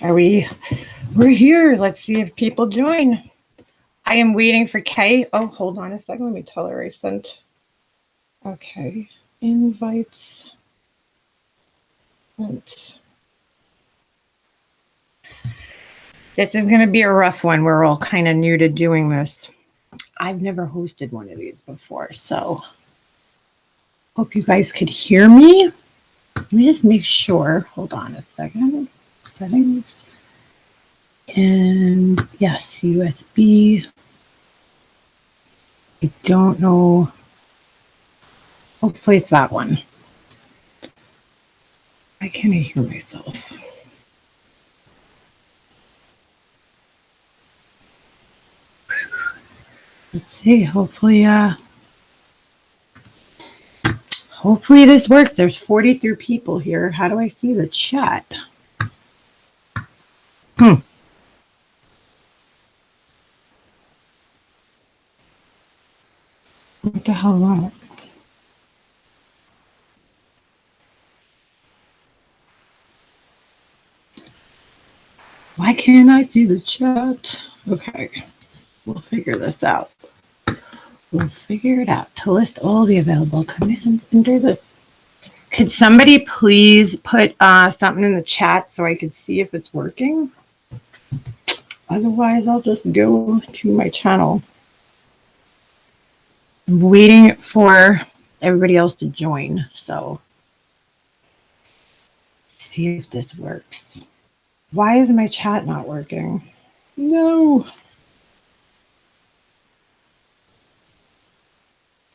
We're here. Let's see if people join. I am waiting for Kay. Oh, hold on a second. Let me tell her I sent. Okay. Invites. This is going to be a rough one. We're all kind of new to doing this. I've never hosted one of these before, so hope you guys could hear me. Let me just make sure. Hold on a second. Settings. And yes, USB. I don't know. Hopefully it's that one. Why can't I hear myself? Let's see. Hopefully this works. There's 43 people here. How do I see the chat? What the hell is that? Why can't I see the chat? Okay, we'll figure this out. We'll figure it out. To list all the available commands, enter this. Could somebody please put something in the chat so I could see if it's working? Otherwise, I'll just go to my channel. I'm waiting for everybody else to join, so see if this works. Why is my chat not working? No.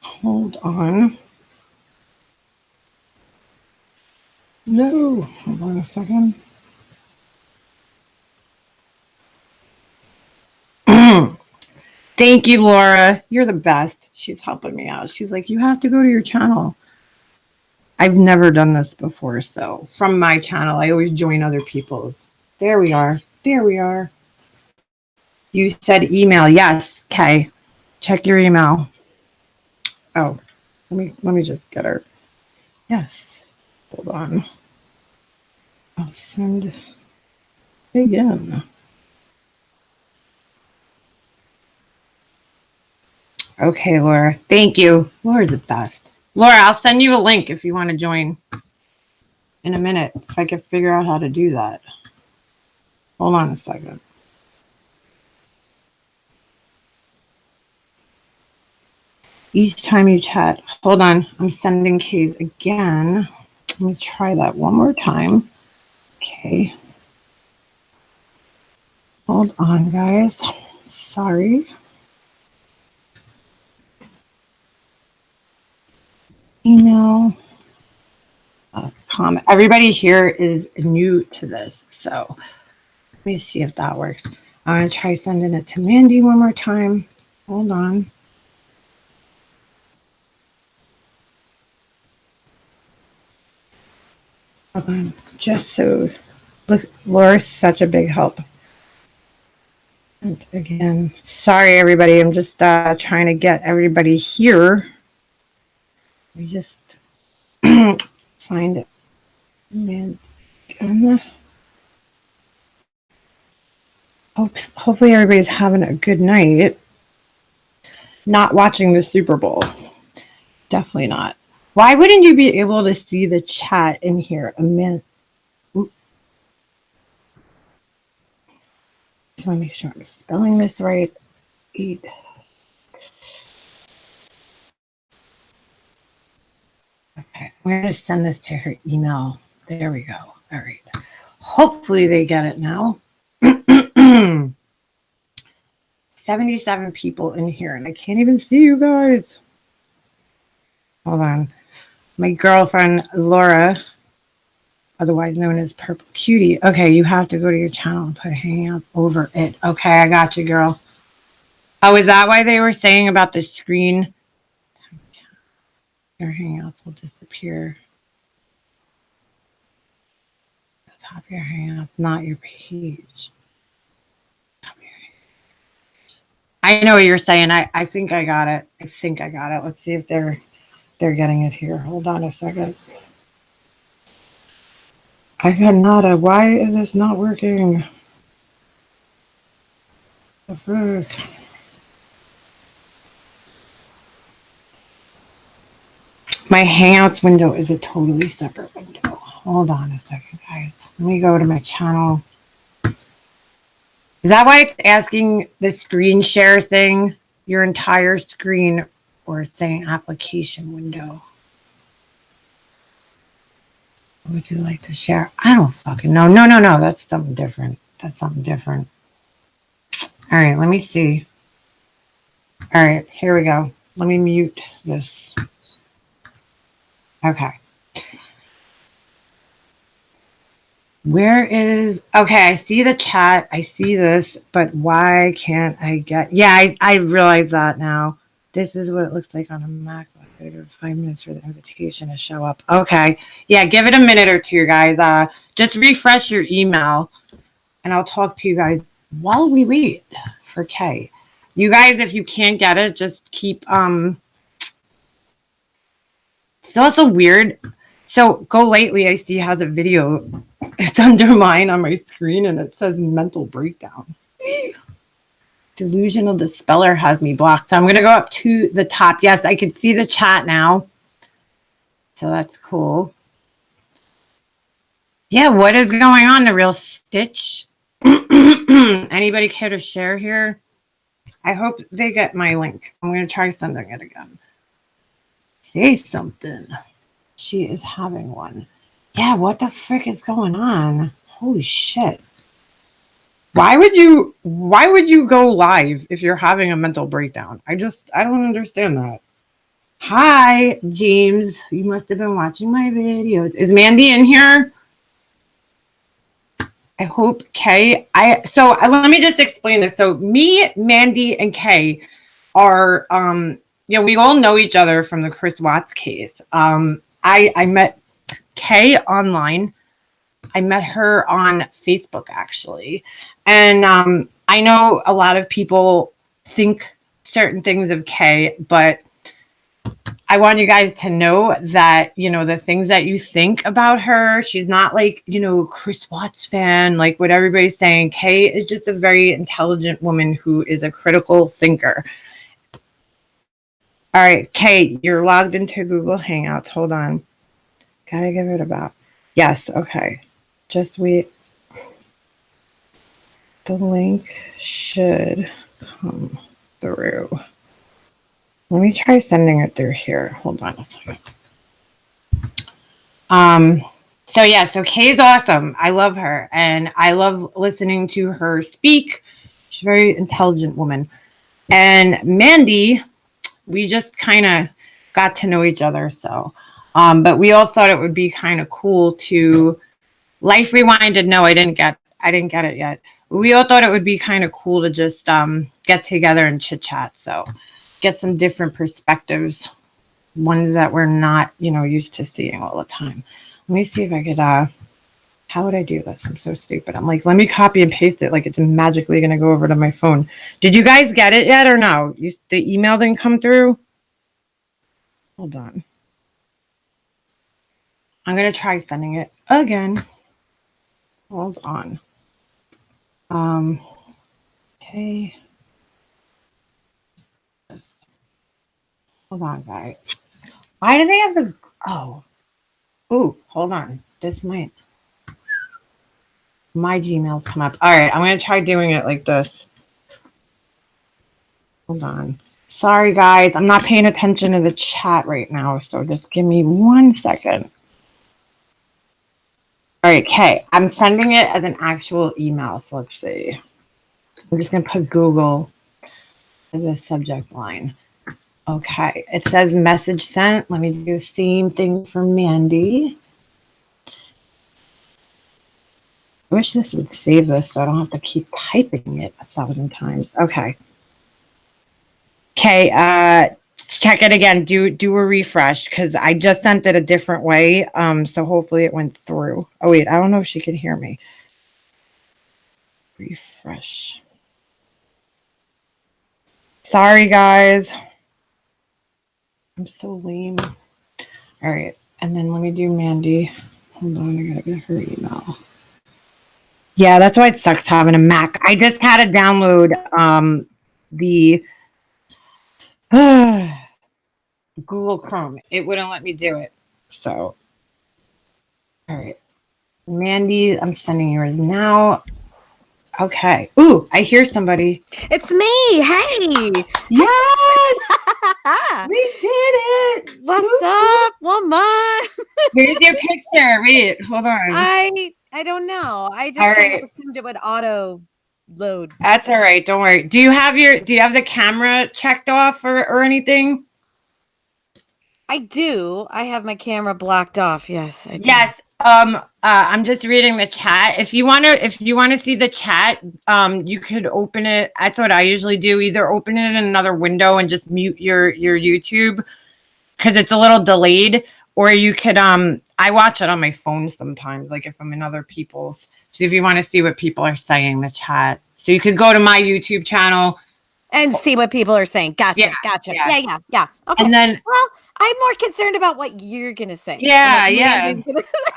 Hold on. No. Hold on a second. Thank you, Laura. You're the best. She's helping me out. She's like, you have to go to your channel. I've never done this before, so from my channel, I always join other people's. There we are. There we are. You said email. Yes, Kay. Check your email. Oh, let me just get her. Yes. Hold on. I'll send again. Okay, Laura. Thank you. Laura's the best. Laura, I'll send you a link if you want to join in a minute, if I can figure out how to do that. Hold on a second. Each time you chat, hold on, I'm sending K's again. Let me try that one more time. Okay. Hold on, guys. Sorry. Email. Comment. Everybody here is new to this, so let me see if that works. I'm going to try sending it to Mandi one more time. Hold on. Hold on. Just so, look, Laura's such a big help. And again, sorry, everybody. I'm just trying to get everybody here. We just find it. Man, hopefully everybody's having a good night. Not watching the Super Bowl. Definitely not. Why wouldn't you be able to see the chat in here? A minute. Just want to make sure I'm spelling this right. 8. Okay, I'm going to send this to her email. There we go. All right. Hopefully they get it now. 77 people in here, and I can't even see you guys. Hold on. My girlfriend, Laura, otherwise known as Purple Cutie. Okay, you have to go to your channel and put Hangouts over it. Okay, I got you, girl. Oh, is that why they were saying about the screen? Your Hangouts will disappear. The top of your Hangouts, not your page. I know what you're saying. I think I got it. I think I got it. Let's see if they're getting it here. Hold on a second. I got nada. Why is this not working? The frick? My Hangouts window is a totally separate window. Hold on a second, guys. Let me go to my channel. Is that why it's asking the screen share thing? Your entire screen, or saying application window? Would you like to share? I don't fucking know. No. That's something different. That's something different. All right, let me see. All right, here we go. Let me mute this. Okay. Where is, okay, I see the chat. I see this, but why can't I get, yeah, I realize that now. This is what it looks like on a Mac. 5 minutes for the invitation to show up. Okay. Yeah, give it a minute or two, guys. Just refresh your email, and I'll talk to you guys while we wait for Kay. You guys, if you can't get it, just keep, it's also weird. So Go Lately, I see has a video. It's under mine on my screen, and it says mental breakdown. Delusional Dispeller has me blocked. So I'm going to go up to the top. Yes, I can see the chat now. So that's cool. Yeah, what is going on? The Real Stitch? Anybody care to share here? I hope they get my link. I'm going to try sending it again. Say something. She is having one. Yeah, what the frick is going on? Holy shit. Why would you go live if you're having a mental breakdown? I don't understand that. Hi, James. You must have been watching my videos. Is Mandi in here? I hope Kay. So let me just explain this. So me, Mandi, and Kay are we all know each other from the Chris Watts case. I met Kay online. I met her on Facebook, actually. And I know a lot of people think certain things of Kay, but I want you guys to know that, the things that you think about her, she's not like, Chris Watts fan, like what everybody's saying. Kay is just a very intelligent woman who is a critical thinker. All right, Kay, you're logged into Google Hangouts. Hold on. Gotta give it about. Yes, okay. Just wait. The link should come through. Let me try sending it through here. Hold on a second. So Kay's awesome. I love her, and I love listening to her speak. She's a very intelligent woman. And Mandi, we just kind of got to know each other. So, but we all thought it would be kind of cool to Life Rewinded. No, I didn't get it yet. We all thought it would be kind of cool to just get together and chit chat. So get some different perspectives, ones that we're not, used to seeing all the time. Let me see if I could, how would I do this? I'm so stupid. I'm like, let me copy and paste it like it's magically going to go over to my phone. Did you guys get it yet or no? The email didn't come through? Hold on. I'm going to try sending it again. Hold on. Okay. Hold on, guys. Why do they have the, hold on. This might, my Gmail's come up. All right, I'm going to try doing it like this. Hold on. Sorry, guys. I'm not paying attention to the chat right now, so just give me 1 second. All right, Kay. I'm sending it as an actual email, so let's see. I'm just going to put Google as a subject line. Okay, it says message sent. Let me do the same thing for Mandi. I wish this would save this so I don't have to keep typing it 1,000 times. Okay. Okay, check it again. Do a refresh because I just sent it a different way. So hopefully it went through. Oh wait, I don't know if she could hear me. Refresh. Sorry, guys. I'm so lame. All right, and then let me do Mandi. Hold on, I gotta get her email. Yeah, that's why it sucks having a Mac. I just had to download the Google Chrome. It wouldn't let me do it. So, all right. Mandi, I'm sending yours now. Okay. Ooh, I hear somebody. It's me. Hey. Yes! We did it! What's up, woman? Here's your picture. Wait, hold on. I don't know. I just All kind right. of assumed it would auto load. That's all right. Don't worry. Do you have the camera checked off or anything? I do. I have my camera blocked off. Yes, I do. Yes. I'm just reading the chat. If you wanna see the chat, you could open it. That's what I usually do. Either open it in another window and just mute your YouTube because it's a little delayed, or you could I watch it on my phone sometimes, like if I'm in other people's. So if you want to see what people are saying in the chat, so you could go to my YouTube channel and see what people are saying. Gotcha. Yeah. Okay. And then, well, I'm more concerned about what you're gonna say. Yeah.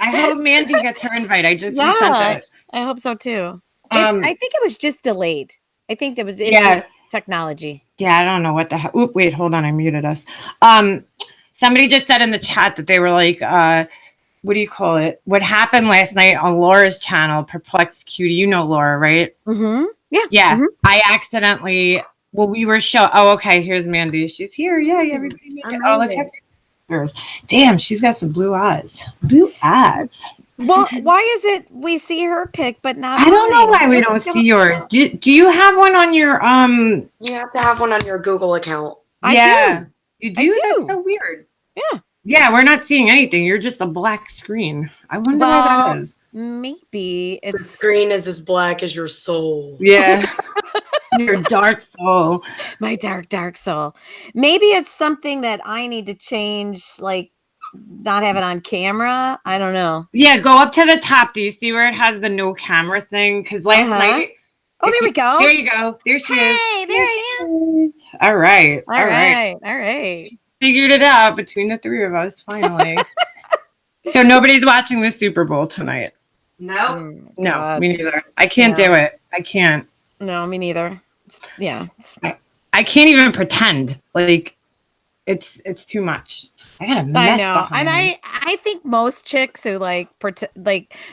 I hope Mandi gets her invite. I just sent it. I hope so too. I think it was just delayed. I think it's just technology. Yeah, I don't know what the hell. Oop, wait, hold on. I muted us. Somebody just said in the chat that they were like, what do you call it? What happened last night on Laura's channel, Perplexed Cutie. You know Laura, right? Mm-hmm. Yeah. Yeah. Mm-hmm. I accidentally, we were okay, here's Mandi. She's here. Yeah, everybody make it. Oh, look at her. Damn, she's got some blue eyes. Blue eyes. Well, why is it we see her pic but not I don't know why we don't see yours. Do you have one on your You have to have one on your Google account. I do. You do? That's so weird. Yeah. Yeah, we're not seeing anything. You're just a black screen. I wonder why that is. Maybe the screen is as black as your soul. Yeah. Your dark soul. My dark soul. Maybe it's something that I need to change, like not have it on camera. I don't know. Yeah, go up to the top. Do you see where it has the no camera thing? Because last night. Oh, there we go. There you go. There she is. Hey, there I am. All right. All right. Figured it out between the three of us, finally. So nobody's watching the Super Bowl tonight. No. No, me neither. I can't do it. I can't. No, me neither. I can't even pretend. Like, it's too much. I got a mess. I know, and I think most chicks who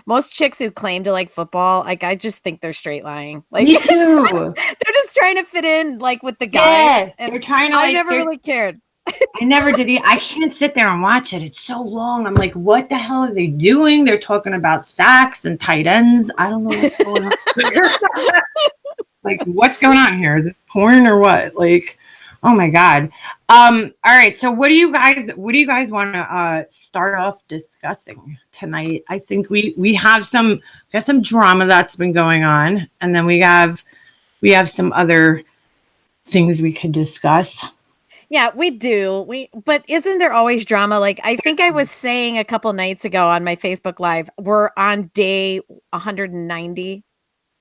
most chicks who claim to like football, like I just think they're straight lying. Like me too. They're just trying to fit in like with the guys. Yeah, they're trying to. I never really cared. I never did. I can't sit there and watch it. It's so long. I'm like, what the hell are they doing? They're talking about sacks and tight ends. I don't know what's going on. Like, what's going on here? Is it porn or what? Like, oh my God. All right. So what do you guys want to start off discussing tonight? I think we have some drama that's been going on, and then we have some other things we could discuss. Yeah, we do. But isn't there always drama? Like, I think I was saying a couple nights ago on my Facebook Live, we're on day 190.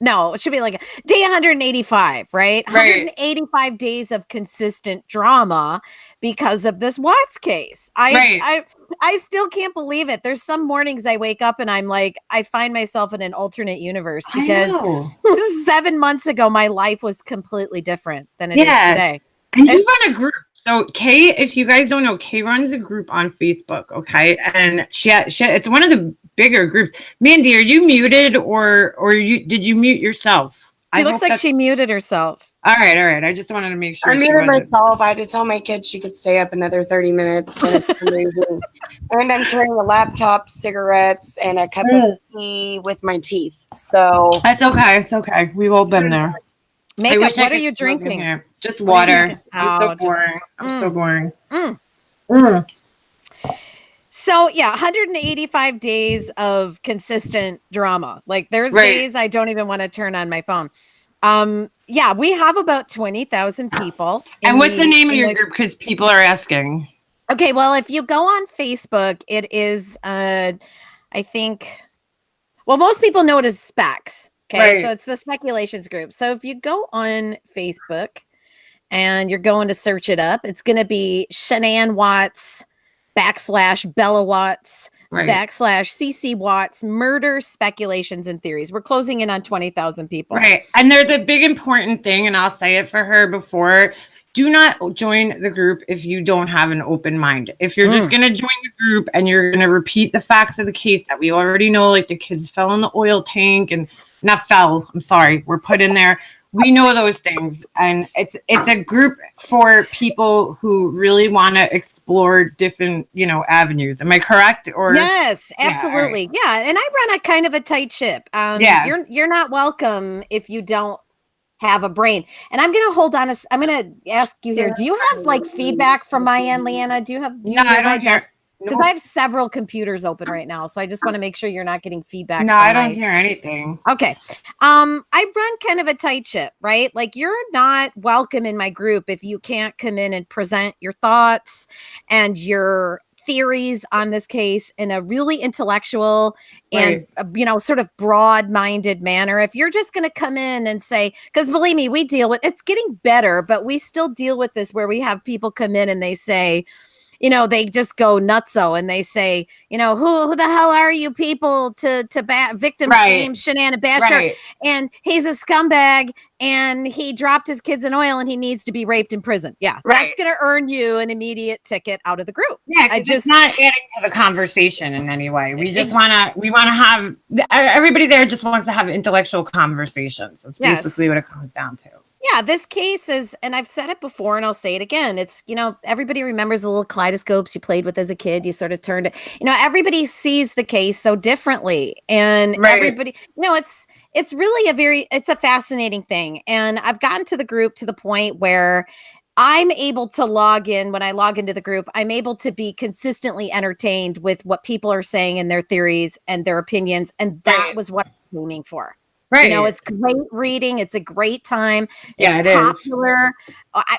No, it should be like day 185, right? 185 days of consistent drama because of this Watts case. I still can't believe it. There's some mornings I wake up and I'm like, I find myself in an alternate universe because 7 months ago, my life was completely different than it is today. And you run a group. So Kay, if you guys don't know, Kay runs a group on Facebook, okay? And she it's one of the bigger groups. Mandi, are you muted or did you mute yourself? She looks like she muted herself. All right. I just wanted to make sure. I muted myself. I had to tell my kids she could stay up another 30 minutes. And I'm carrying a laptop, cigarettes, and a cup of tea with my teeth. So that's okay. It's okay. We've all been there. Makeup, what are you drinking? Just water. I'm so boring. I'm so boring. So yeah, 185 days of consistent drama. Like there's days I don't even want to turn on my phone. Yeah, we have about 20,000 people. And what's the name of your group? Because people are asking. Okay, well, if you go on Facebook, it is I think most people know it as Specs. Okay, so it's the speculations group. So if you go on Facebook and you're going to search it up, it's going to be Shanann Watts / Bella Watts Right. /CC Watts murder speculations and theories. We're closing in on 20,000 people. Right. And there's a big important thing, and I'll say it for her before. Do not join the group if you don't have an open mind. If you're just going to join the group and you're going to repeat the facts of the case that we already know, like the kids fell in the oil tank and not fell, I'm sorry, were put in there. We know those things. And it's a group for people who really want to explore different, avenues. Am I correct? Or yes, absolutely. Yeah. And I run a kind of a tight ship. You're not welcome if you don't have a brain. And I'm gonna hold on. I'm gonna ask you here. Do you have like feedback from my end, Leanna? Do you have? No, I don't hear. Because I have several computers open right now, so I just want to make sure you're not getting feedback. No, I don't hear anything. Okay. I run kind of a tight ship, right? Like you're not welcome in my group if you can't come in and present your thoughts and your theories on this case in a really intellectual and sort of broad-minded manner. If you're just going to come in and say, because believe me, we deal with it's getting better, but we still deal with this where we have people come in and they say, they just go nutso and they say, who the hell are you people to victim shame Shanann Basher, and he's a scumbag and he dropped his kids in oil and he needs to be raped in prison. Yeah, that's going to earn you an immediate ticket out of the group. Yeah, it's not adding to the conversation in any way. We just want to have everybody there just wants to have intellectual conversations. That's basically what it comes down to. Yeah, this case is, and I've said it before and I'll say it again. It's, everybody remembers the little kaleidoscopes you played with as a kid. You sort of turned it, everybody sees the case so differently. And everybody, it's really it's a fascinating thing. And I've gotten to the group to the point where I'm able to log in. When I log into the group, I'm able to be consistently entertained with what people are saying and their theories and their opinions. And that was what I'm aiming for. Right. It's great reading. It's a great time. It's popular.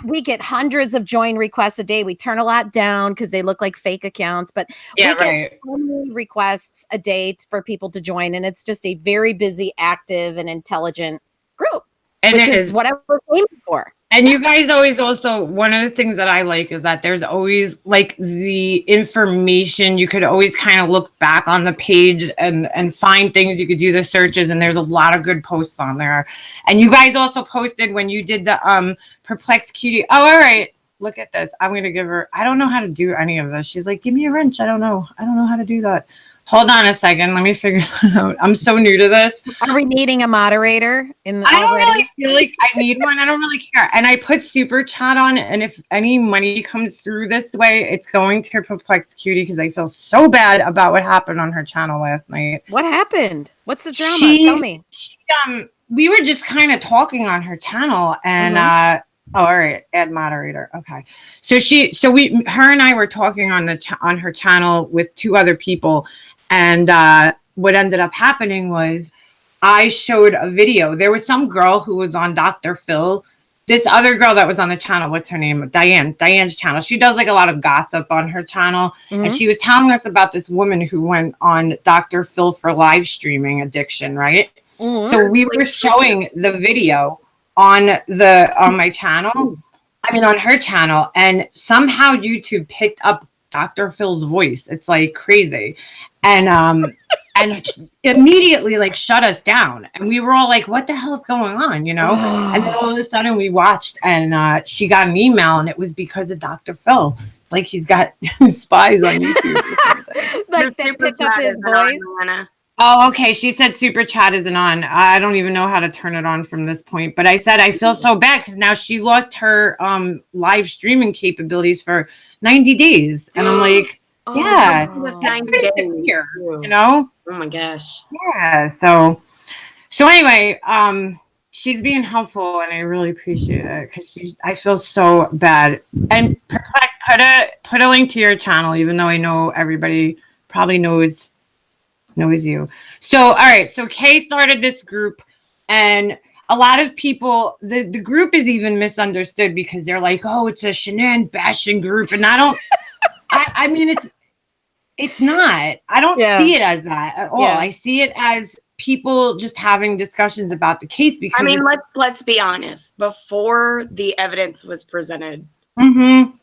We get hundreds of join requests a day. We turn a lot down because they look like fake accounts, but we get so many requests a day for people to join. And it's just a very busy, active, and intelligent group, which is what I was aiming for. And you guys always also, one of the things that I like is that there's always like the information. You could always kind of look back on the page and find things. You could do the searches and there's a lot of good posts on there. And you guys also posted when you did the perplexed cutie. Oh, all right. Look at this. I'm going to give her, I don't know how to do any of this. She's like, give me a wrench. I don't know how to do that. Hold on a second. Let me figure that out. I'm so new to this. Are we needing a moderator? I don't really feel like I need one. I don't really care. And I put super chat on it. And if any money comes through this way, it's going to Perplexed Cutie because I feel so bad about what happened on her channel last night. What happened? What's the drama? Tell me. We were just kind of talking on her channel and oh, all right. Add moderator. Okay. So her and I were talking on her channel with two other people. And what ended up happening was I showed a video. There was some girl who was on Dr. Phil. This other girl that was on the channel, what's her name? Diane's channel. She does like a lot of gossip on her channel. And she was telling us about this woman who went on Dr. Phil for live streaming addiction, right? So we were showing the video on my channel. I mean, on her channel. And somehow YouTube picked up Dr. Phil's voice. It's like crazy. And immediately like shut us down. And we were all like, what the hell is going on? And then all of a sudden we watched and she got an email and it was because of Dr. Phil. Like he's got spies on YouTube or something. Like they picked up his voice. Oh, okay. She said super chat isn't on. I don't even know how to turn it on from this point. But I said I feel so bad because now she lost her live streaming capabilities for 90 days. And I'm like, yeah, it was 90 days. Here, Oh my gosh. Yeah. So anyway, she's being helpful, and I really appreciate it because I feel so bad. And put a link to your channel, even though I know everybody probably knows you. So all right. So Kay started this group, and a lot of people, the group is even misunderstood because they're like, oh, it's a Shanann bashing group, and I don't. I mean, it's not. I don't see it as that at all. Yeah. I see it as people just having discussions about the case because let's be honest. Before the evidence was presented,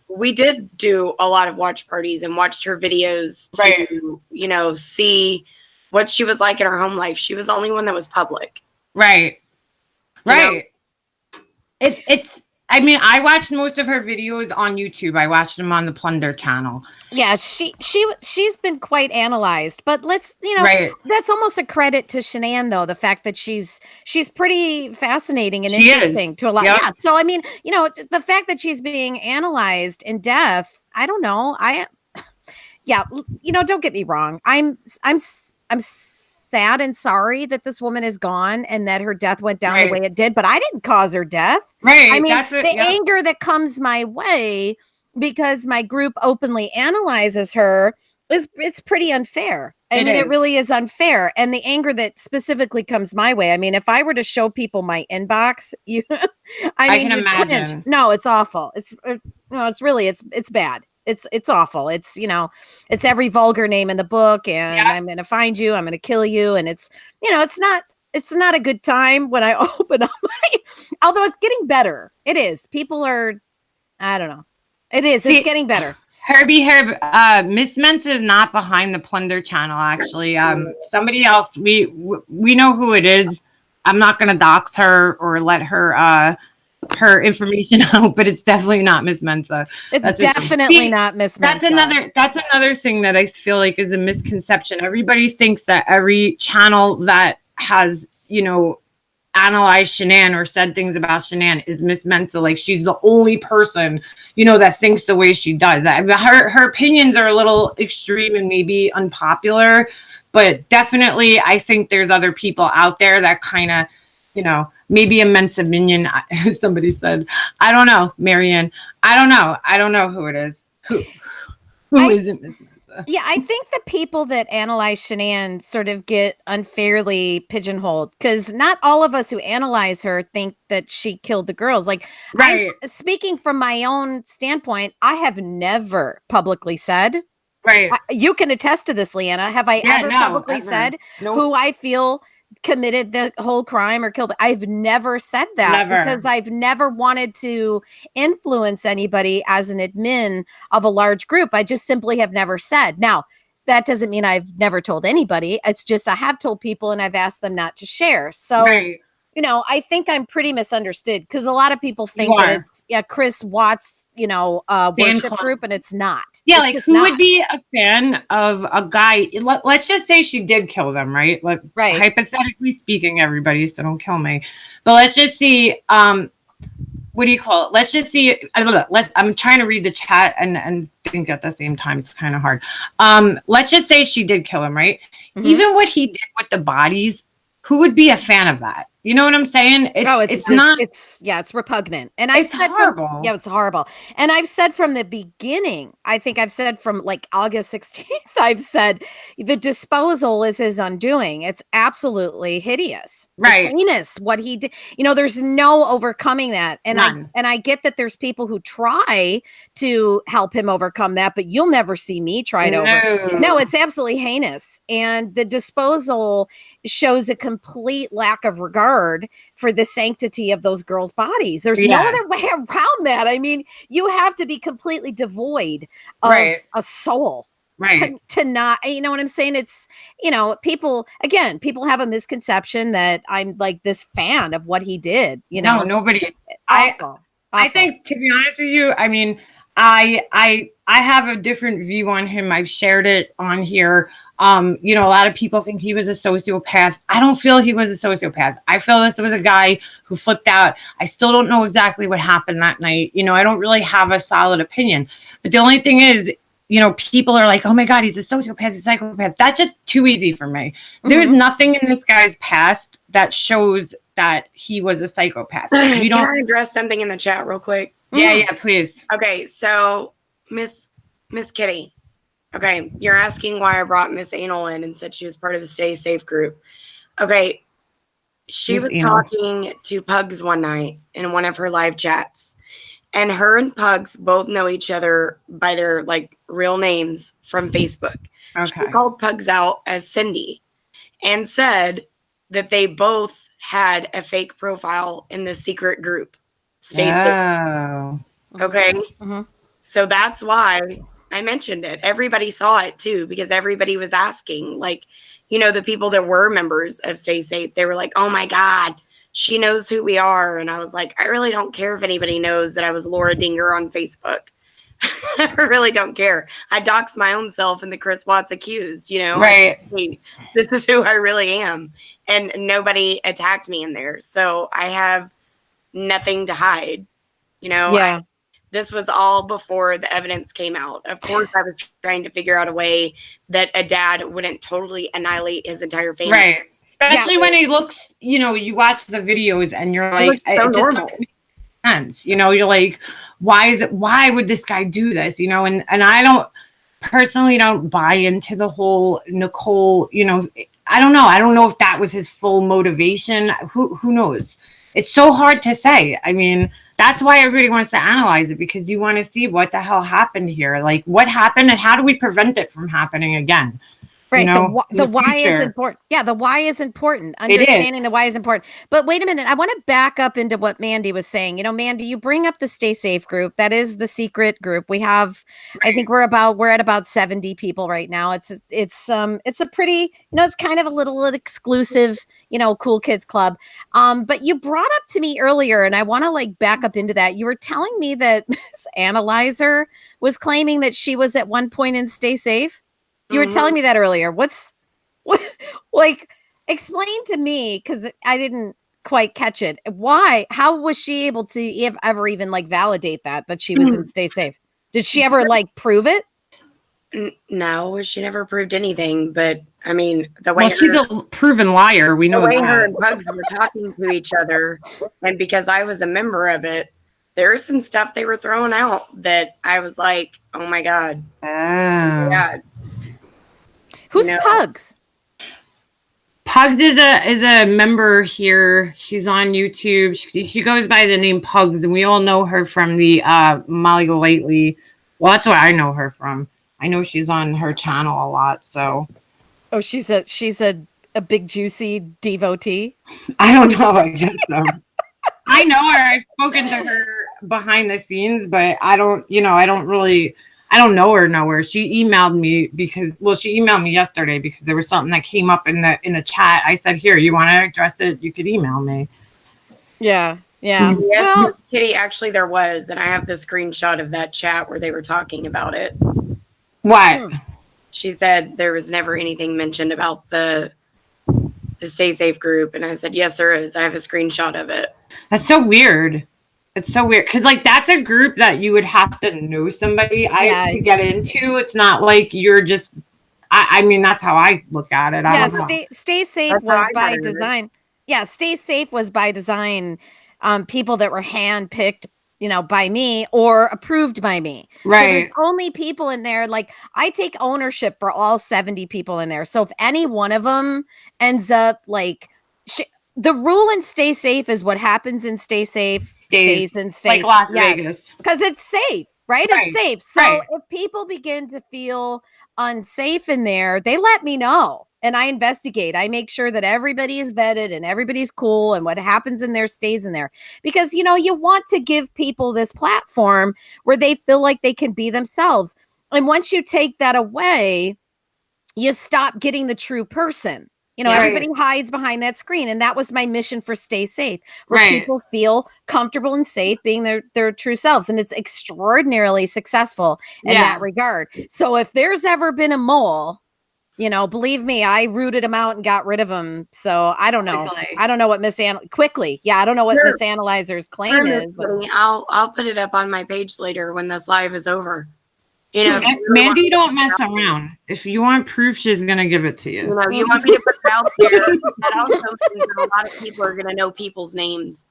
we did do a lot of watch parties and watched her videos to, you know, see what she was like in her home life. She was the only one that was public. Right. You know? Right. It's I mean, I watched most of her videos on YouTube. I watched them on the Plunder channel. Yeah, she's been quite analyzed, but let's, you know, Right. that's almost a credit to Shanann, though, the fact that she's pretty fascinating and She is. interesting to a lot. Yep. Yeah. So I mean, you know, the fact that she's being analyzed in depth, I don't know. Yeah, you know, don't get me wrong. I'm sad and sorry that this woman is gone and that her death went down the Right. way it did, but I didn't cause her death. Right. I mean, That's it. the Yep. anger that comes my way because my group openly analyzes her it's pretty unfair. I mean, it really is unfair. And the anger that specifically comes my way. I mean, if I were to show people my inbox, you I mean, can you'd cringe. imagine. No, it's awful. No, it's really it's bad. It's awful. It's, you know, it's every vulgar name in the book, and Yeah. I'm going to find you, I'm going to kill you, and it's, you know, it's not a good time when I open up although it's getting better. It is. People are, I don't know. It is. It's getting better. Herbie Miss Mensa is not behind the Plunder channel, actually. Somebody else, we know who it is. I'm not going to dox her or let her information out, but it's definitely not Miss Mensa. It's definitely not Miss Mensa. That's another thing that I feel like is a misconception. Everybody thinks that every channel that has, you know, analyzed Shanann or said things about Shanann is Miss Mensa. Like, she's the only person, you know, that thinks the way she does. Her opinions are a little extreme and maybe unpopular, but definitely I think there's other people out there that kind of, you know, maybe a Mensa minion, somebody said. I don't know, Marianne. I don't know who it is. Who isn't Miss Mensa? Yeah, I think the people that analyze Shanann sort of get unfairly pigeonholed, because not all of us who analyze her think that she killed the girls. Like, right. Speaking from my own standpoint, I have never publicly said, right. You can attest to this, Leanna. Have I ever publicly said who I feel committed the whole crime or killed? I've never said that because I've never wanted to influence anybody as an admin of a large group. I just simply have never said. Now, that doesn't mean I've never told anybody. It's just I have told people and I've asked them not to share. So, you know, I think I'm pretty misunderstood because a lot of people think that it's Chris Watts, you know, worship group, and it's not. Yeah, it's like who would be a fan of a guy? Let's just say she did kill them, right? Like, hypothetically speaking, everybody, so don't kill me. But let's just see. What do you call it? Let's just see. I'm trying to read the chat and think at the same time. It's kind of hard. Let's just say she did kill him, right? Mm-hmm. Even what he did with the bodies, who would be a fan of that? You know what I'm saying? It's repugnant. And I've said horrible. It's horrible. And I've said from the beginning, I think I've said from like August 16th, I've said the disposal is his undoing. It's absolutely hideous. Right. It's heinous what he did. You know, there's no overcoming that. And I get that there's people who try to help him overcome that, but you'll never see me try to No, it's absolutely heinous. And the disposal shows a complete lack of regard for the sanctity of those girls' bodies. There's no other way around that. I mean, you have to be completely devoid of a soul. To not, you know what I'm saying? It's, you know, people have a misconception that I'm like this fan of what he did, you know. No, nobody. Awful. I think, to be honest with you, I mean, I have a different view on him. I've shared it on here. You know, a lot of people think he was a sociopath. I don't feel he was a sociopath. I feel this was a guy who flipped out. I still don't know exactly what happened that night. You know, I don't really have a solid opinion. But the only thing is, you know, people are like, oh my God, he's a sociopath, he's a psychopath. That's just too easy for me. Mm-hmm. There's nothing in this guy's past that shows that he was a psychopath. Can I address something in the chat real quick? Yeah, please. Okay, so Miss Kitty. Okay, you're asking why I brought Miss Anal in and said she was part of the Stay Safe group. Okay, she was talking to Pugs one night in one of her live chats. And her and Pugs both know each other by their like real names from Facebook. Okay. She called Pugs out as Cindy and said that they both had a fake profile in the secret group. Stay Safe. Okay. Mm-hmm. So that's why I mentioned it. Everybody saw it too, because everybody was asking, like, the people that were members of Stay Safe, they were like, oh my God, she knows who we are. And I was like, I really don't care if anybody knows that I was Laura Dinger on Facebook. I really don't care. I dox my own self in the Chris Watts accused, Right. This is who I really am. And nobody attacked me in there. So I have nothing to hide. Yeah. This was all before the evidence came out. Of course, I was trying to figure out a way that a dad wouldn't totally annihilate his entire family. Right. Especially when he looks, you watch the videos and you're like, so it just normal. doesn't make sense. You're like, why would this guy do this? And I don't buy into the whole Nicole, I don't know. I don't know if that was his full motivation. Who knows? It's so hard to say. I mean, that's why everybody wants to analyze it, because you want to see what the hell happened here. Like, what happened and how do we prevent it from happening again? Right. The why is important. Yeah, the why is important. Understanding the why is important. But wait a minute. I want to back up into what Mandi was saying. Mandi, you bring up the Stay Safe group. That is the secret group. We have, I think we're at about 70 people right now. It's a pretty, it's kind of a little exclusive, cool kids club. But you brought up to me earlier, and I want to back up into that. You were telling me that Miss Analyzer was claiming that she was at one point in Stay Safe. You were telling me that earlier. What explain to me, because I didn't quite catch it. Why? How was she able to ever even validate that she was in Stay Safe? Did she ever prove it? No, she never proved anything. But I mean, the way she's a proven liar. We know the way that. her and Bugs were talking to each other, and because I was a member of it, there was some stuff they were throwing out that I was like, oh my God. Yeah. Who's Pugs? Pugs is a member here. She's on YouTube. She goes by the name Pugs, and we all know her from the Molly Golightly. Well, that's what I know her from. I know she's on her channel a lot. So, she's a big juicy devotee. I don't know. I guess so. I know her. I've spoken to her behind the scenes, but I don't know her. She emailed me she emailed me yesterday because there was something that came up in the chat. I said, here, you want to address it? You could email me. Yeah. Yes, well, Kitty, actually there was, and I have the screenshot of that chat where they were talking about it. What? She said there was never anything mentioned about the Stay Safe group, and I said, yes, there is. I have a screenshot of it. That's so weird. It's so weird because that's a group that you would have to know somebody to get into. It's not like you're just. I mean, that's how I look at it. Stay Safe was by design. Yeah, Stay Safe was by design. People that were handpicked, by me or approved by me. Right. So there's only people in there. I take ownership for all 70 people in there. So if any one of them ends up the rule in Stay Safe is what happens in Stay Safe stays in Stay Safe. Las Vegas. Because it's safe, right? It's safe. So if people begin to feel unsafe in there, they let me know. And I investigate. I make sure that everybody is vetted and everybody's cool, and what happens in there stays in there. Because, you want to give people this platform where they feel like they can be themselves. And once you take that away, you stop getting the true person. Everybody hides behind that screen. And that was my mission for Stay Safe, where people feel comfortable and safe being their true selves. And it's extraordinarily successful in that regard. So if there's ever been a mole, believe me, I rooted him out and got rid of him. So I don't know. I don't know what quickly. Yeah, I don't know what Miss Analyzer's claim is. I'll put it up on my page later when this live is over. Mandi, don't mess around. If you want proof, she's gonna give it to you. You want me to put it out there? That also means that a lot of people are gonna know people's names,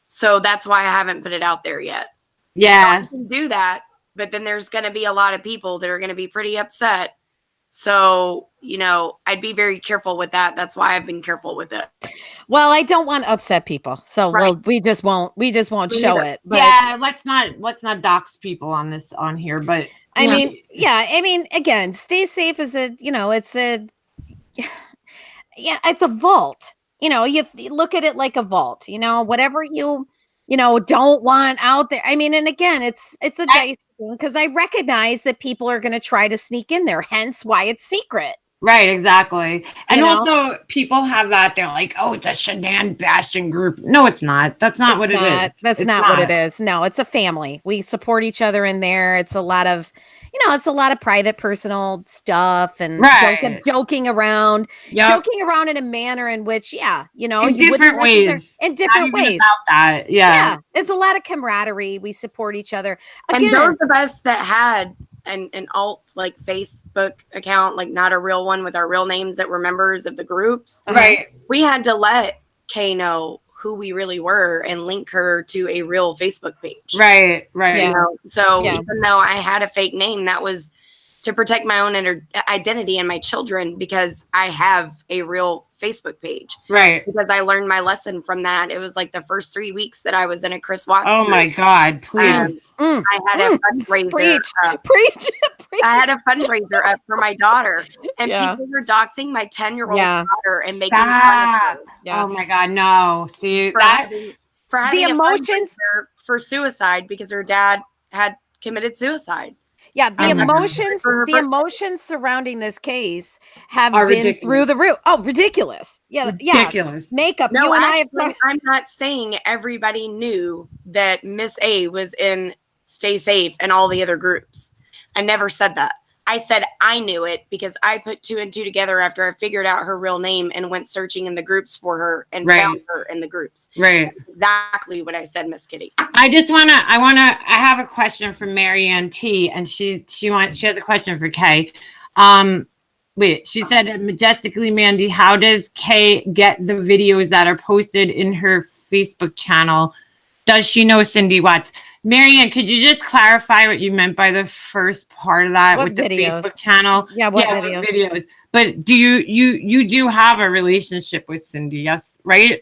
so that's why I haven't put it out there yet. Yeah, so I can do that, but then there's gonna be a lot of people that are gonna be pretty upset. So, I'd be very careful with that. That's why I've been careful with it. Well, I don't want to upset people. So we just won't show it. But let's not dox people on here. But I mean, again, Stay Safe is it's a vault. You look at it like a vault. Whatever you don't want out there. I mean, and again, it's a dicey thing because I recognize that people are going to try to sneak in there, hence why it's secret. Right, exactly. And also people have that, they're like, oh, it's a Shanann bashing group. No, it's not. That's not what it is. That's It's not what it is. No, it's a family. We support each other in there. It's a lot of, it's a lot of private, personal stuff and joking around, joking around in a manner in which, in you different ways. In different ways. About that. Yeah. It's a lot of camaraderie. We support each other. Again, and those of us that had an alt like Facebook account, like not a real one with our real names that were members of the groups. Right. We had to let Kay know who we really were and link her to a real Facebook page. Right. You know? So even though I had a fake name, that was to protect my own identity and my children, because I have a real Facebook page. Right. Because I learned my lesson from that. It was like the first 3 weeks that I was in a Chris Watts group. My God, please. I had a fundraiser. Preach. I had a fundraiser up for my daughter, and people were doxing my 10-year-old daughter and making fun of her. Yeah. Oh my God, no. See for having the emotions for suicide because her dad had committed suicide. Yeah, the emotions surrounding this case have been ridiculous. Through the roof. Oh, ridiculous. Yeah, ridiculous. Makeup. No, I'm not saying everybody knew that Miss A was in Stay Safe and all the other groups. I never said that. I said I knew it because I put 2 and 2 together after I figured out her real name and went searching in the groups for her and found her in the groups. Right. That's exactly what I said, Miss Kitty. I have a question from Marianne T, and she has a question for Kay. She said, Majestically, Mandi, how does Kay get the videos that are posted in her Facebook channel? Does she know Cindy Watts? Marianne, could you just clarify what you meant by the first part of that with the Facebook channel? Yeah, what videos? But do you do have a relationship with Cindy? Yes, right?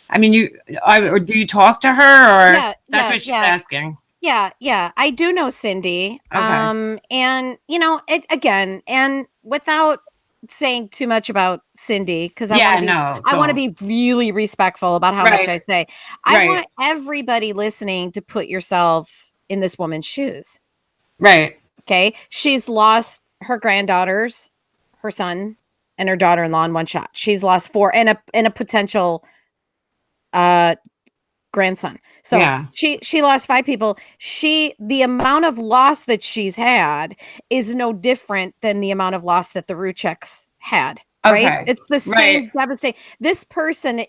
I mean, or do you talk to her, or that's what she's asking? Yeah, I do know Cindy. Okay. And and without saying too much about Cindy, because I want to be really respectful about how much I say. I want everybody listening to put yourself in this woman's shoes. Right. Okay. She's lost her granddaughters, her son, and her daughter-in-law in one shot. She's lost 4 and a potential grandson. So she lost 5 people. The amount of loss that she's had is no different than the amount of loss that the Rucheks had. Right? Okay. It's the same devastation. This person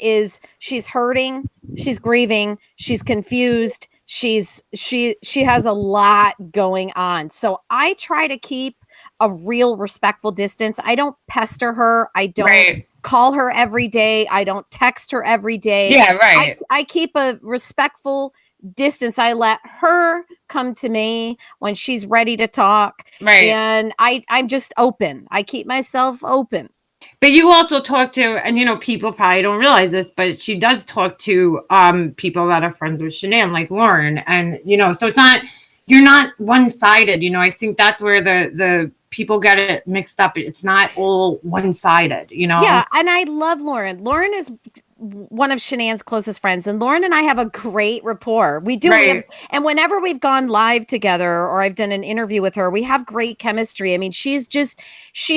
she's hurting, she's grieving, she's confused, she has a lot going on. So I try to keep a real respectful distance. I don't pester her. I don't call her every day. I don't text her every day. Yeah, right. I keep a respectful distance. I let her come to me when she's ready to talk. Right. And I'm just open. I keep myself open. But you also talk to, and people probably don't realize this, but she does talk to people that are friends with Shanann, like Lauren. And, so it's not, you're not one-sided. I think that's where the people get it mixed up. It's not all one-sided, Yeah, and I love Lauren. Lauren is one of Shanann's closest friends, and Lauren and I have a great rapport. We do. And whenever we've gone live together or I've done an interview with her, we have great chemistry. I mean, she's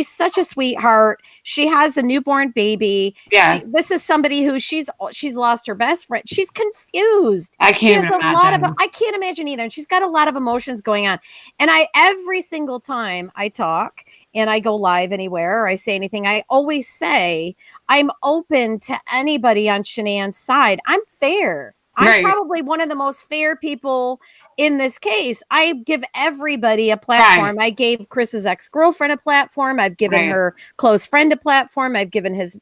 such a sweetheart. She has a newborn baby. Yeah. This is somebody who she's lost her best friend. She's confused. I can't imagine. I can't imagine either. And she's got a lot of emotions going on. And every single time I talk and I go live anywhere or I say anything, I always say I'm open to anybody on Shanann's side. I'm fair. I'm probably one of the most fair people in this case. I give everybody a platform. I gave Chris's ex-girlfriend a platform. I've given her close friend a platform. I've given his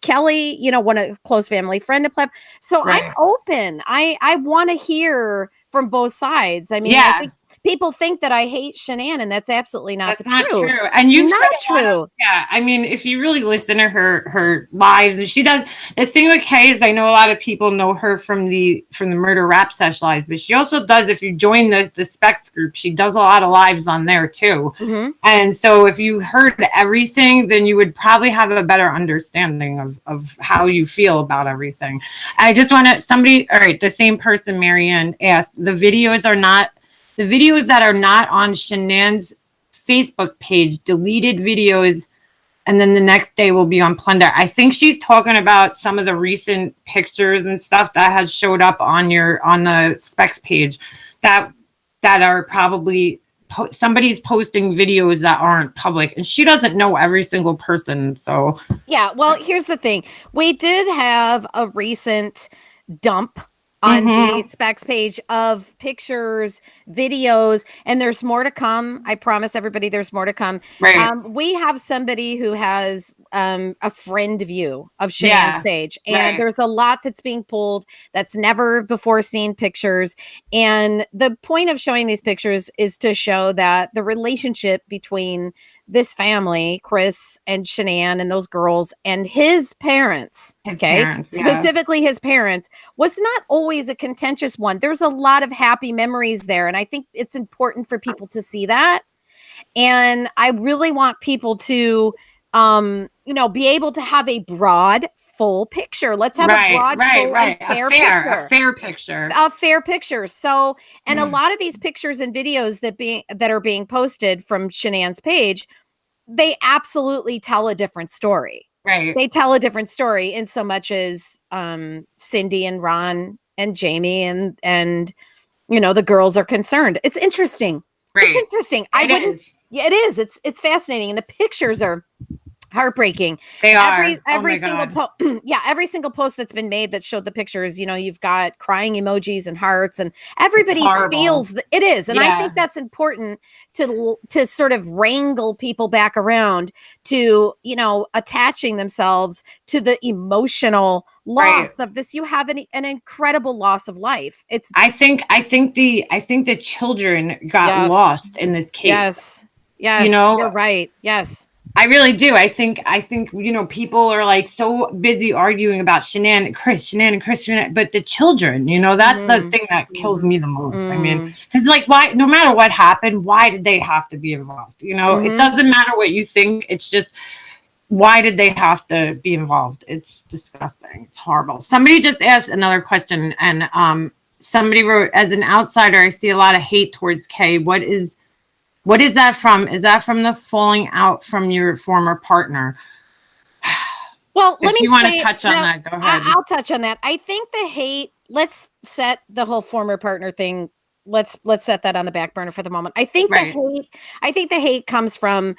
Kelly, one of close family friend a platform. So I'm open. I want to hear from both sides. I mean, people think that I hate Shanann, and that's absolutely not That's not truth. true. And you've not true. Yeah, I mean, if you really listen to her lives, and she does the thing with Kay is I know a lot of people know her from the Murder Rap Sesh lives, but she also does, if you join the Specs group, she does a lot of lives on there too. Mm-hmm. And so if you heard everything, then you would probably have a better understanding of how you feel about everything. I just want to all right, the same person, Marianne, asked, the videos that are not on Shanann's Facebook page, deleted videos, and then the next day will be on Plunder. I think she's talking about some of the recent pictures and stuff that has showed up on the Specs page that are probably somebody's posting videos that aren't public, and she doesn't know every single person. So yeah, well, here's the thing. We did have a recent dump on the Specs page of pictures, videos, and there's more to come. I promise everybody there's more to come. Right. We have somebody who has a friend view of Shanann's page, and there's a lot that's being pulled that's never before seen pictures. And the point of showing these pictures is to show that the relationship between this family, Chris and Shanann and those girls and his parents, specifically his parents, was not always a contentious one. There's a lot of happy memories there. And I think it's important for people to see that. And I really want people to, be able to have a broad, full picture. Let's have a broad, full, and a fair picture. A fair picture. So, and a lot of these pictures and videos that are being posted from Shanann's page, they absolutely tell a different story. Right. They tell a different story in so much as Cindy and Ron and Jamie and the girls are concerned. It's interesting. Right. It's interesting. It is. It's fascinating. And the pictures are heartbreaking. They are. Every every single post that's been made that showed the pictures, you've got crying emojis and hearts, and everybody feels that it is. And I think that's important to sort of wrangle people back around to, attaching themselves to the emotional loss of this. You have an incredible loss of life. I think the children got lost in this case. Yes. You're right. Yes. I really do. I think, people are like so busy arguing about Shanann and Chris, but the children, that's the thing that kills me the most. I mean, it's like, why, no matter what happened, why did they have to be involved? It doesn't matter what you think. It's just, why did they have to be involved? It's disgusting. It's horrible. Somebody just asked another question, and somebody wrote, as an outsider, I see a lot of hate towards Kay. What is that from? Is that from the falling out from your former partner? Well, if you want to touch on that, go ahead. I'll touch on that. I think the hate, let's set the whole former partner thing. Let's set that on the back burner for the moment. I think the hate comes from,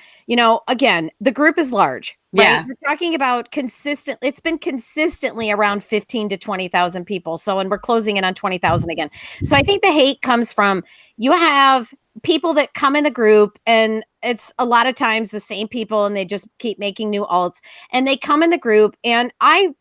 again, the group is large. Right? Yeah. We're talking about it's been consistently around 15 to 20,000 people. So, and we're closing in on 20,000 again. So I think the hate comes from, you have people that come in the group, and it's a lot of times the same people, and they just keep making new alts, and they come in the group, and I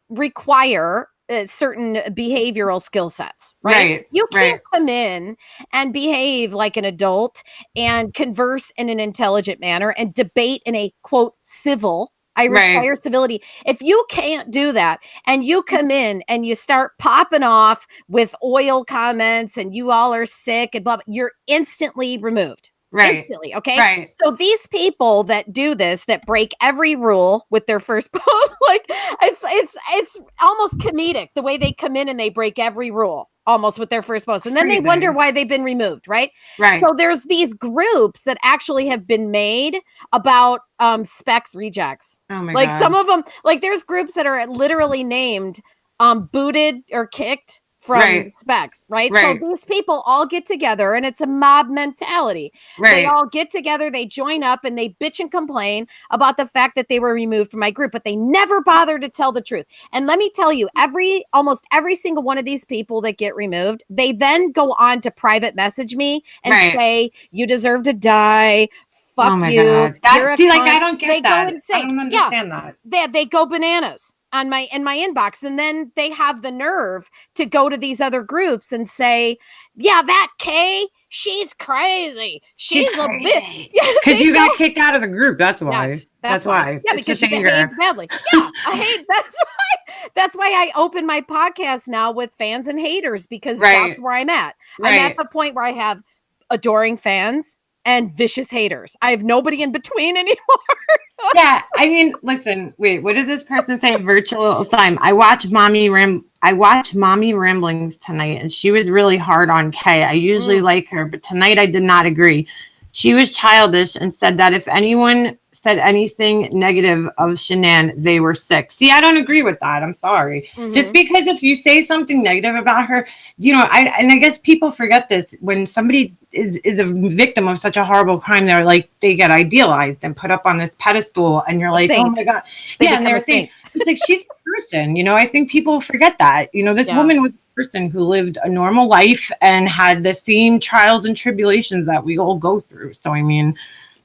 require certain behavioral skill sets, right? You can't come in and behave like an adult and converse in an intelligent manner and debate in a quote civil. I require civility. If you can't do that, and you come in and you start popping off with oil comments and you all are sick and blah, blah, you're instantly removed. Instantly, okay? Right. So these people that do this, that break every rule with their first post, like it's almost comedic the way they come in and they break every rule almost with their first post. And then they wonder why they've been removed, right? Right. So there's these groups that actually have been made about Specs rejects. Oh my God. Some of them, like there's groups that are literally named booted or kicked from Specs, right? So these people all get together, and it's a mob mentality. They all get together, they join up, and they bitch and complain about the fact that they were removed from my group, but they never bother to tell the truth. And let me tell you, almost every single one of these people that get removed, they then go on to private message me and say, you deserve to die. Fuck you. God. I don't get that. Go insane. I don't understand that. They go bananas in my inbox, and then they have the nerve to go to these other groups and say, yeah, that Kay, she's crazy. She's a bitch. Because you got kicked out of the group. That's why. Yes, that's why. Yeah, It's because just you anger. behaved badly. Yeah, I hate. That's why I open my podcast now with fans and haters, because that's where I'm at. I'm at the point where I have adoring fans and vicious haters. I have nobody in between anymore. Yeah, I mean, listen. Wait, what does this person say? Virtual time. I watch Mommy Ramblings tonight, and she was really hard on Kay. I usually like her, but tonight I did not agree. She was childish and said that if anyone said anything negative of Shanann, they were sick. See, I don't agree with that. I'm sorry. Just because if you say something negative about her, you know, I guess people forget this. When somebody is a victim of such a horrible crime, they're like, they get idealized and put up on this pedestal, and you're like, oh my God. Yeah, and they're saying, it's like, she's a person, you know. I think people forget that. You know, this woman was a person who lived a normal life and had the same trials and tribulations that we all go through. So, I mean,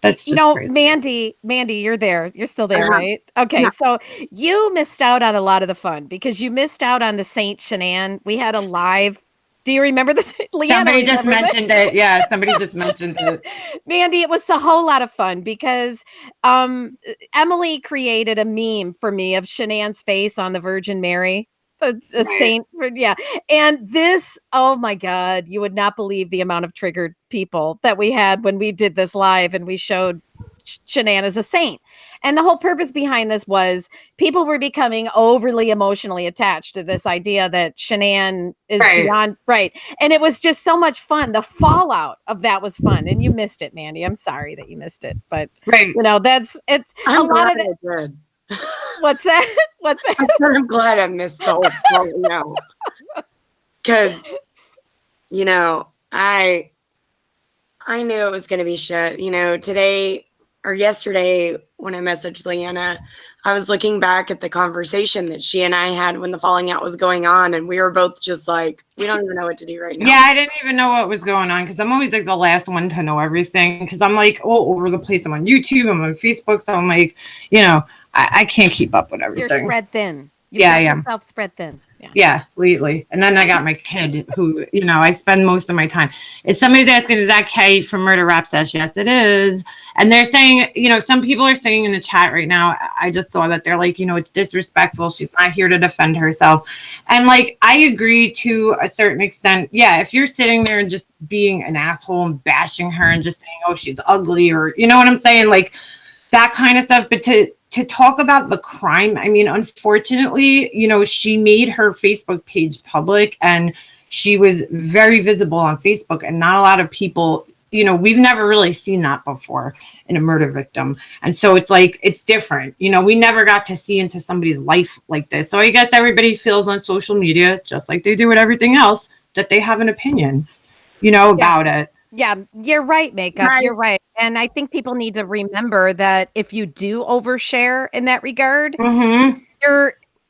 that's just crazy. Mandy, you're there. You're still there, right? Okay, so you missed out on a lot of the fun because you missed out on the Saint Shanann. We had a live. Do you remember this? Somebody just mentioned it. Yeah, somebody just mentioned it. Mandy, it was a whole lot of fun because Emily created a meme for me of Shanann's face on the Virgin Mary. A saint, yeah. And this, oh my God, you would not believe the amount of triggered people that we had when we did this live and we showed Shanann as a saint. And the whole purpose behind this was people were becoming overly emotionally attached to this idea that Shanann is beyond and it was just so much fun. The fallout of that was fun, and you missed it, Mandy. I'm sorry that you missed it, but you know, it's I'm a lot of it. What's that? What's that? I'm glad I missed the whole thing now. Because, you know, I knew it was going to be shit. You know, today or yesterday when I messaged Leanna, I was looking back at the conversation that she and I had when the falling out was going on. And we were both just like, we don't even know what to do right now. Yeah, I didn't even know what was going on because I'm always like the last one to know everything because I'm like all over the place. I'm on YouTube, I'm on Facebook. So I'm like, you know, I can't keep up with everything. You're spread thin. I am. Yourself spread thin. Yeah, lately. And then I got my kid who, you know, I spend most of my time. If somebody's asking, is that Kay from Murder Rap Sesh? Yes, it is. And they're saying, you know, some people are saying in the chat right now, I just saw that they're like, you know, it's disrespectful. She's not here to defend herself. And like, I agree to a certain extent. Yeah, if you're sitting there and just being an asshole and bashing her and just saying, oh, she's ugly, or, you know what I'm saying? Like that kind of stuff. But to talk about the crime, I mean, unfortunately, you know, she made her Facebook page public and she was very visible on Facebook, and not a lot of people, you know, we've never really seen that before in a murder victim. And so it's like, it's different. You know, we never got to see into somebody's life like this. So I guess everybody feels on social media, just like they do with everything else, that they have an opinion, you know, about it. Yeah, you're right, Makeup. Right. You're right. And I think people need to remember that if you do overshare in that regard,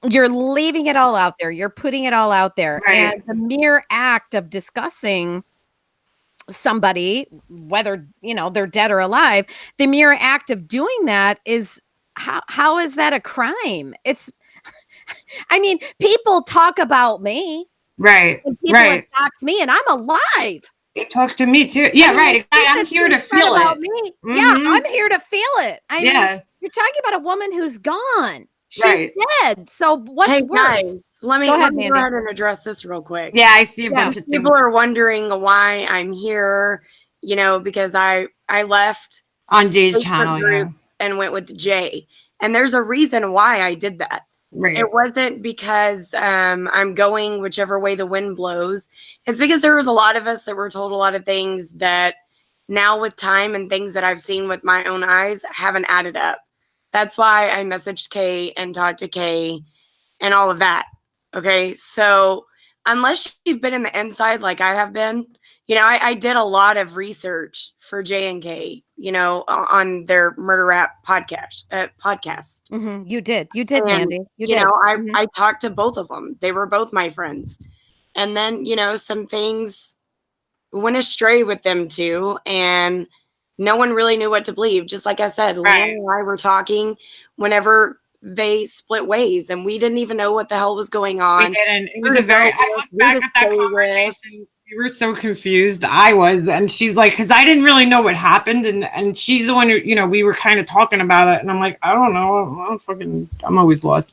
you're leaving it all out there. You're putting it all out there. Right. And the mere act of discussing somebody, whether, you know, they're dead or alive, the mere act of doing that is how is that a crime? It's I mean, people talk about me. Right. And people attacks me and I'm alive. Talk to me too. Yeah, right. I'm here to feel it. Yeah, I'm here to feel it. I mean, you're talking about a woman who's gone. She's dead. So what's worse? Guys, let me go ahead and address this real quick. Yeah, I see a bunch of people are wondering why I'm here. You know, because I left on Jay's channel and went with Jay, and there's a reason why I did that. Right. It wasn't because I'm going whichever way the wind blows. It's because there was a lot of us that were told a lot of things that now with time and things that I've seen with my own eyes haven't added up. That's why I messaged Kay and talked to Kay and all of that. Okay. So unless you've been in the inside like I have been, you know, I did a lot of research for J and K, you know, on their Murder Rap podcast. Mm-hmm. You did, Mandy. You know, I talked to both of them. They were both my friends. And then, you know, some things went astray with them too. And no one really knew what to believe. Just like I said, Leanne and I were talking whenever they split ways and we didn't even know what the hell was going on. We didn't. It was a very, I look back at that conversation. We were so confused. I was, and she's like, because I didn't really know what happened, and she's the one who, we were kind of talking about it, and I'm like, I don't know, I'm always lost.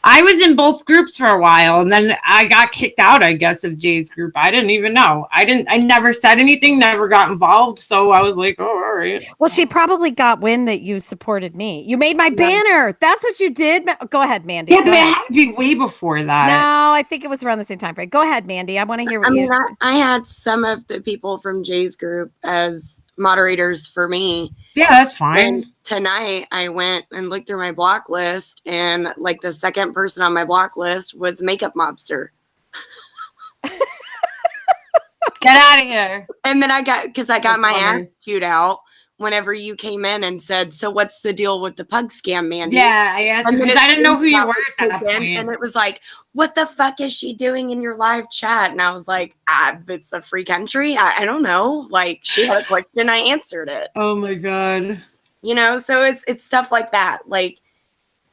I was in both groups for a while, and then I got kicked out, I guess, of Jay's group. I didn't even know. I never said anything, never got involved. So I was like, oh, all right. Well, she probably got wind that you supported me. You made my banner. That's what you did. Go ahead, Mandy. Yeah, but it had to be way before that. No, I think it was around the same time frame. Go ahead, Mandy. I want to hear what you said. I had some of the people from Jay's group as moderators for me. Yeah, that's fine. And tonight I went and looked through my block list, and like the second person on my block list was Makeup Mobster. Get out of here. And then I got my ass chewed out whenever you came in and said, so what's the deal with the pug scam, Mandi? Yeah, I asked because I didn't know who you were at that point. And it was like, what the fuck is she doing in your live chat? And I was like, it's a free country. I don't know. Like, she had a question, I answered it. Oh my God. So it's stuff like that. Like,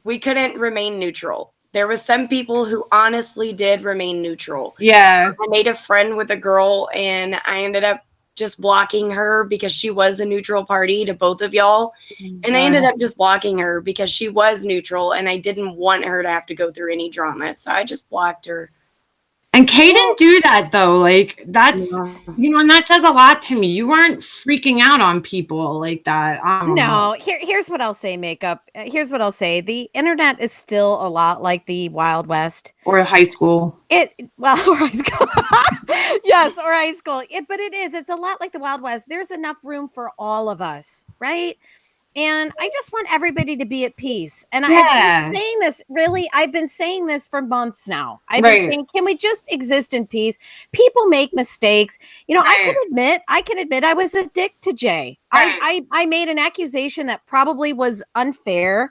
we couldn't remain neutral. There was some people who honestly did remain neutral. Yeah. I made a friend with a girl, and I ended up just blocking her because she was a neutral party to both of y'all. And I ended up just blocking her because she was neutral, and I didn't want her to have to go through any drama. So I just blocked her. And Kay didn't do that though. Like that's, and that says a lot to me. You weren't freaking out on people like that. No, here's what I'll say, Makeup. Here's what I'll say. The internet is still a lot like the Wild West. Or high school. Or high school. Yes, or high school. But it is. It's a lot like the Wild West. There's enough room for all of us, right? And I just want everybody to be at peace. And I've been saying this, I've been saying this for months now. I've been saying, can we just exist in peace? People make mistakes. I can admit I was a dick to Jay. I made an accusation that probably was unfair.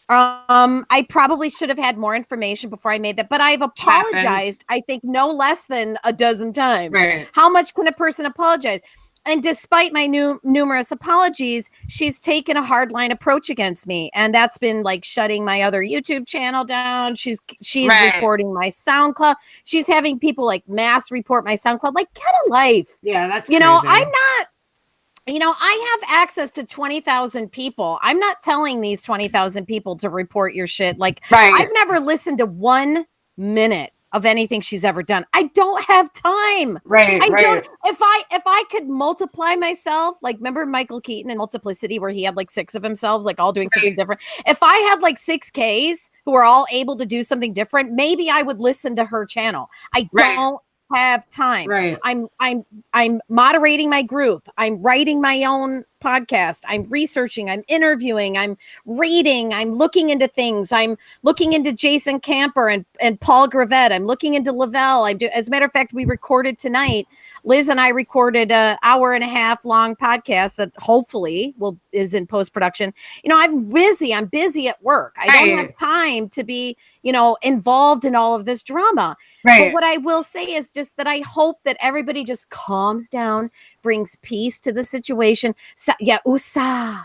I probably should have had more information before I made that, but I've apologized, I think, no less than a dozen times. Right. How much can a person apologize? And despite my numerous apologies, she's taken a hardline approach against me. And that's been like shutting my other YouTube channel down. She's reporting my SoundCloud. She's having people like mass report my SoundCloud. Like, get a life. Yeah, that's crazy. I'm not, I have access to 20,000 people. I'm not telling these 20,000 people to report your shit. Like, I've never listened to 1 minute of anything she's ever done. I don't have time. Don't. If I could multiply myself, like remember Michael Keaton in Multiplicity where he had like 6 of himself, like all doing something different. If I had like 6 Ks who are all able to do something different, maybe I would listen to her channel. I don't have time. I'm moderating my group. I'm writing my own podcast. I'm researching. I'm interviewing. I'm reading. I'm looking into things. I'm looking into Jason Camper and Paul Gravette. I'm looking into Lavelle. As a matter of fact, we recorded tonight. Liz and I recorded an 1.5 hour long podcast that hopefully is in post-production. I'm busy. I'm busy at work. I don't have time to be, involved in all of this drama. But what I will say is just that I hope that everybody just calms down, brings peace to the situation. USA.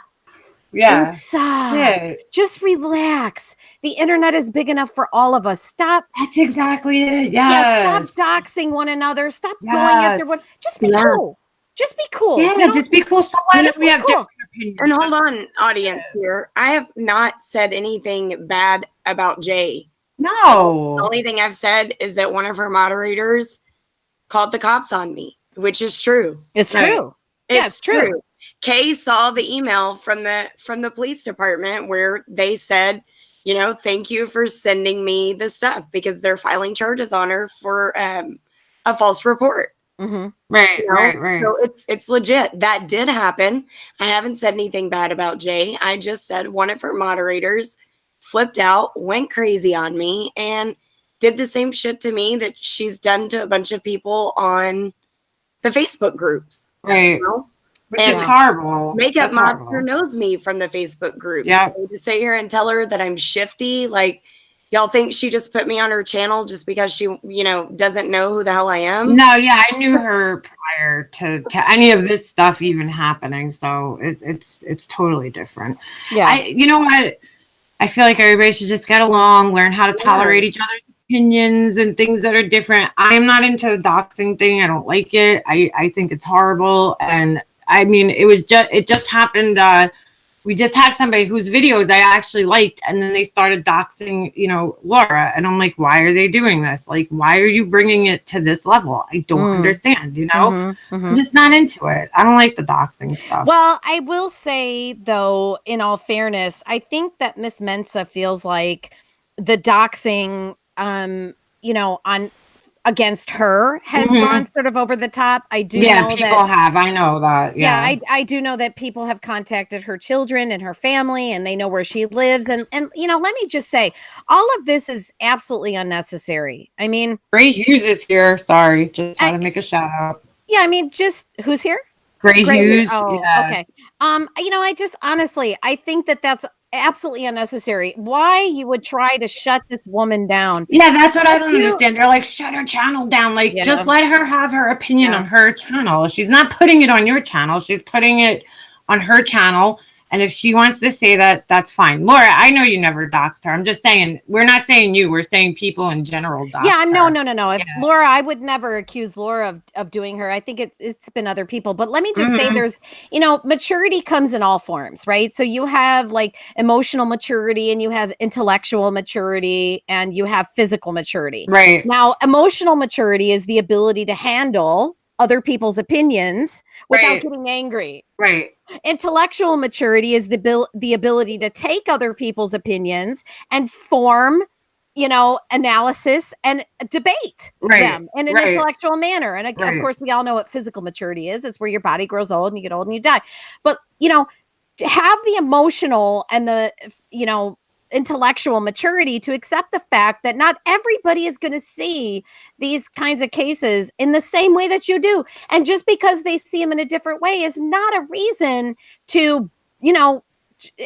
Just relax. The internet is big enough for all of us. Stop. That's exactly it. Stop doxing one another. Stop going after one. Just be cool. Just be cool. Yeah, just be cool. So what if we have different opinions? And hold on, audience here. I have not said anything bad about Jay. No. The only thing I've said is that one of her moderators called the cops on me, which is true. It's true. It's true. Kay saw the email from the police department where they said, thank you for sending me the stuff because they're filing charges on her for a false report. Mm-hmm. Right. So it's legit. That did happen. I haven't said anything bad about Jay. I just said one of her moderators flipped out, went crazy on me, and did the same shit to me that she's done to a bunch of people on the Facebook groups. Right. Which is horrible. Makeup Mobster knows me from the Facebook group. Yeah. So to sit here and tell her that I'm shifty, like, y'all think she just put me on her channel just because she, doesn't know who the hell I am? No, yeah, I knew her prior to any of this stuff even happening. So it's totally different. Yeah. You know what? I feel like everybody should just get along, learn how to tolerate each other's opinions and things that are different. I'm not into the doxing thing. I don't like it. I think it's horrible. And I mean, it just happened. We just had somebody whose videos I actually liked, and then they started doxing, Laura. And I'm like, why are they doing this? Like, why are you bringing it to this level? I don't understand, I'm just not into it. I don't like the doxing stuff. Well, I will say, though, in all fairness, I think that Miss Mensa feels like the doxing, on against her has gone sort of over the top. I do know people have. I know that. Yeah, I do know that people have contacted her children and her family, and they know where she lives. And let me just say, all of this is absolutely unnecessary. I mean, Gray Hughes is here. Sorry, just had to make a shout out. Yeah, I mean, just who's here? Gray Hughes. Oh, yeah. Okay. I just honestly, I think that that's absolutely unnecessary. Why you would try to shut this woman down? Yeah, that's what I don't understand. They're like, shut her channel down. Like, just let her have her opinion on her channel. She's not putting it on your channel. She's putting it on her channel. And if she wants to say that, that's fine. Laura, I know you never doxed her. I'm just saying, we're not saying you. We're saying people in general doxed her. No. If Laura, I would never accuse Laura of doing her. I think it's been other people. But let me just say there's, maturity comes in all forms, right? So you have like emotional maturity, and you have intellectual maturity, and you have physical maturity. Right. Now, emotional maturity is the ability to handle other people's opinions without getting angry. Right. Intellectual maturity is the ability to take other people's opinions and form, analysis and debate them in an intellectual manner. And of course, we all know what physical maturity is. It's where your body grows old and you get old and you die. But, to have the emotional and the, intellectual maturity to accept the fact that not everybody is going to see these kinds of cases in the same way that you do. And just because they see them in a different way is not a reason to,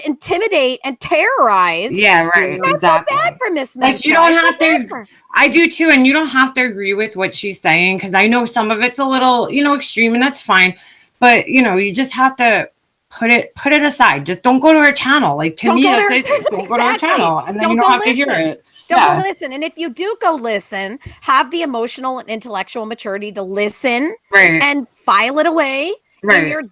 intimidate and terrorize. Yeah, right. That's exactly. So bad for Miss Mensa. Like, you don't have to. I do too, and you don't have to agree with what she's saying, because I know some of it's a little, extreme, and that's fine. But you just have to put it aside. Just don't go to her channel. Like, to me, that's it. Don't go to her channel, and then you don't have to hear it. Don't go listen. And if you do go listen, have the emotional and intellectual maturity to listen and file it away. In your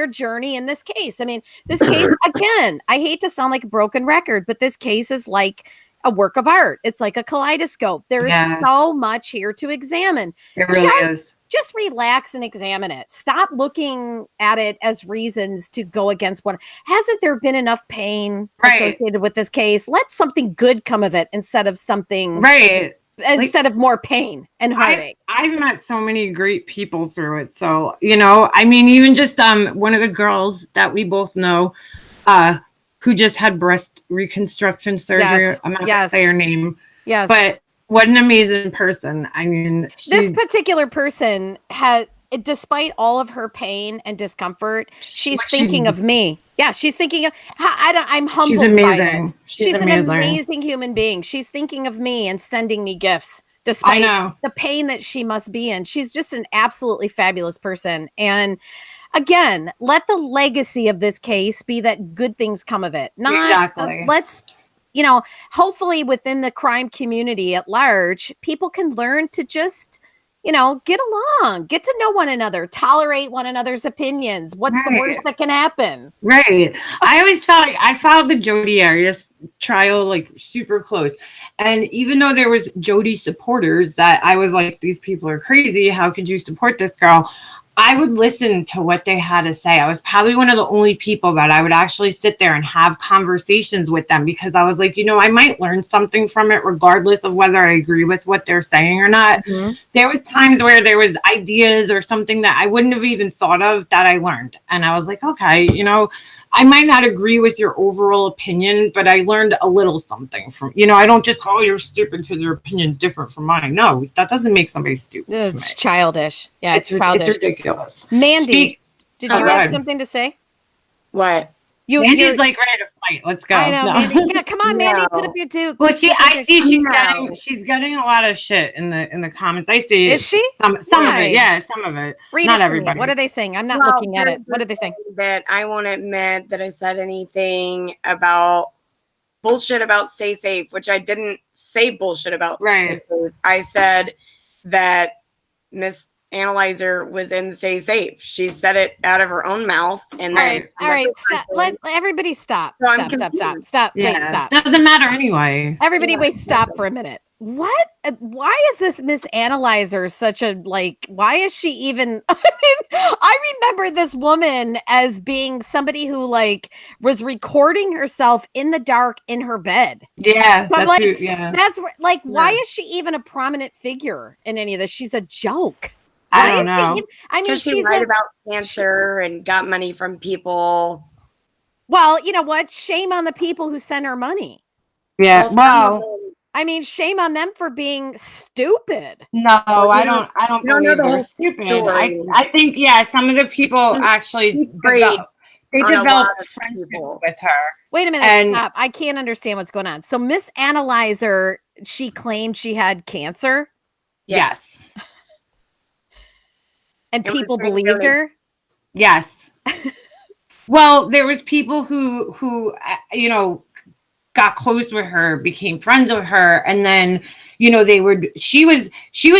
journey in this case. I mean, this case, again, I hate to sound like a broken record, but this case is like a work of art. It's like a kaleidoscope. There is so much here to examine. It really is. Just relax and examine it. Stop looking at it as reasons to go against one. Hasn't there been enough pain associated with this case? Let something good come of it instead of something instead of more pain and heartache. I've met so many great people through it. So, I mean, even just one of the girls that we both know who just had breast reconstruction surgery. I'm not going to say her name. Yes. But what an amazing person. I mean, this particular person has, despite all of her pain and discomfort, she's thinking of me. Yeah, she's thinking of. I'm humbled by this. She's an amazing human being. She's thinking of me and sending me gifts, despite the pain that she must be in. She's just an absolutely fabulous person. And again, let the legacy of this case be that good things come of it. Let's. Hopefully within the crime community at large, people can learn to just, get along, get to know one another, tolerate one another's opinions. What's the worst that can happen? Right. I always felt like I followed the Jodi Arias trial like super close. And even though there was Jodi supporters that I was like, these people are crazy. How could you support this girl? I would listen to what they had to say. I was probably one of the only people that I would actually sit there and have conversations with them, because I was like, I might learn something from it regardless of whether I agree with what they're saying or not. There was times where there was ideas or something that I wouldn't have even thought of that I learned. And I was like, okay, I might not agree with your overall opinion, but I learned a little something from, I don't just call you're stupid because your opinion's different from mine. No, that doesn't make somebody stupid. It's childish. Yeah, it's childish. It's ridiculous. Mandy, did you have something to say? What? Mandy's like ready to fight. Let's go. I know, Mandy. Yeah, come on, Mandy, put up your dukes. Well, I see she's getting a lot of shit in the comments. I see. Is she? Some of it, yeah, some of it. Not everybody. What are they saying? I'm not looking at it. What are they saying? That I won't admit that I said anything about bullshit about Stay Safe, which I didn't say bullshit about. Right. Stay Safe. I said that Miss Analyzer was in Stay Safe. She said it out of her own mouth. And then all right, stop. Let everybody stop. So Stop. Yeah. Wait, stop. Doesn't matter anyway. Everybody, wait, stop for a minute. What? Why is this Miss Analyzer such a why is she even? I mean, I remember this woman as being somebody who was recording herself in the dark in her bed. Yeah, but that's why is she even a prominent figure in any of this? She's a joke. I don't know. I mean, she's lied about cancer and got money from people. Well, you know what? Shame on the people who send her money. Yeah. Well, I mean, shame on them for being stupid. No, I don't believe they're stupid. I think, some of the people actually developed friendship with her. Wait a minute, stop. I can't understand what's going on. So Miss Analyzer, she claimed she had cancer? Yes. And people believed her? Yes. Well, there was people who got close with her, became friends with her, and then she was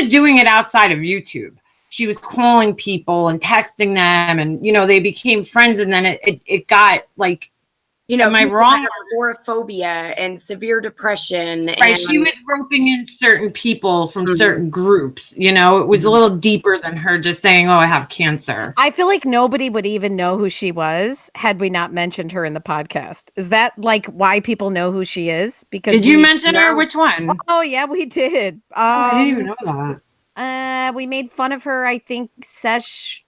doing it outside of YouTube. She was calling people and texting them, and they became friends, and then it got am I wrong? Agoraphobia and severe depression. Right. She was roping in certain people from certain groups. It was a little deeper than her just saying, "Oh, I have cancer." I feel like nobody would even know who she was had we not mentioned her in the podcast. Is that why people know who she is? Because did you mention her? Which one? Oh yeah, we did. I didn't even know that. We made fun of her. I think Sesh.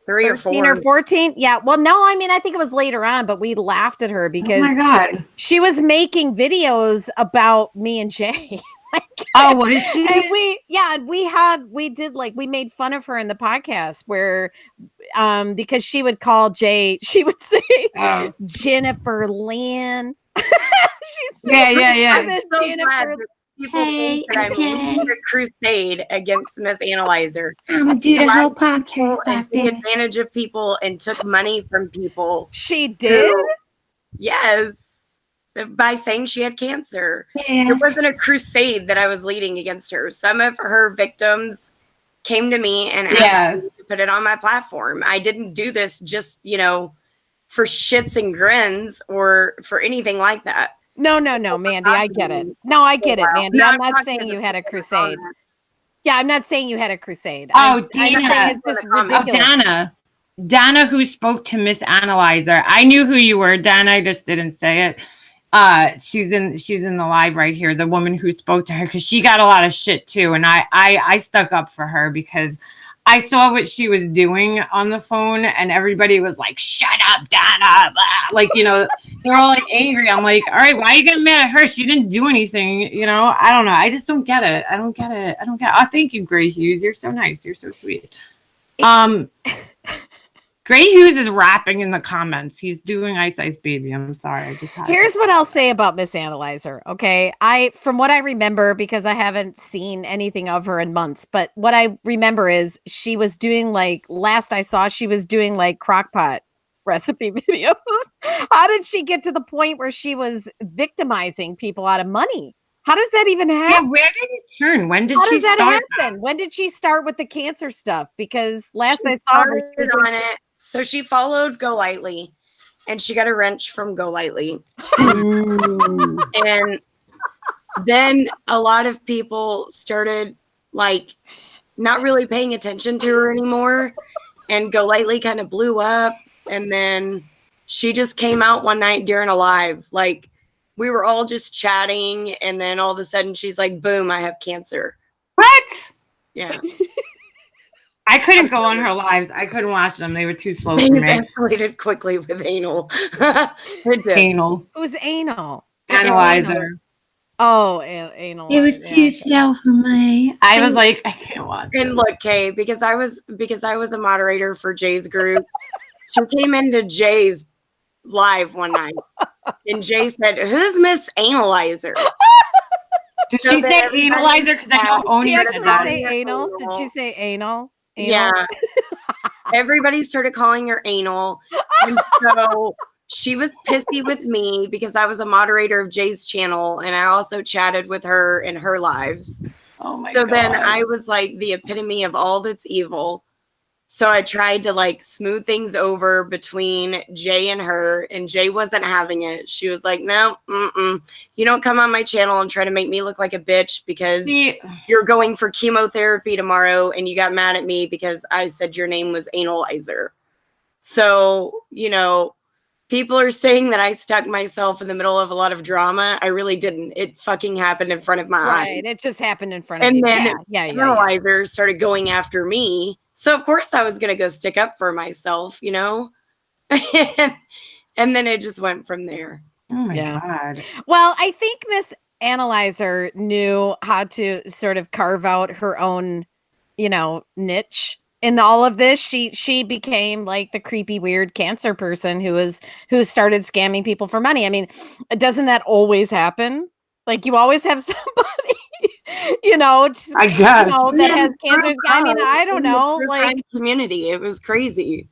3 or 4 or 14. Yeah. Well, no, I mean, I think it was later on, but we laughed at her because oh my God, she was making videos about me and Jay. Oh, what is she? And we made fun of her in the podcast where because she would call Jay, she would say Jennifer Lynn. She'd say, yeah. So Jennifer. People think that I'm leading a crusade against Miss Analyzer. I'm due to help podcast and took advantage of people and took money from people. She did? Yes. By saying she had cancer. Yes. It wasn't a crusade that I was leading against her. Some of her victims came to me and asked me to put it on my platform. I didn't do this just, for shits and grins or for anything like that. No, Mandi, I get it. No, I get it, Mandi. I'm not saying you had a crusade. Yeah, I'm not saying you had a crusade. Oh, Dana. It's just ridiculous. Dana, who spoke to Miss Analyzer. I knew who you were, Dana. I just didn't say it. She's in the live right here. The woman who spoke to her, because she got a lot of shit too, and I stuck up for her because I saw what she was doing on the phone, and everybody was like, "Shut up, Dana!" They're all angry. I'm like, "All right, why are you getting mad at her? She didn't do anything." I don't know. I just don't get it. I don't get it. Oh, thank you, Gray Hughes. You're so nice. You're so sweet. Gray Hughes is rapping in the comments. He's doing Ice Ice Baby. I'm sorry. Here's what I'll say about Miss Analyzer. Okay. From what I remember, because I haven't seen anything of her in months, but what I remember is she was doing last I saw, she was doing crockpot recipe videos. How did she get to the point where she was victimizing people out of money? How does that even happen? Yeah, where did it turn? When did she start? Happen? When did she start with the cancer stuff? Because last I saw her, she was on it. So she followed Go Lightly, and she got a wrench from Go Lightly. And then a lot of people started not really paying attention to her anymore. And Go Lightly kind of blew up. And then she just came out one night during a live. We were all just chatting. And then all of a sudden she's like, boom, I have cancer. What? Yeah. I couldn't go on her lives. I couldn't watch them. They were too slow for me. Escalated quickly with anal. Anal. Who's anal? Analyzer. Oh, anal. It was too slow for me. I was like, I can't watch. And look, Kay, because I was a moderator for Jay's group. She came into Jay's live one night, and Jay said, "Who's Miss Analyzer?" Did she say analyzer? Because I know only say anal. Did she say anal? Yeah. Everybody started calling her anal. And so she was pissy with me because I was a moderator of Jay's channel, and I also chatted with her in her lives. Oh my so God. then I was like the epitome of all that's evil. So I tried to like smooth things over between Jay and her, and Jay wasn't having it. She was like, no, you don't come on my channel and try to make me look like a bitch because you're going for chemotherapy tomorrow, and you got mad at me because I said your name was Analyzer. So, you know, people are saying that I stuck myself in the middle of a lot of drama. I really didn't. It fucking happened in front of my eyes. Right. It just happened in front of And you. then Yeah. Analyzer started going after me. So of course I was going to go stick up for myself, you know? And then it just went from there. Oh my God. Well, I think Miss Analyzer knew how to sort of carve out her own, you know, niche in all of this. She became like the creepy, weird cancer person who started scamming people for money. I mean, doesn't that always happen? Like you always have somebody, you know, just, I guess, you know, that has cancer. I mean, I don't know, like community. It was crazy.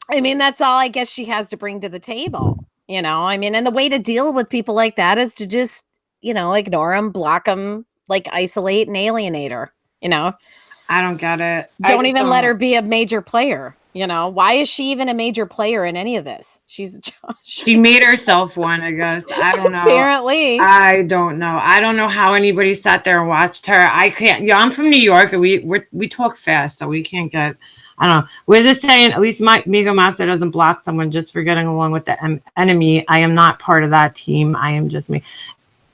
I mean, that's all I guess she has to bring to the table, you know? I mean, and the way to deal with people like that is to just, you know, ignore them, block them, like isolate and alienate her, you know? I don't get it. Don't even let her be a major player, you know? Why is she even a major player in any of this? She made herself one, I guess. I don't know. Apparently. I don't know. I don't know how anybody sat there and watched her. I can't. Yeah, I'm from New York, and we talk fast, so we can't get. I don't know. We're just saying, at least Mobster doesn't block someone just for getting along with the enemy. I am not part of that team. I am just me.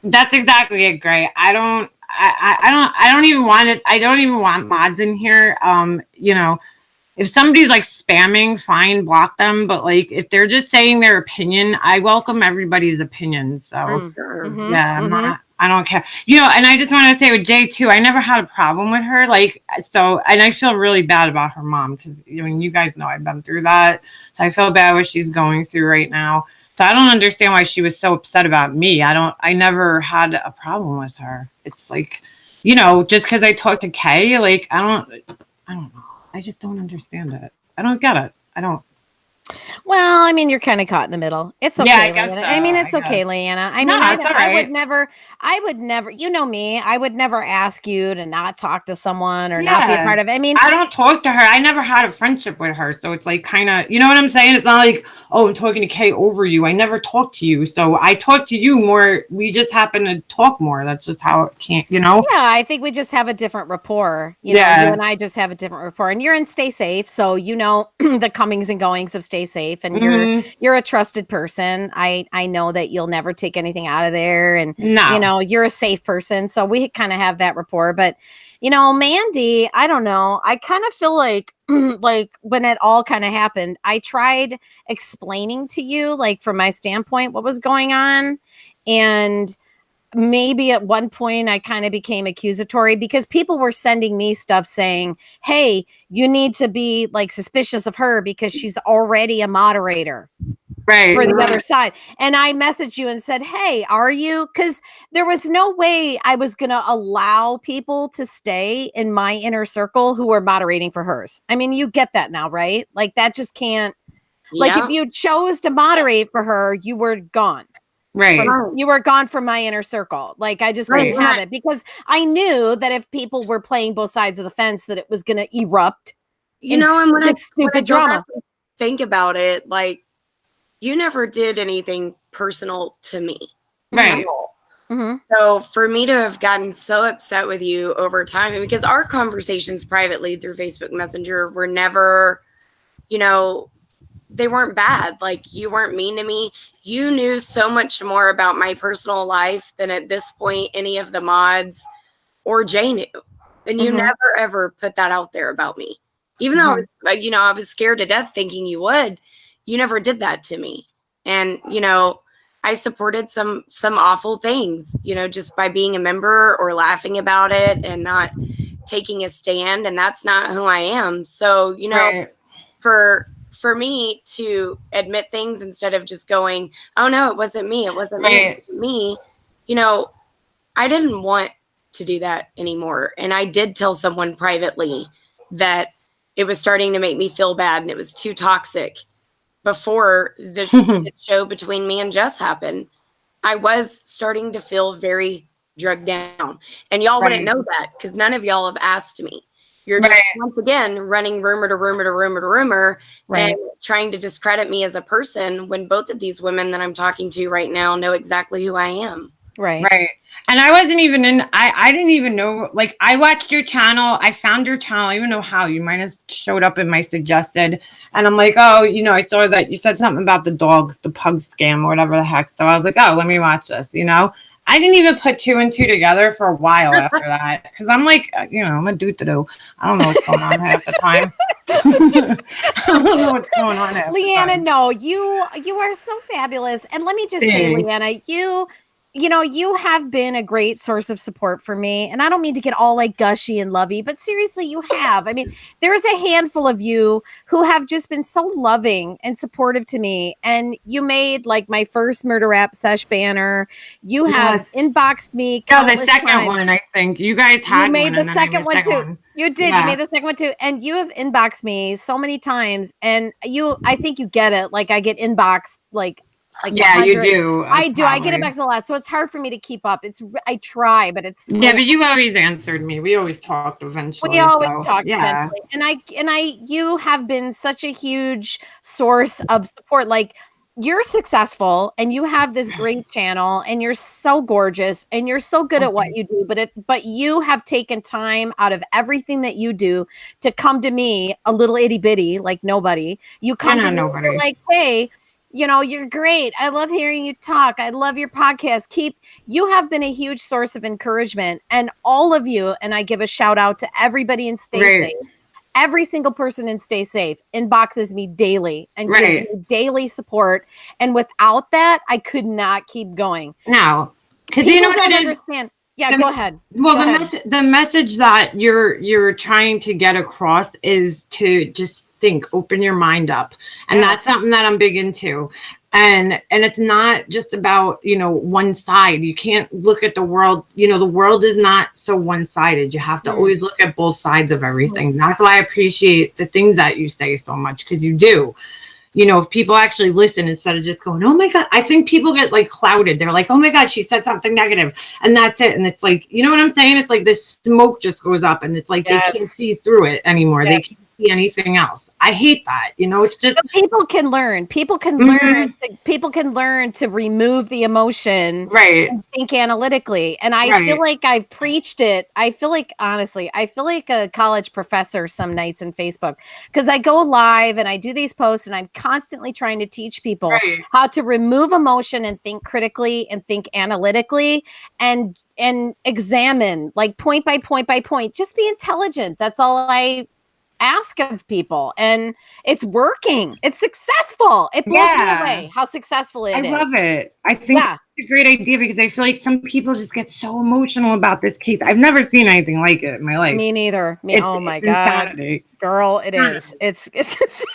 That's exactly it, Gray. I don't even want it. I don't even want mods in here. You know, if somebody's like spamming, fine, block them. But like, if they're just saying their opinion, I welcome everybody's opinion. So I'm not. I don't care. You know, and I just want to say with Jay too, I never had a problem with her. Like, so, and I feel really bad about her mom because I mean, you guys know I've been through that. So I feel bad what she's going through right now. So I don't understand why she was so upset about me. I never had a problem with her. It's like, you know, just because I talked to Kay, like, I don't know. I just don't understand it. I don't get it. I don't. Well, I mean, you're kind of caught in the middle. It's okay. Yeah, I guess so. I mean, it's okay, Leanna. I mean, I would never, you know me, I would never ask you to not talk to someone or not be a part of it. I mean, I don't talk to her. I never had a friendship with her. So it's like kind of, you know what I'm saying? It's not like, oh, I'm talking to Kay over you. I never talked to you. So I talk to you more. We just happen to talk more. That's just how it can't, you know? Yeah, I think we just have a different rapport. You know, you and I just have a different rapport. And you're in Stay Safe. So you know the comings and goings of Stay Safe. And you're a trusted person. I know that you'll never take anything out of there. And, you know, you're a safe person. So we kind of have that rapport. But, you know, Mandi, I don't know. I kind of feel like, like when it all kind of happened, I tried explaining to you, like from my standpoint, what was going on. And maybe at one point I kind of became accusatory because people were sending me stuff saying, hey, you need to be like suspicious of her because she's already a moderator for the other side. And I messaged you and said, hey, are you? Because there was no way I was going to allow people to stay in my inner circle who were moderating for hers. I mean, you get that now, right? Like that just can't, like if you chose to moderate for her, you were gone. Right. You were gone from my inner circle. Like I just didn't have it because I knew that if people were playing both sides of the fence, that it was going to erupt. You know, and when I stupid drama. Think about it, like you never did anything personal to me. Right. So for me to have gotten so upset with you over time, because our conversations privately through Facebook Messenger were never, you know, they weren't bad. Like you weren't mean to me. You knew so much more about my personal life than at this point any of the mods or Jay knew. And you never ever put that out there about me. Even though I was, you know, I was scared to death thinking you would. You never did that to me. And, you know, I supported some awful things, you know, just by being a member or laughing about it and not taking a stand. And that's not who I am. So, you know, for me to admit things instead of just going, oh no, it wasn't me. It wasn't me. It wasn't me. You know, I didn't want to do that anymore. And I did tell someone privately that it was starting to make me feel bad and it was too toxic. before the show between me and Jess happened, I was starting to feel very drugged down. And y'all wouldn't know that because none of y'all have asked me. You're just once again running rumor to rumor to rumor to rumor and trying to discredit me as a person when both of these women that I'm talking to right now know exactly who I am. Right. And I wasn't even I didn't even know, like, I watched your channel. I found your channel. I don't even know how. You might have showed up in my suggested. And I'm like, oh, you know, I saw that you said something about the pug scam or whatever the heck. So I was like, oh, let me watch this, you know. I didn't even put 2 and 2 together for a while after that. Because I'm like, you know, I'm a do-to-do. I don't know what's going on half the time. I don't know what's going on half Leanna, the time. no, you are so fabulous. And let me just say, Leanna, you know, you have been a great source of support for me. And I don't mean to get all like gushy and lovey, but seriously, you have. I mean, there's a handful of you who have just been so loving and supportive to me. And you made like my first Murder Rap Sesh banner. You have inboxed me. No, the second one, I think. You guys had you made one. the second one too. One. You did. You made the second one too. And you have inboxed me so many times. And I think you get it. Like I get inboxed like yeah, 100. You do. I do. I get inboxed a lot. So it's hard for me to keep up. I try, but it's yeah, but you always answered me. We always talked eventually. We always talked eventually. And you have been such a huge source of support. Like you're successful and you have this great channel and you're so gorgeous and you're so good at what you do, but you have taken time out of everything that you do to come to me, a little itty bitty, like nobody. You come to me like, hey, you know, you're great. I love hearing you talk. I love your podcast. You have been a huge source of encouragement, and all of you. And I give a shout out to everybody in Stay Safe. Every single person in Stay Safe inboxes me daily and gives me daily support. And without that, I could not keep going. No, because you know what it is. Yeah, go ahead. Well, the message that you're trying to get across is to just open your mind up, and that's something that I'm big into. And it's not just about, you know, one side. You can't look at the world, you know, the world is not so one-sided. You have to always look at both sides of everything. That's why I appreciate the things that you say so much, because you do. You know, if people actually listen instead of just going, oh my God, I think people get like clouded. They're like, oh my God, she said something negative and that's it. And it's like, you know what I'm saying? It's like this smoke just goes up and it's like they can't see through it anymore. They can't see anything else. I hate that. You know, it's just people can learn. People can learn. People can learn to remove the emotion, and think analytically. And I feel like I've preached it. I feel like, honestly, I feel like a college professor some nights in Facebook, because I go live and I do these posts and I'm constantly trying to teach people how to remove emotion and think critically and think analytically and examine, like point by point by point. Just be intelligent. That's all I ask of people, and it's working. It's successful. It blows me away how successful it is. I love it. I think it's a great idea, because I feel like some people just get so emotional about this case. I've never seen anything like it in my life. Me neither. Oh my God, insanity. Girl, it is. It's insane.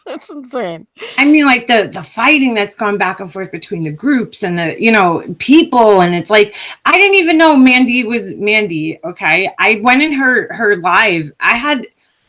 It's insane. I mean, like the fighting that's gone back and forth between the groups and the, you know, people, and it's like, I didn't even know Mandi was Mandi. Okay, I went in her live.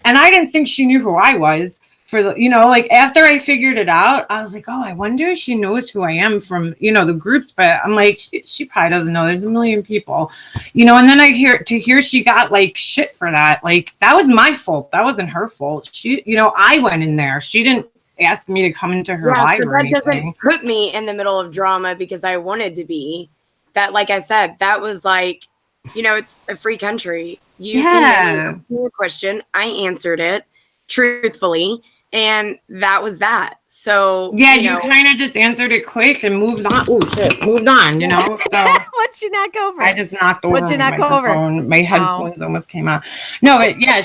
And I didn't think she knew who I was for the, you know, like after I figured it out, I was like, oh, I wonder if she knows who I am from, you know, the groups. But I'm like, she probably doesn't know. There's a million people, you know. And then I hear she got like shit for that. Like that was my fault. That wasn't her fault. She, you know, I went in there. She didn't ask me to come into her live or anything. That doesn't put me in the middle of drama because I wanted to be. That, like I said, that was like, you know, it's a free country. You asked me a question, I answered it truthfully, and that was that. So you kind of just answered it quick and moved on. Oh shit, moved on. You know. So what'd you knock over? I just knocked over. What'd you knock over? My headphones almost came out. No, but yeah,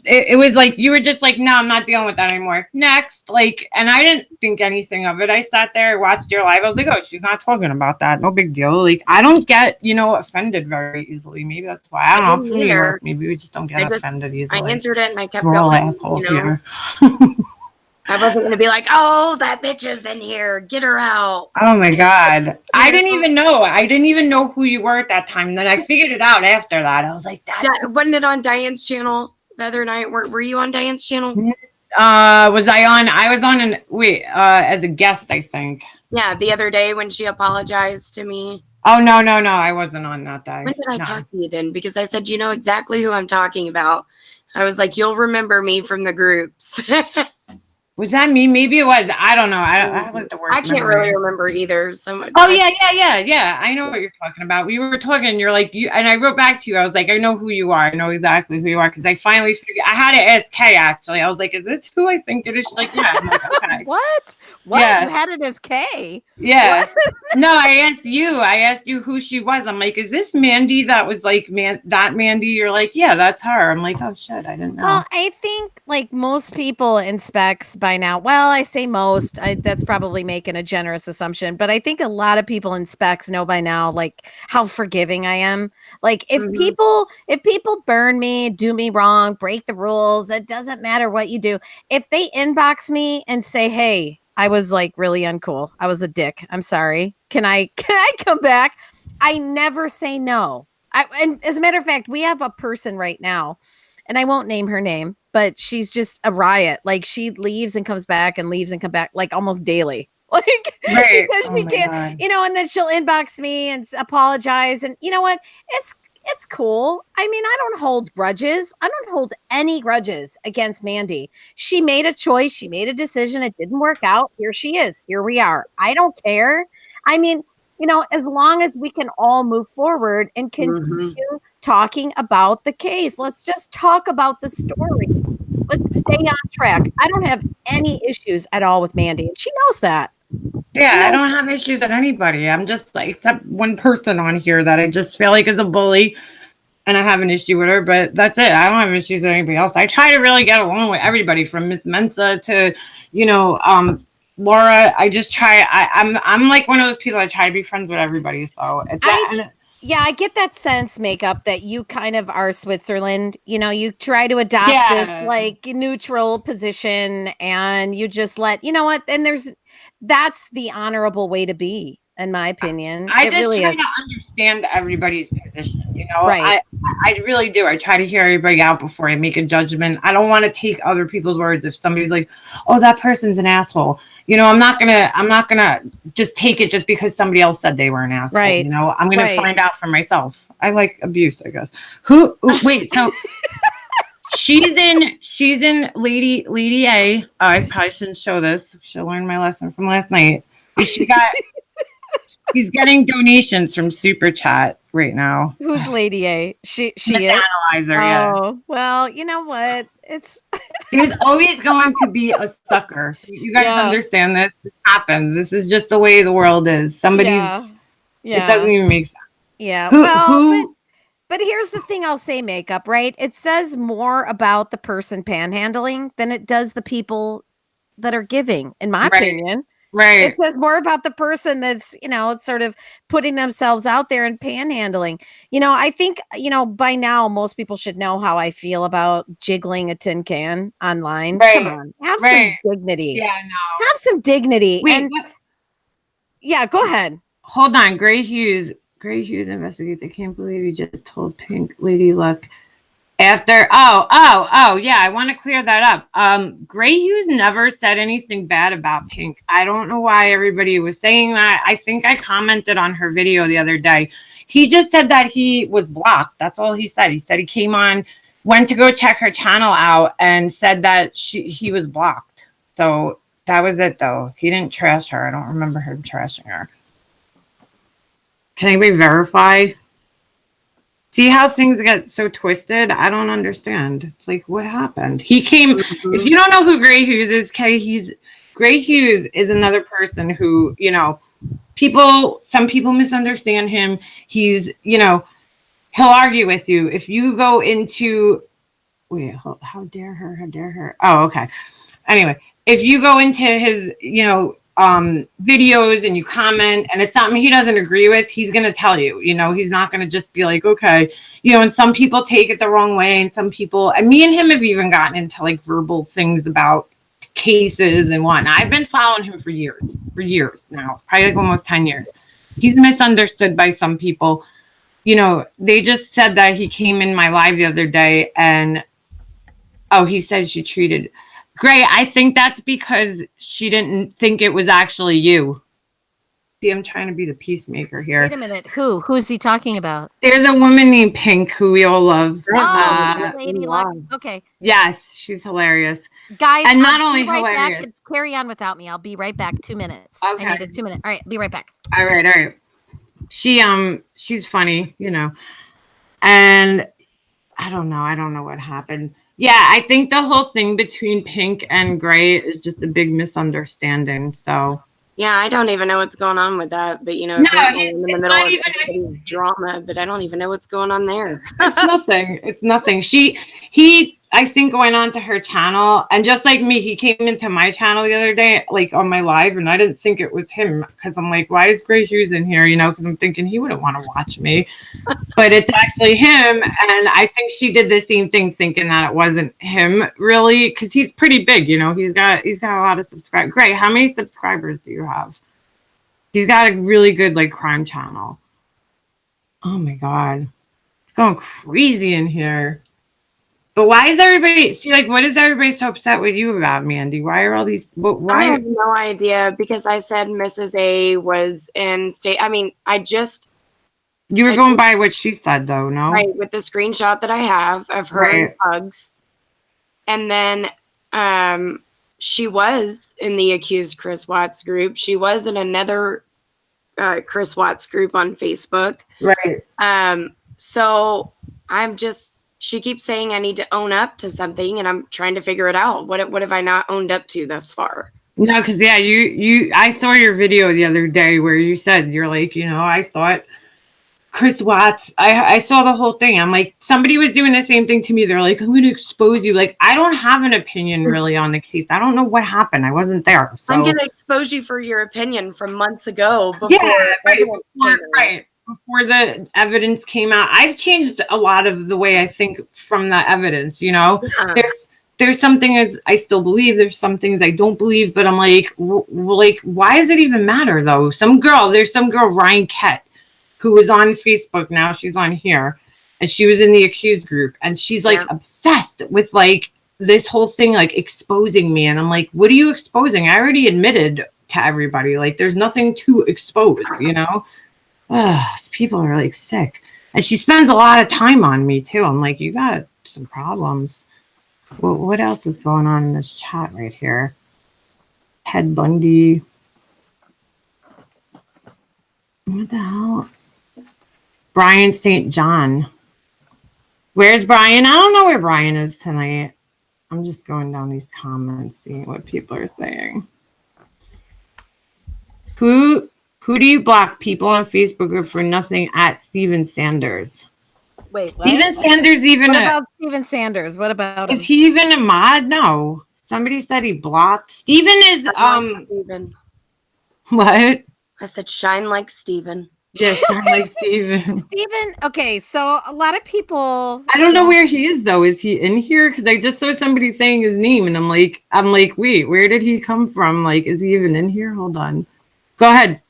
it was like, you were just like, no, I'm not dealing with that anymore. Next, like, and I didn't think anything of it. I sat there, watched your live. I was like, oh, she's not talking about that. No big deal. Like, I don't get, you know, offended very easily. Maybe that's why. I don't know. From New York, maybe we just don't get offended easily. I answered it and I kept going. You know? I wasn't going to be like, oh, that bitch is in here. Get her out. Oh, my God. I didn't even know. I didn't even know who you were at that time. And then I figured it out after that. I was like, wasn't it on Diane's channel? The other night, were you on Diane's channel? Was I on? I was on as a guest, I think. Yeah, the other day when she apologized to me. Oh, no. I wasn't on that day. When did I talk to you then? Because I said, you know exactly who I'm talking about. I was like, you'll remember me from the groups. Was that me? Maybe it was. I don't know. I have like the worst I can't really remember either. So Oh, yeah. I know what you're talking about. We were talking. You're like, and I wrote back to you. I was like, I know who you are. I know exactly who you are. Because I finally figured, I had to ask Kay, actually. I was like, is this who I think it is? She's like, yeah. I'm like, okay. What? Yeah. You had it as K? Yeah. No, I asked you who she was. I'm like, is this Mandi that was like, that Mandi? You're like, yeah, that's her. I'm like, oh, shit. I didn't know. Well, I think like most people in specs by now, well, I say most, that's probably making a generous assumption, but I think a lot of people in specs know by now, like how forgiving I am. Like if people burn me, do me wrong, break the rules, it doesn't matter what you do. If they inbox me and say, hey, I was like really uncool. I was a dick. I'm sorry. Can I come back? I never say no. And as a matter of fact, we have a person right now, and I won't name her name, but she's just a riot. Like she leaves and comes back and leaves and come back like almost daily. Like because she can't, and then she'll inbox me and apologize. And you know what? It's cool. I mean, I don't hold grudges. I don't hold any grudges against Mandi. She made a choice. She made a decision. It didn't work out. Here she is. Here we are. I don't care. I mean, as long as we can all move forward and continue talking about the case, let's just talk about the story. Let's stay on track. I don't have any issues at all with Mandi, and she knows that. Yeah, I don't have issues with anybody. I'm just like, except one person on here that I just feel like is a bully, and I have an issue with her, but that's it. I don't have issues with anybody else. I try to really get along with everybody, from Miss Mensa to, Laura. I just try. I'm like one of those people. I try to be friends with everybody. So it's I get that sense, Makeup, that you kind of are Switzerland. You try to adopt this like neutral position, and you just let, and that's the honorable way to be, in my opinion. I just try to understand everybody's position. Right. I really do. I try to hear everybody out before I make a judgment. I don't want to take other people's words. If somebody's like, oh, that person's an asshole, I'm not gonna just take it just because somebody else said they were an asshole. Right. I'm gonna find out for myself. I like abuse, I guess. Wait, so she's in Lady A. I probably shouldn't show this. She'll learn my lesson from last night. She's getting donations from Super Chat right now. Who's Lady A? She Miss is Analyzer. Yeah. Oh, well, you know what? There's always going to be a sucker. You guys understand this? This happens. This is just the way the world is. It doesn't even make sense. Yeah. But here's the thing I'll say, Makeup, right? It says more about the person panhandling than it does the people that are giving, in my opinion. Right. It says more about the person that's, sort of putting themselves out there and panhandling. I think, by now, most people should know how I feel about jiggling a tin can online. Right. Come on. Have some dignity. Yeah, no. Have some dignity. Wait, yeah, go ahead. Hold on. Gray Hughes investigates. I can't believe you just told Pink Lady Luck. After yeah, I want to clear that up. Gray Hughes never said anything bad about Pink. I don't know why everybody was saying that. I think I commented on her video the other day. He just said that he was blocked. That's all he said. He said he came on, went to go check her channel out, and said that he was blocked. So that was it, though. He didn't trash her. I don't remember him trashing her. Can anybody verify? See how things get so twisted? I don't understand. It's like, what happened? He came. If you don't know who Gray Hughes is, Gray Hughes is another person who, some people misunderstand him. He's, he'll argue with you. If you go into, how dare her? Oh, okay. Anyway, if you go into his, videos and you comment and it's something he doesn't agree with, he's going to tell you, he's not going to just be like, okay, and some people take it the wrong way, and some people, and me and him have even gotten into like verbal things about cases and whatnot. I've been following him for years now, probably like almost 10 years. He's misunderstood by some people. They just said that he came in my live the other day and, he said she treated Gray, I think that's because she didn't think it was actually you. See, I'm trying to be the peacemaker here. Wait a minute. Who's he talking about? There's a woman named Pink who we all love. Oh, lady luck. Okay. Yes, she's hilarious. Guys, and not I'll only be right hilarious. back. Carry on without me. I'll be right back. 2 minutes. Okay. I need a 2 minute. All right, be right back. All right. She's funny, and I don't know what happened. Yeah, I think the whole thing between Pink and Gray is just a big misunderstandanding. So yeah, I don't even know what's going on with that. But no, apparently in the middle of everybody's drama, but I don't even know what's going on there. It's nothing. I think going on to her channel, and just like me, he came into my channel the other day, like on my live, and I didn't think it was him because I'm like, why is Gray Hughes in here? Because I'm thinking he wouldn't want to watch me, but it's actually him. And I think she did the same thing, thinking that it wasn't him really, because he's pretty big. He's got a lot of subscribers. Gray, how many subscribers do you have? He's got a really good like crime channel. Oh my god, it's going crazy in here. But why is everybody what is everybody so upset with you about, Mandi? Why are all these why? I have no idea, because I said Mrs. A was in state. I mean, you were going by what she said though, no? Right, with the screenshot that I have of her in hugs. And then she was in the accused Chris Watts group. She was in another Chris Watts group on Facebook. Right. So she keeps saying I need to own up to something, and I'm trying to figure it out. What have I not owned up to thus far? No, because I saw your video the other day where you said you're like, I thought Chris Watts, I saw the whole thing. I'm like, somebody was doing the same thing to me. They're like, I'm going to expose you. Like, I don't have an opinion really on the case. I don't know what happened. I wasn't there. So I'm going to expose you for your opinion from months ago. Before before the evidence came out. I've changed a lot of the way I think from the evidence. There's some things I still believe. There's some things I don't believe. But I'm like, why does it even matter though? There's some girl, Ryan Kett, who was on Facebook. Now she's on here, and she was in the accused group, and she's like obsessed with like this whole thing, like exposing me. And I'm like, what are you exposing? I already admitted to everybody, like there's nothing to expose, these people are like sick. And she spends a lot of time on me too. I'm like, you got some problems. Well, what else is going on in this chat right here? Ted Bundy. What the hell? Brian St. John. Where's Brian? I don't know where Brian is tonight. I'm just going down these comments, seeing what people are saying. Who do you block people on Facebook for nothing at Steven Sanders? Wait, what? Steven Sanders even What about Steven Sanders? What about him? Is he even a mod? No. Somebody said he blocked. Steven is Steven. What? I said shine like Steven. Yeah, shine like Steven. Steven, okay, so a lot of people I don't know where he is though. Is he in here? Because I just saw somebody saying his name and I'm like, wait, where did he come from? Like, is he even in here? Hold on. Go ahead,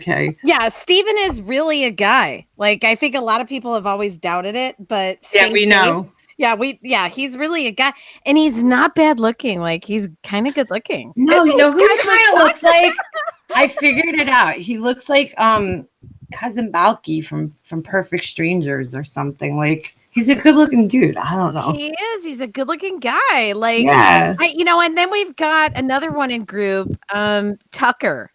Kay. Yeah, Steven is really a guy. Like, I think a lot of people have always doubted it, but yeah, we know. He's really a guy, and he's not bad looking. Like, he's kind of good looking. No, you know who he kind of looks like? I figured it out. He looks like Cousin Balky from Perfect Strangers or something. Like, he's a good looking dude. I don't know. He is. He's a good looking guy. Like, yeah. And then we've got another one in group, Tucker.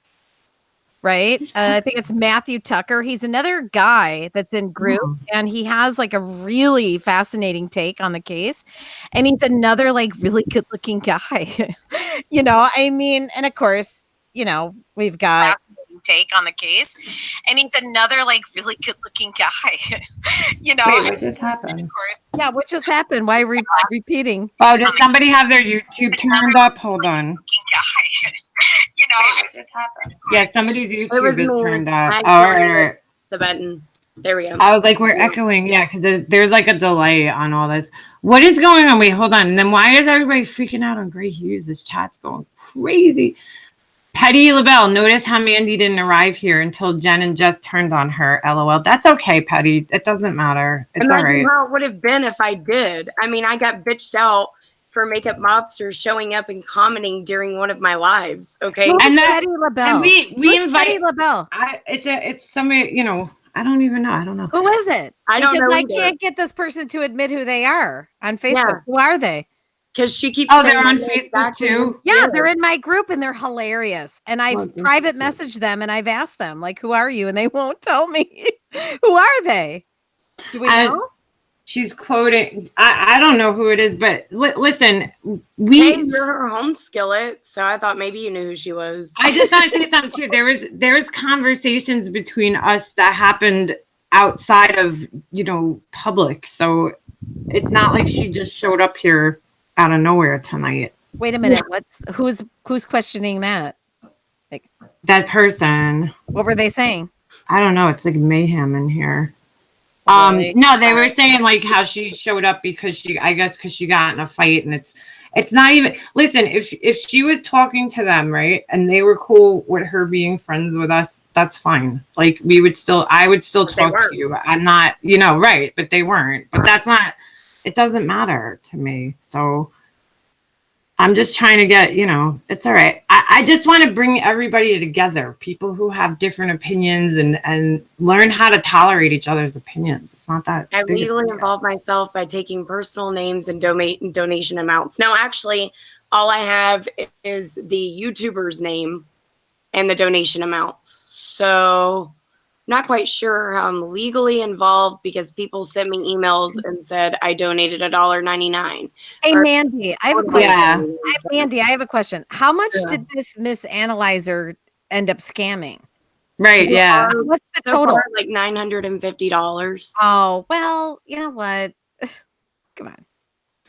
Right? I think it's Matthew Tucker. He's another guy that's in group, and he has like a really fascinating take on the case. And he's another like really good looking guy. And of course, we've got take on the case. And he's another like really good looking guy. Wait, what just happened? Of course. Yeah, what just happened? Why are we repeating? Oh, does somebody have their YouTube turned up? Hold on. What just happened? Yeah, somebody's YouTube is turned up. Right. The button. There we go. I was like, we're echoing. Yeah, because there's like a delay on all this. What is going on? Wait, hold on. And then why is everybody freaking out on Gray Hughes? This chat's going crazy. Petty LaBelle, notice how Mandi didn't arrive here until Jen and Jess turned on her. LOL. That's okay, Petty. It doesn't matter. It's all right. How it would have been if I did. I mean, I got bitched out for Makeup Mobster showing up and commenting during one of my lives. Okay. Who's And Betty LaBelle? And we Who's invite Betty LaBelle? It's somebody, I don't even know. I don't know. Who is it? I don't know I either. can't get this person to admit who they are on Facebook. Yeah. Who are they? Because she keeps Oh, saying they're on I know Facebook exactly too? who she Yeah, is. they're in my group and they're hilarious. And I've Well, good. private messaged them and I've asked them, like, who are you? And they won't tell me. Who are they? Do we And know? she's quoting. I don't know who it is, but listen, Hey, you're her home skillet, so I thought maybe you knew who she was. I just want to say something too. There was conversations between us that happened outside of public, so it's not like she just showed up here out of nowhere tonight. Wait a minute. Who's questioning that? That person, What were they saying? I don't know. It's like mayhem in here. Really? No, they were saying like how she showed up because she got in a fight, and it's not even. Listen, if she was talking to them, right, and they were cool with her being friends with us, that's fine. Like I would still talk to you. I'm not, right, but they weren't. But that's not. It doesn't matter to me. So I'm just trying to get, it's all right. I just want to bring everybody together, people who have different opinions and learn how to tolerate each other's opinions. It's not that. I legally involved myself by taking personal names and donation amounts. No, actually, all I have is the YouTuber's name and the donation amounts. So not quite sure how I'm legally involved because people sent me emails and said I donated $1.99. Hey, Mandi, I have a question. Yeah. Mandi, I have a question. How much did this Miss Analyzer end up scamming? Right. Yeah. What's the So total? far, like $950. Oh, well, you know what? Come on.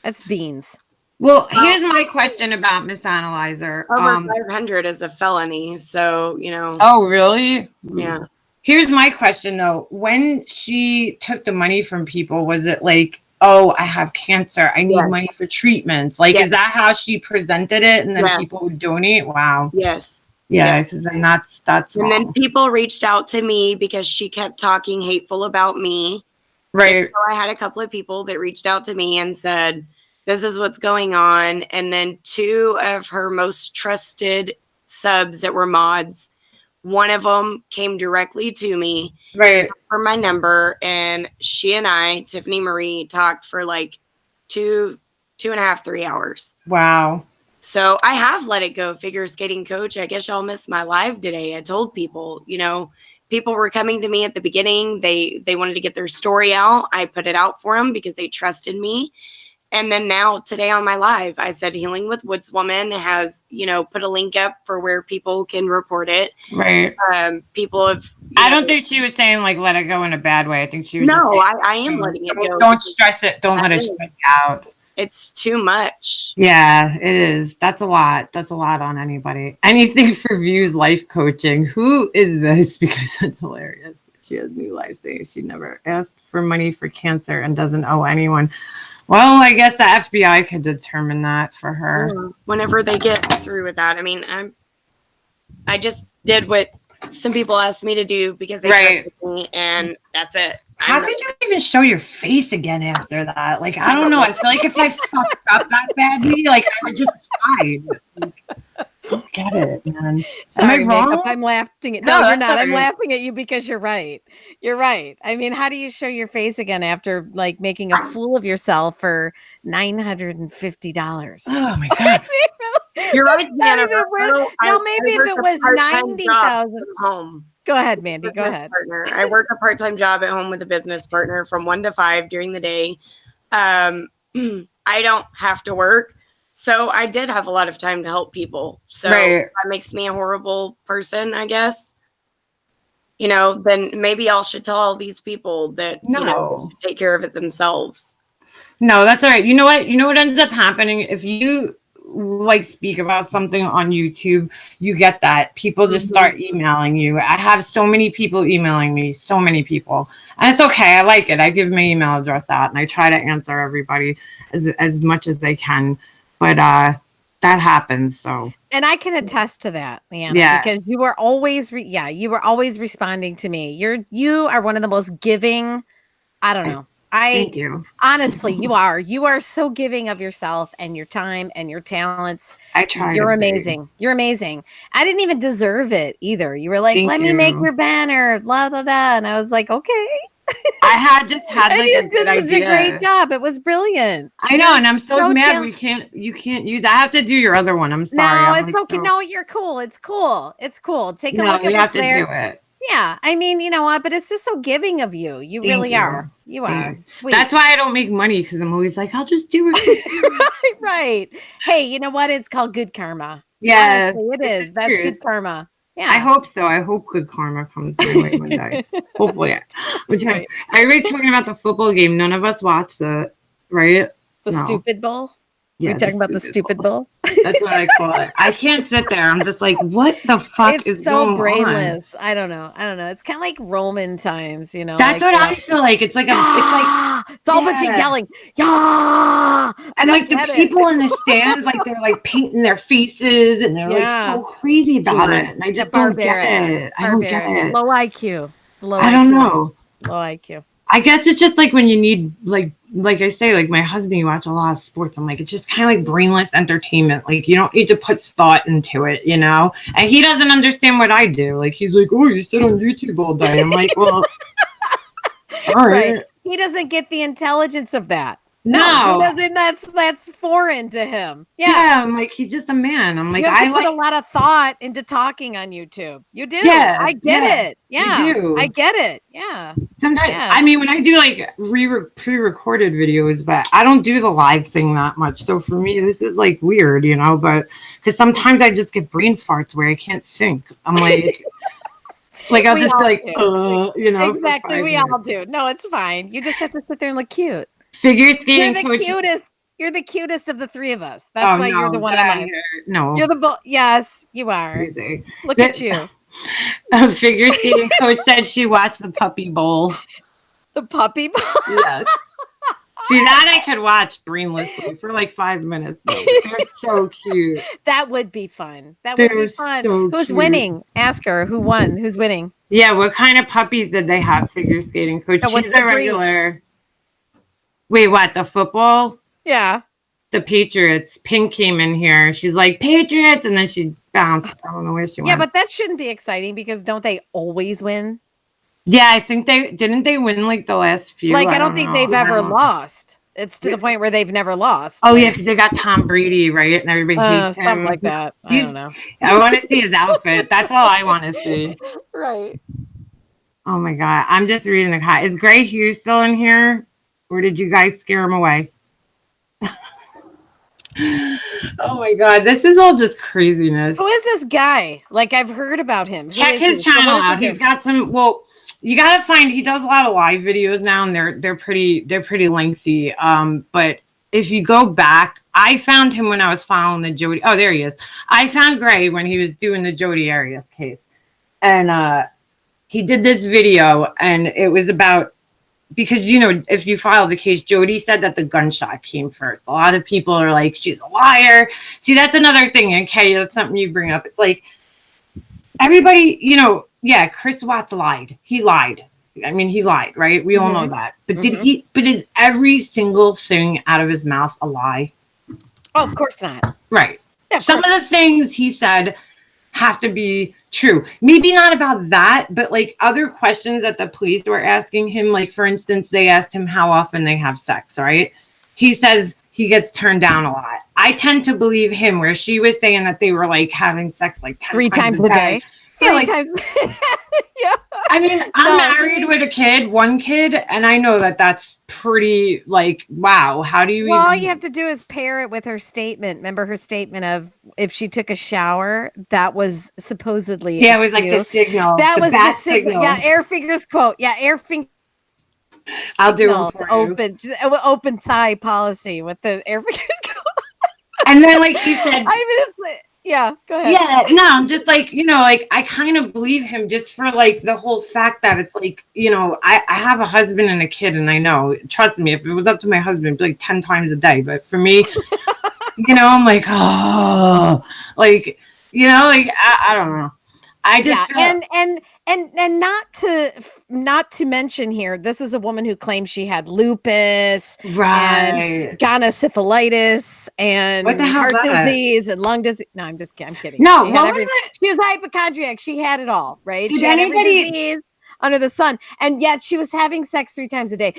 That's beans. Well, here's my question about Miss Analyzer. Over 500 is a felony. So, Oh, really? Yeah. Here's my question though. When she took the money from people, was it like, oh, I have cancer, I need money for treatments? Like, is that how she presented it? And then people would donate? Wow. Yes. Yeah, because then that's and wrong. then people reached out to me because she kept talking hateful about me. Right. So I had a couple of people that reached out to me and said, this is what's going on. And then two of her most trusted subs that were mods, one of them came directly to me for my number. And she and I, Tiffany Marie, talked for like 2.5, 3 hours. Wow. So I have let it go. Figure skating coach. I guess y'all missed my live today. I told people, people were coming to me at the beginning. They wanted to get their story out. I put it out for them because they trusted me. And then now today on my live, I said Healing with Woods Woman has, put a link up for where people can report it. Right. People have. I don't think she was saying like let it go in a bad way. I think she was. No, I am letting it go. Don't stress it. Don't let it stress out. It's too much. Yeah, it is. That's a lot. That's a lot on anybody. Anything for views, life coaching. Who is this? Because that's hilarious. She has new life saying she never asked for money for cancer and doesn't owe anyone. Well, I guess the FBI could determine that for her. Whenever they get through with that. I mean, I just did what some people asked me to do because they trusted me, and that's it. How could you even show your face again after that? Like, I don't know. I feel like if I fucked up that badly, like I would just hide. I don't get it, man. Sorry, Am I wrong? I'm laughing at No, you're not. right. I'm laughing at you because you're right. You're right. I mean, how do you show your face again after like making a fool of yourself for $950? Oh my god. You're right, Deanna. No, maybe if it was 90,000 home. Go ahead, Mandi. Go ahead. Partner. I work a part-time job at home with a business partner from 1 to 5 during the day. I don't have to work. So I did have a lot of time to help people. So that makes me a horrible person, I guess. Then maybe I should tell all these people that take care of it themselves. No, that's all right. You know what? You know what ends up happening if you like speak about something on YouTube, you get that people just start emailing you. I have so many people emailing me, so many people, and it's okay. I like it. I give my email address out and I try to answer everybody as much as I can, but that happens. So, and I can attest to that, Leanna, because you were always you were always responding to me. You are one of the most giving. I don't know. Thank you. Honestly, you are so giving of yourself and your time and your talents. I tried. You're amazing. You're amazing. I didn't even deserve it either. You were like, let me make your banner, blah, blah, blah. And I was like, okay. I just had like you a good did such idea. a great job. It was brilliant. I know, and I'm so mad you can't use. I have to do your other one. I'm sorry. No, it's okay. No, you're cool. It's cool. It's cool. Take a look at what's there. Do it. Yeah, I mean, you know what? But it's just so giving of you. You really are. You are sweet. That's why I don't make money, because I'm always like, I'll just do it. right. Hey, you know what? It's called good karma. Yeah, it is. That's good karma. Yeah, I hope so. I hope good karma comes my way one day. Hopefully, everybody's talking about the football game. None of us watched it, right? The stupid bowl. Yeah, we're talking about the stupid bowl. That's what I call it. I can't sit there. I'm just like, what the fuck is so going brainless. on? I don't know. It's kind of like Roman times, you know. That's what I feel like. It's like it's all a bunch of yelling. Yeah. And like the people in the stands, like they're like painting their faces and they're like so crazy about it. And I just don't get it. I don't get it. Low IQ. It's low IQ. I don't know. Low IQ. I guess it's just like when you need like I say, like my husband, you watch a lot of sports. I'm like, it's just kind of like brainless entertainment. Like you don't need to put thought into it, you know? And he doesn't understand what I do. Like he's like, oh, you sit on YouTube all day. I'm like, well, all right. He doesn't get the intelligence of that. No, he doesn't. That's foreign to him. Yeah, I'm like, he's just a man. I'm like, I put a lot of thought into talking on YouTube. You do. Yeah, I get it. Yeah, you do. I get it. Yeah. Sometimes, I mean, when I do like pre-recorded videos, but I don't do the live thing that much. So for me, this is like weird, you know. But because sometimes I just get brain farts where I can't think. I'm like. Like I'll just be like, you know. Exactly, we all do. No, it's fine. You just have to sit there and look cute. Figure skating. You're the cutest. You're the cutest of the three of us. That's why you're the one in my. No, you're the. Yes, you are. Look at you. A figure skating coach said she watched the Puppy Bowl. The Puppy Bowl. Yes. See, that I could watch brainlessly for like 5 minutes. They're so cute. That would be fun. That would be fun. So Who's cute. winning? Ask her who won. Who's winning? Yeah, what kind of puppies did they have? Figure skating coach. She's a regular. Wait, what? The football? Yeah. The Patriots. Pink came in here. She's like, Patriots, and then she bounced. I don't know where she went. Yeah, but that shouldn't be exciting because don't they always win? Yeah, I think didn't they win like the last few? Like I don't think they've ever lost. It's to the point where they've never lost. Oh yeah, because they got Tom Brady, right? And everybody hates him. Something like that. I don't know. I want to see his outfit. That's all I want to see. Right. Oh my god, I'm just reading the comment. Is Gray Hughes still in here, or did you guys scare him away? Oh my god, this is all just craziness. Who is this guy? Like I've heard about him. Check his channel out. He's got some. Well, you gotta find. He does a lot of live videos now, and they're pretty lengthy. But if you go back, I found him when I was following the Jodi. Oh, there he is. I found Gray when he was doing the Jodi Arias case, and he did this video, and it was about. Because, you know, if you file the case, Jodi said that the gunshot came first. A lot of people are like, she's a liar. See, that's another thing. And Katie, that's something you bring up. It's like, everybody, you know, yeah, Chris Watts lied. He lied. I mean, he lied, right? We all know that. But but is every single thing out of his mouth a lie? Oh, of course not. Right. Yeah, some of the things he said have to be true. Maybe not about that, but like other questions that the police were asking him. Like, for instance, they asked him how often they have sex, right? He says he gets turned down a lot. I tend to believe him, where she was saying that they were like having sex like 10 3 times a day. Yeah, 3 times. Yeah. I mean, I'm married with a kid, 1 kid, and I know that that's pretty like, wow. How do you Well, all you have to do is pair it with her statement. Remember her statement of if she took a shower, that was supposedly it was like the signal. That was the signal. Yeah, air fingers quote. Yeah, air fingers. I'll do it for open thigh policy with the air fingers quote. And then like he said, yeah, go ahead. Yeah, no, I'm just like, you know, like I kind of believe him just for like the whole fact that it's like, you know, I have a husband and a kid, and I know, trust me, if it was up to my husband, it'd be like 10 times a day. But for me, you know, I'm like, oh, like, you know, like I don't know. I just and and not to mention here, this is a woman who claims she had lupus and gonosyphilitis and What the hell's heart that? disease and lung disease. No, I'm kidding. No, she what had was it? She was hypochondriac. She had it all, right? Did She had every anybody- disease under the sun, and yet she was having sex 3 times a day.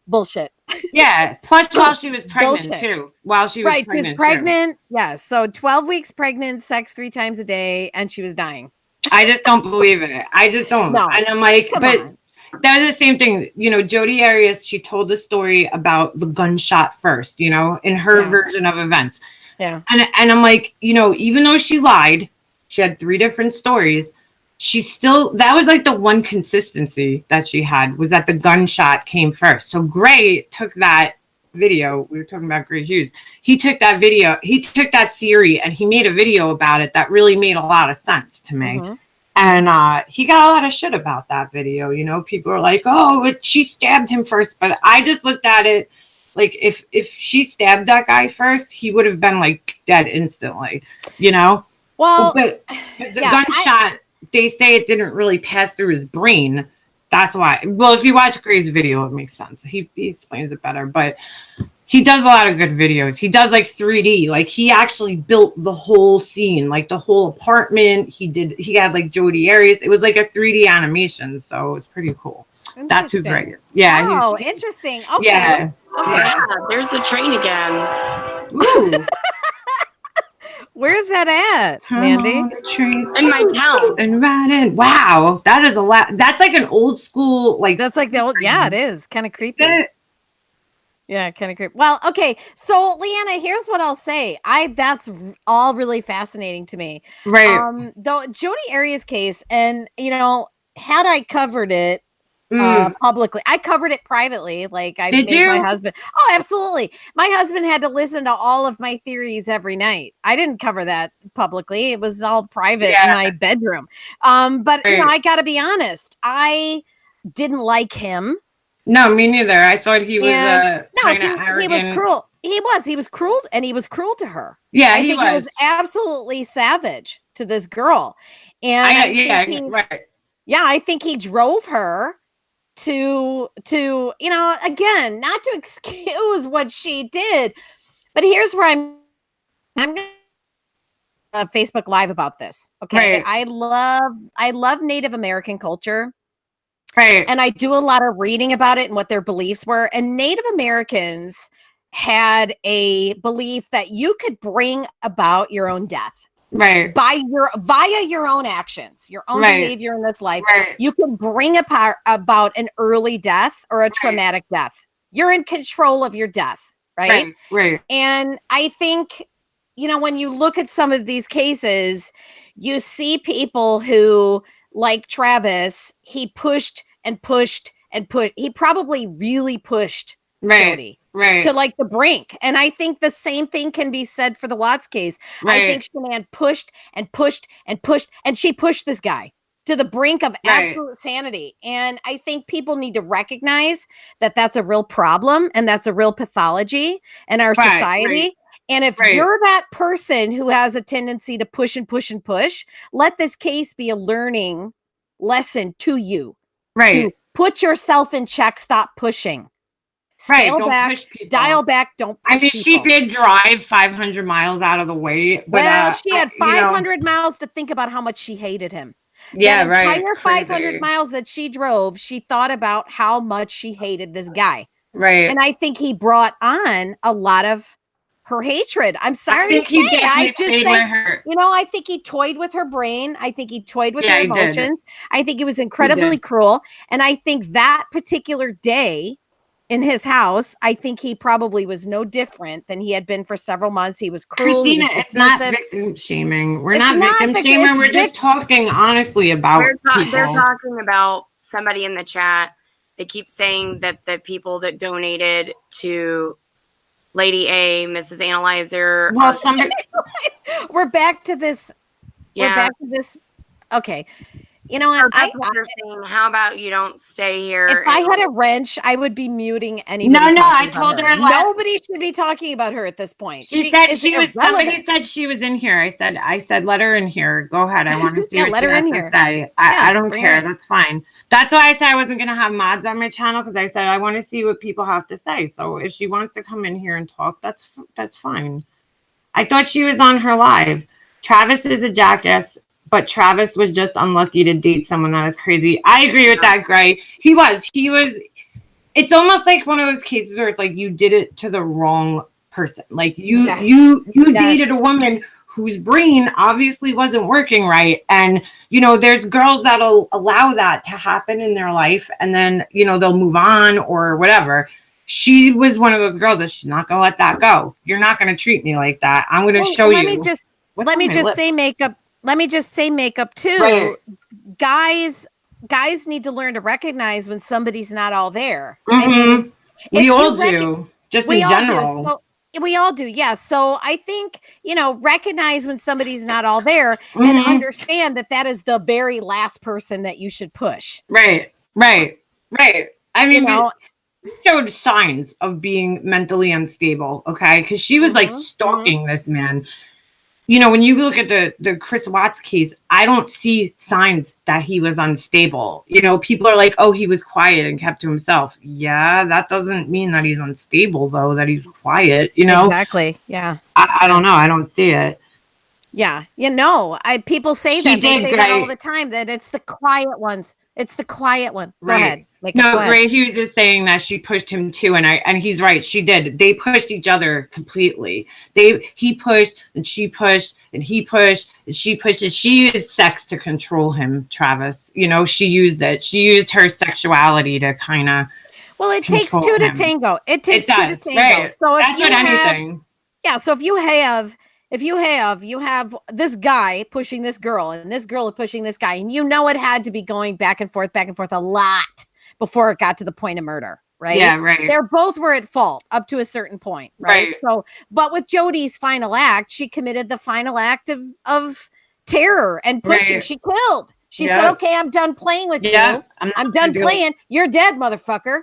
Bullshit. Yeah. Plus, while she was pregnant Bullshit. too. While she was pregnant. She was pregnant. Yeah. So 12 weeks pregnant, sex 3 times a day, and she was dying. I just don't believe it. I just don't. No, and I'm like, come but on. that was the same thing. You know, Jodi Arias, she told the story about the gunshot first, you know, in her version of events. Yeah. And I'm like, you know, even though she lied, she had 3 different stories. She still, that was like the one consistency that she had, was that the gunshot came first. So Gray took that video. We were talking about Gray Hughes. He took that video, he took that theory, and he made a video about it that really made a lot of sense to me. Mm-hmm. And he got a lot of shit about that video. You know, people are like, oh, she stabbed him first. But I just looked at it like, if she stabbed that guy first, he would have been like dead instantly, you know? Well, but the gunshot, they say it didn't really pass through his brain. That's why. Well, if you watch Gray's video, it makes sense. He explains it better. But he does a lot of good videos. He does like 3D. Like, he actually built the whole scene, like the whole apartment. He had like Jodi Arias. It was like a 3D animation, so it was pretty cool. That's who Gray is. Yeah. Oh, interesting. Okay. Yeah. Okay. Yeah, there's the train again. Ooh. Where's that at, Mandy? In my town. And right in. Wow, that is a lot. That's like an old school, like, That's like the old. Yeah, it is kind of creepy. Yeah, kind of creepy. Well, okay. So, Leanna, here's what I'll say. That's all really fascinating to me. Right. The Jodi Arias case, and you know, had I covered it publicly, I covered it privately. Like I made my husband. Oh, absolutely. My husband had to listen to all of my theories every night. I didn't cover that publicly. It was all private in my bedroom. But you know, I got to be honest. I didn't like him. No, me neither. I thought he was kind of arrogant. He was cruel. He was cruel, and he was cruel to her. Yeah, I think he was absolutely savage to this girl. And I think he drove her to you know, again, not to excuse what she did, but here's where I'm gonna Facebook Live about this. Okay. Right. I love Native American culture. Right. And I do a lot of reading about it and what their beliefs were. And Native Americans had a belief that you could bring about your own death. Right. Via your own actions, your own behavior in this life. Right. You can bring about an early death or a traumatic death. You're in control of your death. Right. Right. And I think, you know, when you look at some of these cases, you see people who, like Travis, he pushed and pushed and pushed. He probably really pushed Jodi to like the brink. And I think the same thing can be said for the Watts case. I think Shanann pushed and pushed and pushed, and she pushed this guy to the brink of absolute sanity. And I think people need to recognize that that's a real problem and that's a real pathology in our society. And if you're that person who has a tendency to push and push and push, let this case be a learning lesson to you. To put yourself in check, stop pushing. Scale back, push people. Dial back, don't push people. She did drive 500 miles out of the way. But, she had 500 miles to think about how much she hated him. Yeah, the entire 500 miles that she drove, she thought about how much she hated this guy. Right. And I think he brought on a lot of her hatred. I'm sorry to say. I just think, you know, I think he toyed with her brain. I think he toyed with her emotions. I think he was incredibly cruel. And I think that particular day in his house, I think he probably was no different than he had been for several months. He was cruel. Christina, it's not victim shaming. We're not victim shaming. We're just talking honestly about people. They're talking about somebody in the chat. They keep saying that the people that donated to Lady A, Mrs. Analyzer. We're back to this. Yeah. We're back to this. Okay. You know So what? that's what they're saying. How about you don't stay here? If I had a wrench, I would be muting anybody. No, I talking told about her nobody should be talking about her at this point. She said is she was. irrelevant. Somebody said she was in here. I said, let her in here. Go ahead. I want to see Yeah, what let she her has in to here. say. I don't care. That's fine. That's why I said I wasn't going to have mods on my channel, because I said I want to see what people have to say. So if she wants to come in here and talk, that's fine. I thought she was on her live. Travis is a jackass, but Travis was just unlucky to date someone that is crazy. I agree with that, Gray. He was. It's almost like one of those cases where it's like you did it to the wrong person. Like you dated a woman whose brain obviously wasn't working right. And, there's girls that'll allow that to happen in their life, and then, they'll move on or whatever. She was one of those girls that she's not going to let that go. You're not going to treat me like that. I'm going to show you. Let me just say makeup. Let me just say makeup too. Right. Guys need to learn to recognize when somebody's not all there. Mm-hmm. I mean, we all do, just in general. So we all do, yes. So I think, recognize when somebody's not all there, and understand that is the very last person that you should push. Right. I mean, we showed signs of being mentally unstable, okay? Because she was like stalking this man. When you look at the Chris Watts case, I don't see signs that he was unstable. People are like, oh, he was quiet and kept to himself. Yeah, that doesn't mean that he's unstable, though, that he's quiet, Exactly, yeah. I don't know. I don't see it. Yeah, people say that. They say that all the time, that it's the quiet ones. It's the quiet one. Go ahead. Gray, he was just saying that she pushed him too, and he's right. She did. They pushed each other completely. He pushed and she pushed and he pushed and she pushed. And she used sex to control him, Travis. She used it. She used her sexuality to kind of. Well, it takes two to tango. It takes two to tango. Right. So that's what anything. Yeah. So if you have this guy pushing this girl, and this girl is pushing this guy, and it had to be going back and forth a lot before it got to the point of murder, right? Yeah, right. They both were at fault up to a certain point, right? So, but with Jody's final act, she committed the final act of terror and pushing. Right. She killed. She said, "Okay, I'm done playing with you. I'm done playing. You're dead, motherfucker."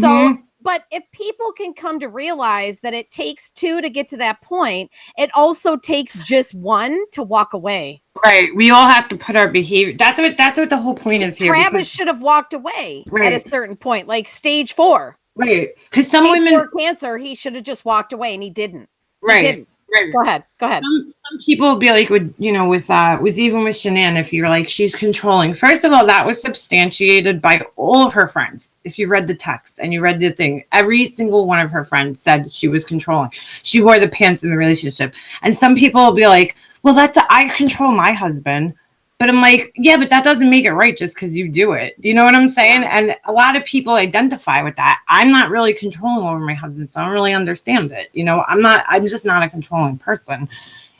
So. But if people can come to realize that it takes two to get to that point, it also takes just one to walk away. Right. We all have to put our behavior. That's what the whole point is here. Travis should have walked away at a certain point, like stage 4. Right. Because some women, 4 cancer, he should have just walked away, and he didn't. Right. He didn't. Right. Go ahead. Some people will be like, with even with Shanann, if you're like, she's controlling. First of all, that was substantiated by all of her friends. If you read the text and you read the thing, every single one of her friends said she was controlling. She wore the pants in the relationship. And some people will be like, well, I control my husband. But I'm like, yeah, but that doesn't make it right just because you do it. You know what I'm saying? And a lot of people identify with that. I'm not really controlling over my husband, so I don't really understand it. I'm just not a controlling person.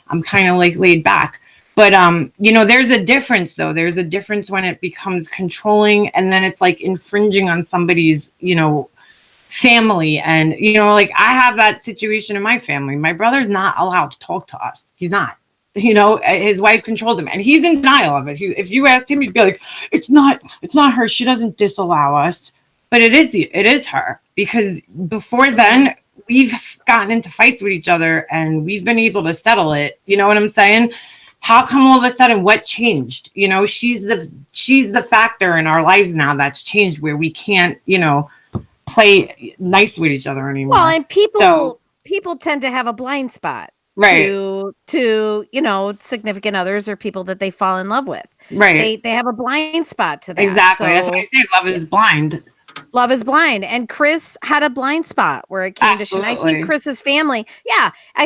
I'm kind of like laid back. But, there's a difference, though. There's a difference when it becomes controlling, and then it's like infringing on somebody's, family. And, like I have that situation in my family. My brother's not allowed to talk to us. He's not. His wife controlled him, and he's in denial of it. If you asked him, he'd be like, it's not her. She doesn't disallow us. But it is her, because before then we've gotten into fights with each other and we've been able to settle it. You know what I'm saying? How come all of a sudden what changed? She's the factor in our lives now that's changed, where we can't, play nice with each other anymore. Well, and people tend to have a blind spot. Right. To significant others or people that they fall in love with. Right. They have a blind spot to that. Exactly. So, that's why I say love is blind. Love is blind. And Chris had a blind spot where it came to Shanann. I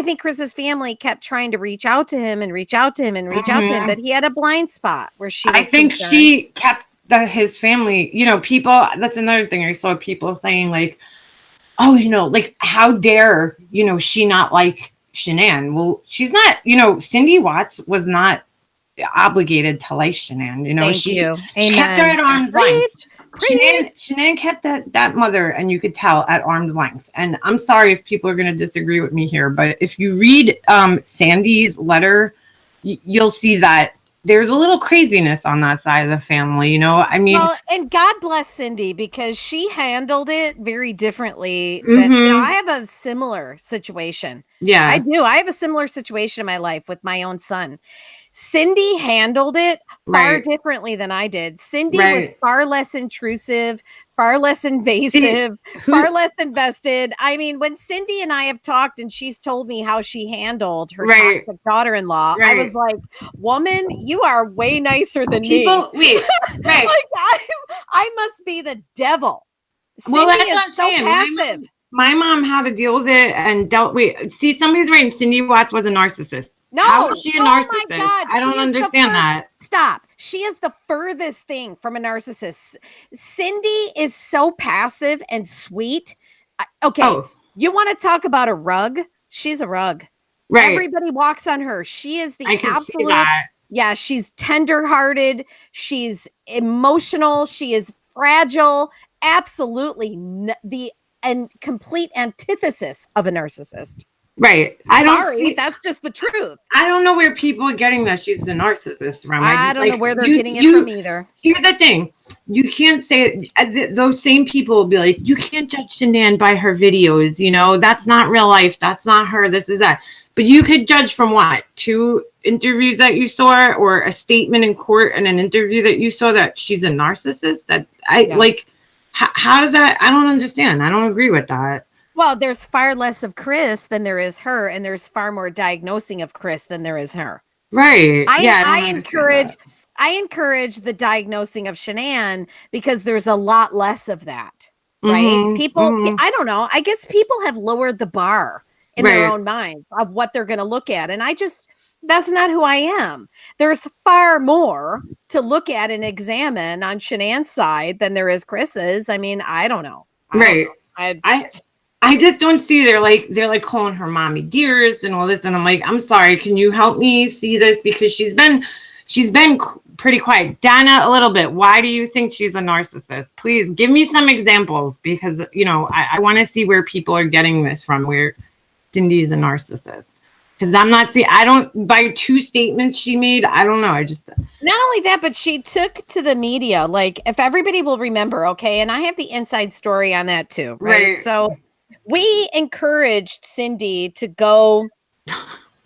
think Chris's family kept trying to reach out to him, but he had a blind spot where she was concerned. She kept his family, people, that's another thing. I saw people saying like, oh, like how dare, she not like Shanann. Well, she's not, Cindy Watts was not obligated to like Shanann. She kept her at arm's length. Shanann kept that mother, and you could tell, at arm's length. And I'm sorry if people are going to disagree with me here, but if you read Sandy's letter, you'll see that there's a little craziness on that side of the family, you know? I mean, well, and God bless Cindy because she handled it very differently. Than, you know, I have a similar situation. yeah. I do. I have a similar situation in my life with my own son. Cindy handled it far differently than I did. Cindy was far less intrusive, far less invasive, far less invested. I mean, when Cindy and I have talked and she's told me how she handled her toxic daughter-in-law, I was like, woman, you are way nicer than me. Wait, like, I must be the devil. Well, Cindy is so passive. My mom had to deal with it and see, somebody's writing Cindy Watts was a narcissist. No, how is she a narcissist? My God, I don't understand that. Stop. She is the furthest thing from a narcissist. Cindy is so passive and sweet. Okay, you want to talk about a rug? She's a rug. Right. Everybody walks on her. She is the absolute. Yeah, she's tenderhearted. She's emotional. She is fragile. Absolutely the complete antithesis of a narcissist. Right. That's just the truth. I don't know where people are getting that she's the narcissist from. I don't know where they're getting it from either. Here's the thing. You can't say those same people will be like, you can't judge Shanann by her videos. You know, that's not real life. That's not her. This is that. But you could judge from what? 2 interviews that you saw, or a statement in court and an interview that you saw that she's a narcissist. That how does that? I don't understand. I don't agree with that. Well, there's far less of Chris than there is her, and there's far more diagnosing of Chris than there is her. Right. I encourage the diagnosing of Shanann because there's a lot less of that. Right? People, I don't know. I guess people have lowered the bar in their own minds of what they're going to look at. And that's not who I am. There's far more to look at and examine on Shanann's side than there is Chris's. I mean, I don't know. I just don't see they're like calling her mommy dearest and all this, and I'm like, I'm sorry, can you help me see this, because she's been pretty quiet. Dana, a little bit. Why do you think she's a narcissist? Please give me some examples, because you know I want to see where people are getting this from, where Cindy is a narcissist. Because I don't, by 2 statements she made, I don't know. Not only that, but she took to the media, like, if everybody will remember, okay, and I have the inside story on that too, right? So we encouraged Cindy to go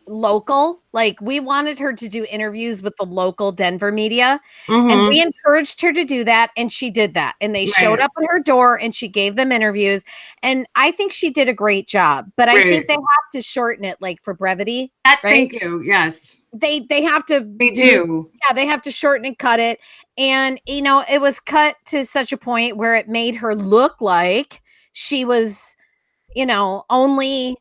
local. Like, we wanted her to do interviews with the local Denver media, and we encouraged her to do that, and she did that. And they showed up at her door, and she gave them interviews, and I think she did a great job. But I think they have to shorten it, like, for brevity. Thank you. Yes, they have to. They do. Yeah, they have to shorten and cut it, and you know, it was cut to such a point where it made her look like she was, you know, only.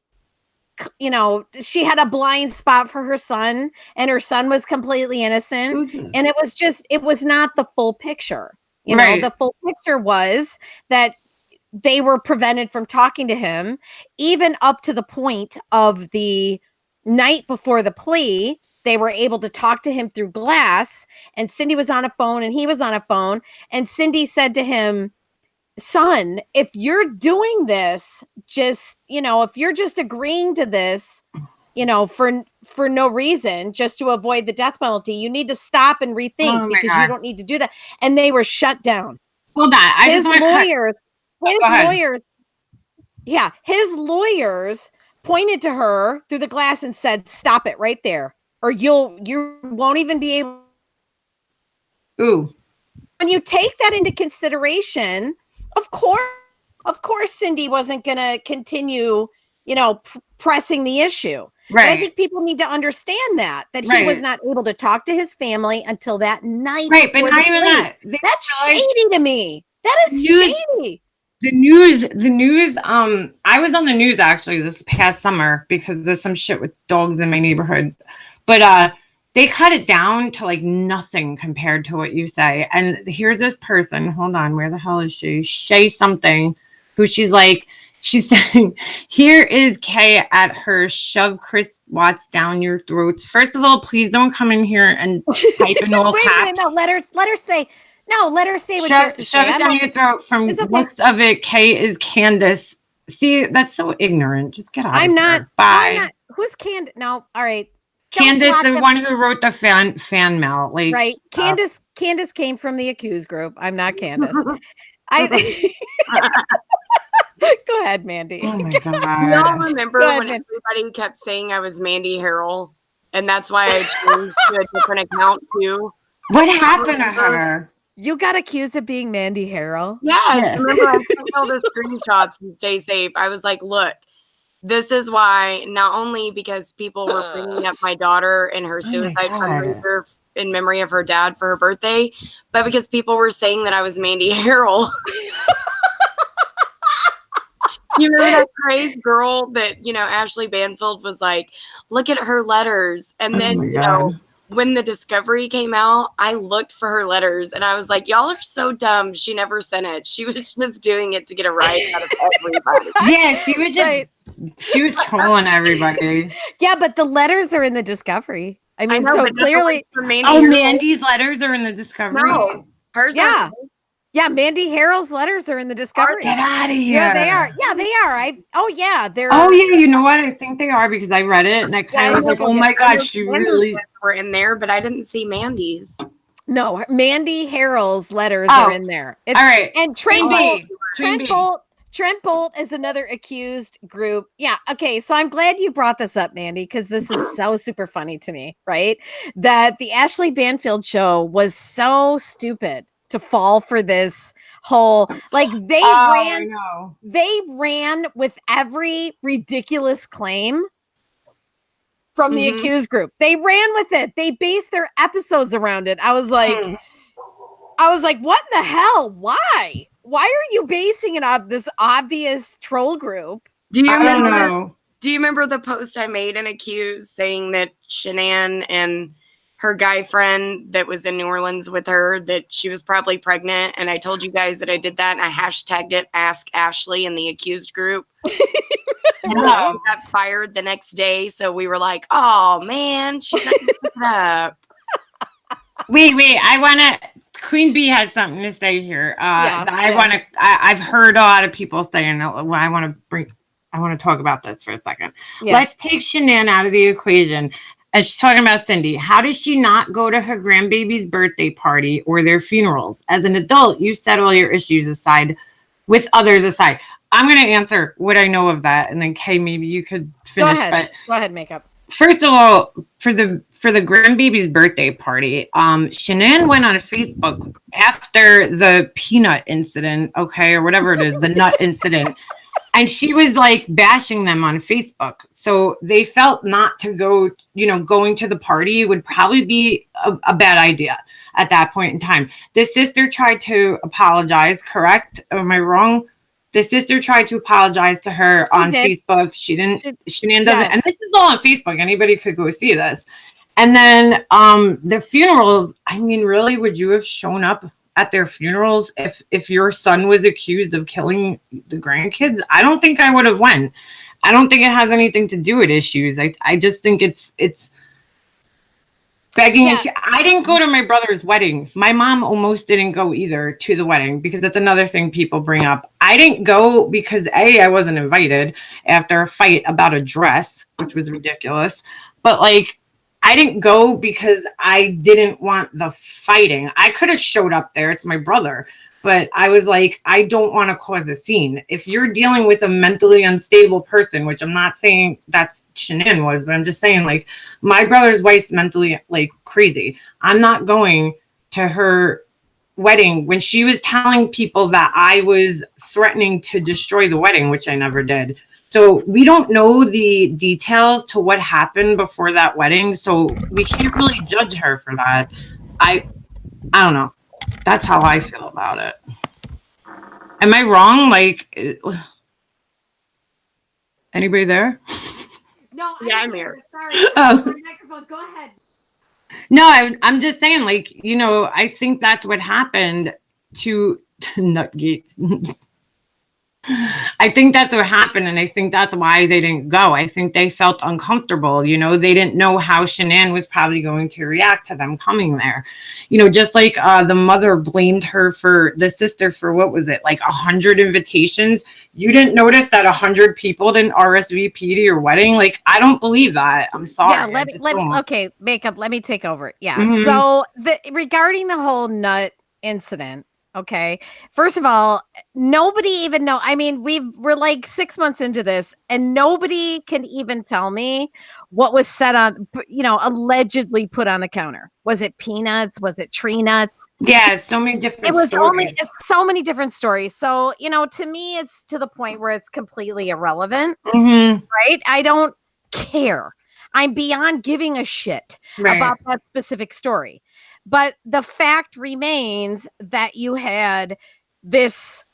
You know, she had a blind spot for her son, and her son was completely innocent. And it was not the full picture. You know, the full picture was that they were prevented from talking to him, even up to the point of the night before the plea. They were able to talk to him through glass, and Cindy was on a phone and he was on a phone. And Cindy said to him, son, if you're doing this, just, you know, if you're just agreeing to this, you know, for no reason, just to avoid the death penalty, you need to stop and rethink, because you don't need to do that. And they were shut down. Hold on. His lawyers pointed to her through the glass and said, stop it right there, or you won't even be able. Ooh. When you take that into consideration, Of course, Cindy wasn't going to continue, you know, pressing the issue. Right. But I think people need to understand that he was not able to talk to his family until that night. Right, but not even that. That's shady to me. That is shady. The news. I was on the news actually this past summer because there's some shit with dogs in my neighborhood, but they cut it down to like nothing compared to what you say. And here's this person, hold on, where the hell is she? Shay something, who she's saying, here is Kay at her shove Chris Watts down your throats. First of all, please don't come in here and type in all caps. No, let her say what shove it down your throat. From the looks of it, Kay is Candace. See, that's so ignorant. Just get out of here. Bye. Who's Candace? No, all right. Candace, block the them. one who wrote the fan mail, like Right. Candace came from the accused group. I'm not Candace. Go ahead, Mandi. oh my Y'all god. remember Go ahead, when man. everybody kept saying I was Mandi Harrell, and that's why I changed to a different account too? What happened to her? You got accused of being Mandi Harrell? Yes, Shit. remember I sent all the screenshots and stay safe. I was like, look, this is why, not only because people were bringing up my daughter and her Oh my suicide God. fundraiser in memory of her dad for her birthday, but because people were saying that I was Mandi Harrell. You remember that crazy girl that, Ashley Banfield was like, look at her letters. And Oh then, my God. when the discovery came out, I looked for her letters and I was like, y'all are so dumb. She never sent it. She was just doing it to get a rise out of everybody. Yeah, she was just Right. she was trolling everybody. Yeah, but the letters are in the discovery. I mean, know, so but not the ones clearly, from Mandi Oh, Harrell. Mandy's letters are in the Discovery. No, hers yeah, aren't. yeah, Mandi Harrell's letters are in the discovery. Get out of here. Yeah, they are. Yeah, they are. Yeah, they're. Oh yeah, you know what? I think they are because I read it and I kind Yeah, of was like, go oh get my it. gosh, she Candace's really. letters were in there, but I didn't see Mandy's. No, Mandi Harrell's letters Oh, are in there. It's, all right. And Queen Bee. Queen Bee. Trent Bolt is another accused group. Yeah. Okay. So I'm glad you brought this up, Mandi, because this is so super funny to me, right? That the Ashley Banfield show was so stupid to fall for this whole, like I know. they ran with every ridiculous claim from the accused group. They ran with it. They based their episodes around it. I was like, what in the hell? Why? Why are you basing it off this obvious troll group? Do you I don't remember? know. Do you remember the post I made and accused saying that Shanann and her guy friend that was in New Orleans with her, that she was probably pregnant? And I told you guys that I did that and I hashtagged it Ask Ashley in the accused group. And No. I got fired the next day. So we were like, oh man, she's not gonna pick it up. Wait. I want to. Queen Bee has something to say here. I want to. I've heard a lot of people saying. I want to talk about this for a second. Yeah. Let's take Shanann out of the equation. As she's talking about Cindy, how does she not go to her grandbaby's birthday party or their funerals? As an adult, you set all your issues aside, with others aside. I'm going to answer what I know of that, and then Kay, maybe you could finish. Go ahead, Makeup. First of all, for the grandbaby's birthday party, Shanann went on Facebook after the peanut incident, okay, or whatever it is, the nut incident, and she was like bashing them on Facebook. So they felt not to go, going to the party would probably be a bad idea at that point in time. The sister tried to apologize, correct? Am I wrong? The sister tried to apologize to her on Facebook. She didn't. Shanann doesn't. And this is all on Facebook. Anybody could go see this. And then the funerals. I mean, really, would you have shown up at their funerals if your son was accused of killing the grandkids? I don't think I would have went. I don't think it has anything to do with issues. I just think it's begging. Yeah. I didn't go to my brother's wedding. My mom almost didn't go either to the wedding because that's another thing people bring up. I didn't go because I wasn't invited after a fight about a dress, which was ridiculous. But like, I didn't go because I didn't want the fighting. I could have showed up there. It's my brother. But I was like, I don't want to cause a scene. If you're dealing with a mentally unstable person, which I'm not saying that's Shanann was, but I'm just saying, like, my brother's wife's mentally, like, crazy. I'm not going to her wedding when she was telling people that I was threatening to destroy the wedding, which I never did. So we don't know the details to what happened before that wedding. So we can't really judge her for that. I don't know. That's how I feel about it. Am I wrong? Like, anybody there? No, I'm here. Sorry. Oh. My microphone. Go ahead. No, I'm just saying, like, I think that's what happened to Nutgates. I think that's what happened, and I think that's why they didn't go. I think they felt uncomfortable. They didn't know how Shanann was probably going to react to them coming there. Just like the mother blamed the sister for, what was it, like 100 invitations. You didn't notice that 100 people didn't RSVP to your wedding? Like, I don't believe that. I'm sorry. Yeah, let me okay, makeup, let me take over. Yeah. Mhm. So regarding the whole nut incident, okay. First of all, nobody even know. I mean, we're like 6 months into this, and nobody can even tell me what was said on, allegedly put on the counter. Was it peanuts? Was it tree nuts? Yeah, so many different stories. It's so many different stories. So, to me, it's to the point where it's completely irrelevant, Mhm. right? I don't care. I'm beyond giving a shit Right. about that specific story. But the fact remains that you had this,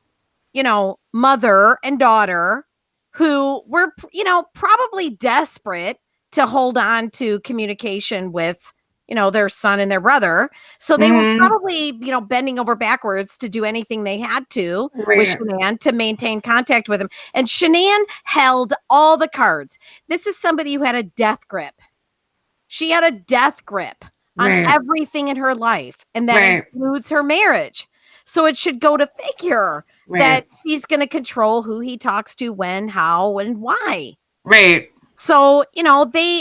mother and daughter who were, probably desperate to hold on to communication with, their son and their brother. So they were Mhm. probably, bending over backwards to do anything they had to with Right. Shanann to maintain contact with him. And Shanann held all the cards. This is somebody who had a death grip. She had a death grip on Right. everything in her life, and that Right. includes her marriage. So it should go to figure Right. that he's going to control who he talks to, when, how, and why. Right. So,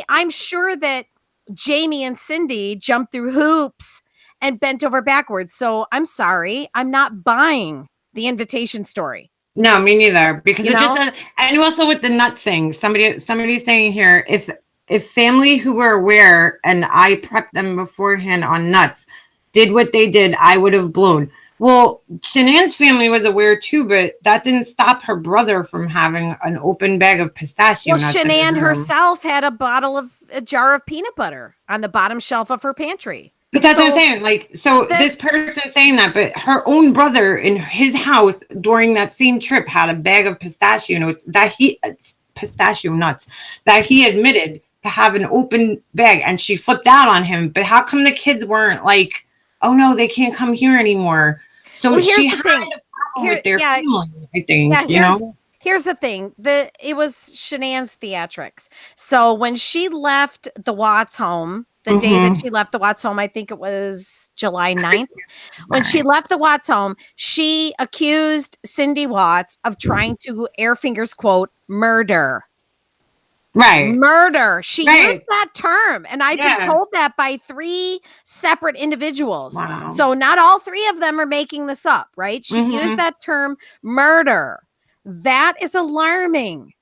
I'm sure that Jamie and Cindy jumped through hoops and bent over backwards. So I'm sorry, I'm not buying the invitation story. No, me neither. Because You it's know? just and also with the nut thing, somebody's saying here, if family who were aware and I prepped them beforehand on nuts did what they did, I would have blown. Well, Shanann's family was aware too, but that didn't stop her brother from having an open bag of pistachio Well, nuts in his Shanann room. herself had a jar of peanut butter on the bottom shelf of her pantry. But that's what I'm So saying. Like, so this person saying that, but her own brother in his house during that same trip had a bag of pistachio nuts that he admitted to have an open bag, and she flipped out on him. But how come the kids weren't like, oh no, they can't come here anymore? So Well, here's she the had thing. a problem with their family, I think. Here's the thing. It was Shanann's theatrics. So when she left the Watts home, the day that she left the Watts home, I think it was July 9th. When she left the Watts home, she accused Cindy Watts of trying to, air fingers quote, murder. Right. Murder. She used that term. And I've been told that by 3 separate individuals. Wow. So not all 3 of them are making this up, right? She used that term, murder. That is alarming.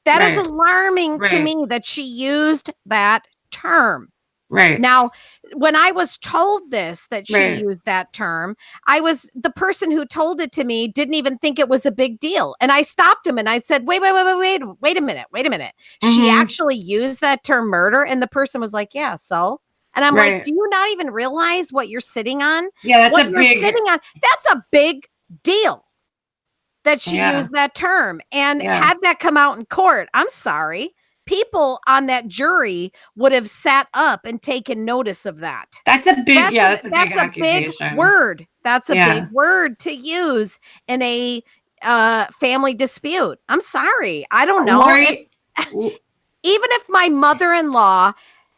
That is alarming to me that she used that term. Right. Now, when I was told this, that she used that term, the person who told it to me didn't even think it was a big deal. And I stopped him and I said, wait a minute. She actually used that term, murder. And the person was like, yeah, so. And I'm like, do you not even realize what you're sitting on? Yeah, that's a big deal that she used that term. And had that come out in court, I'm sorry, people on that jury would have sat up and taken notice of that. That's a big, that's a big word. That's a big word to use in a family dispute. I'm sorry. I don't know. Even if my mother-in-law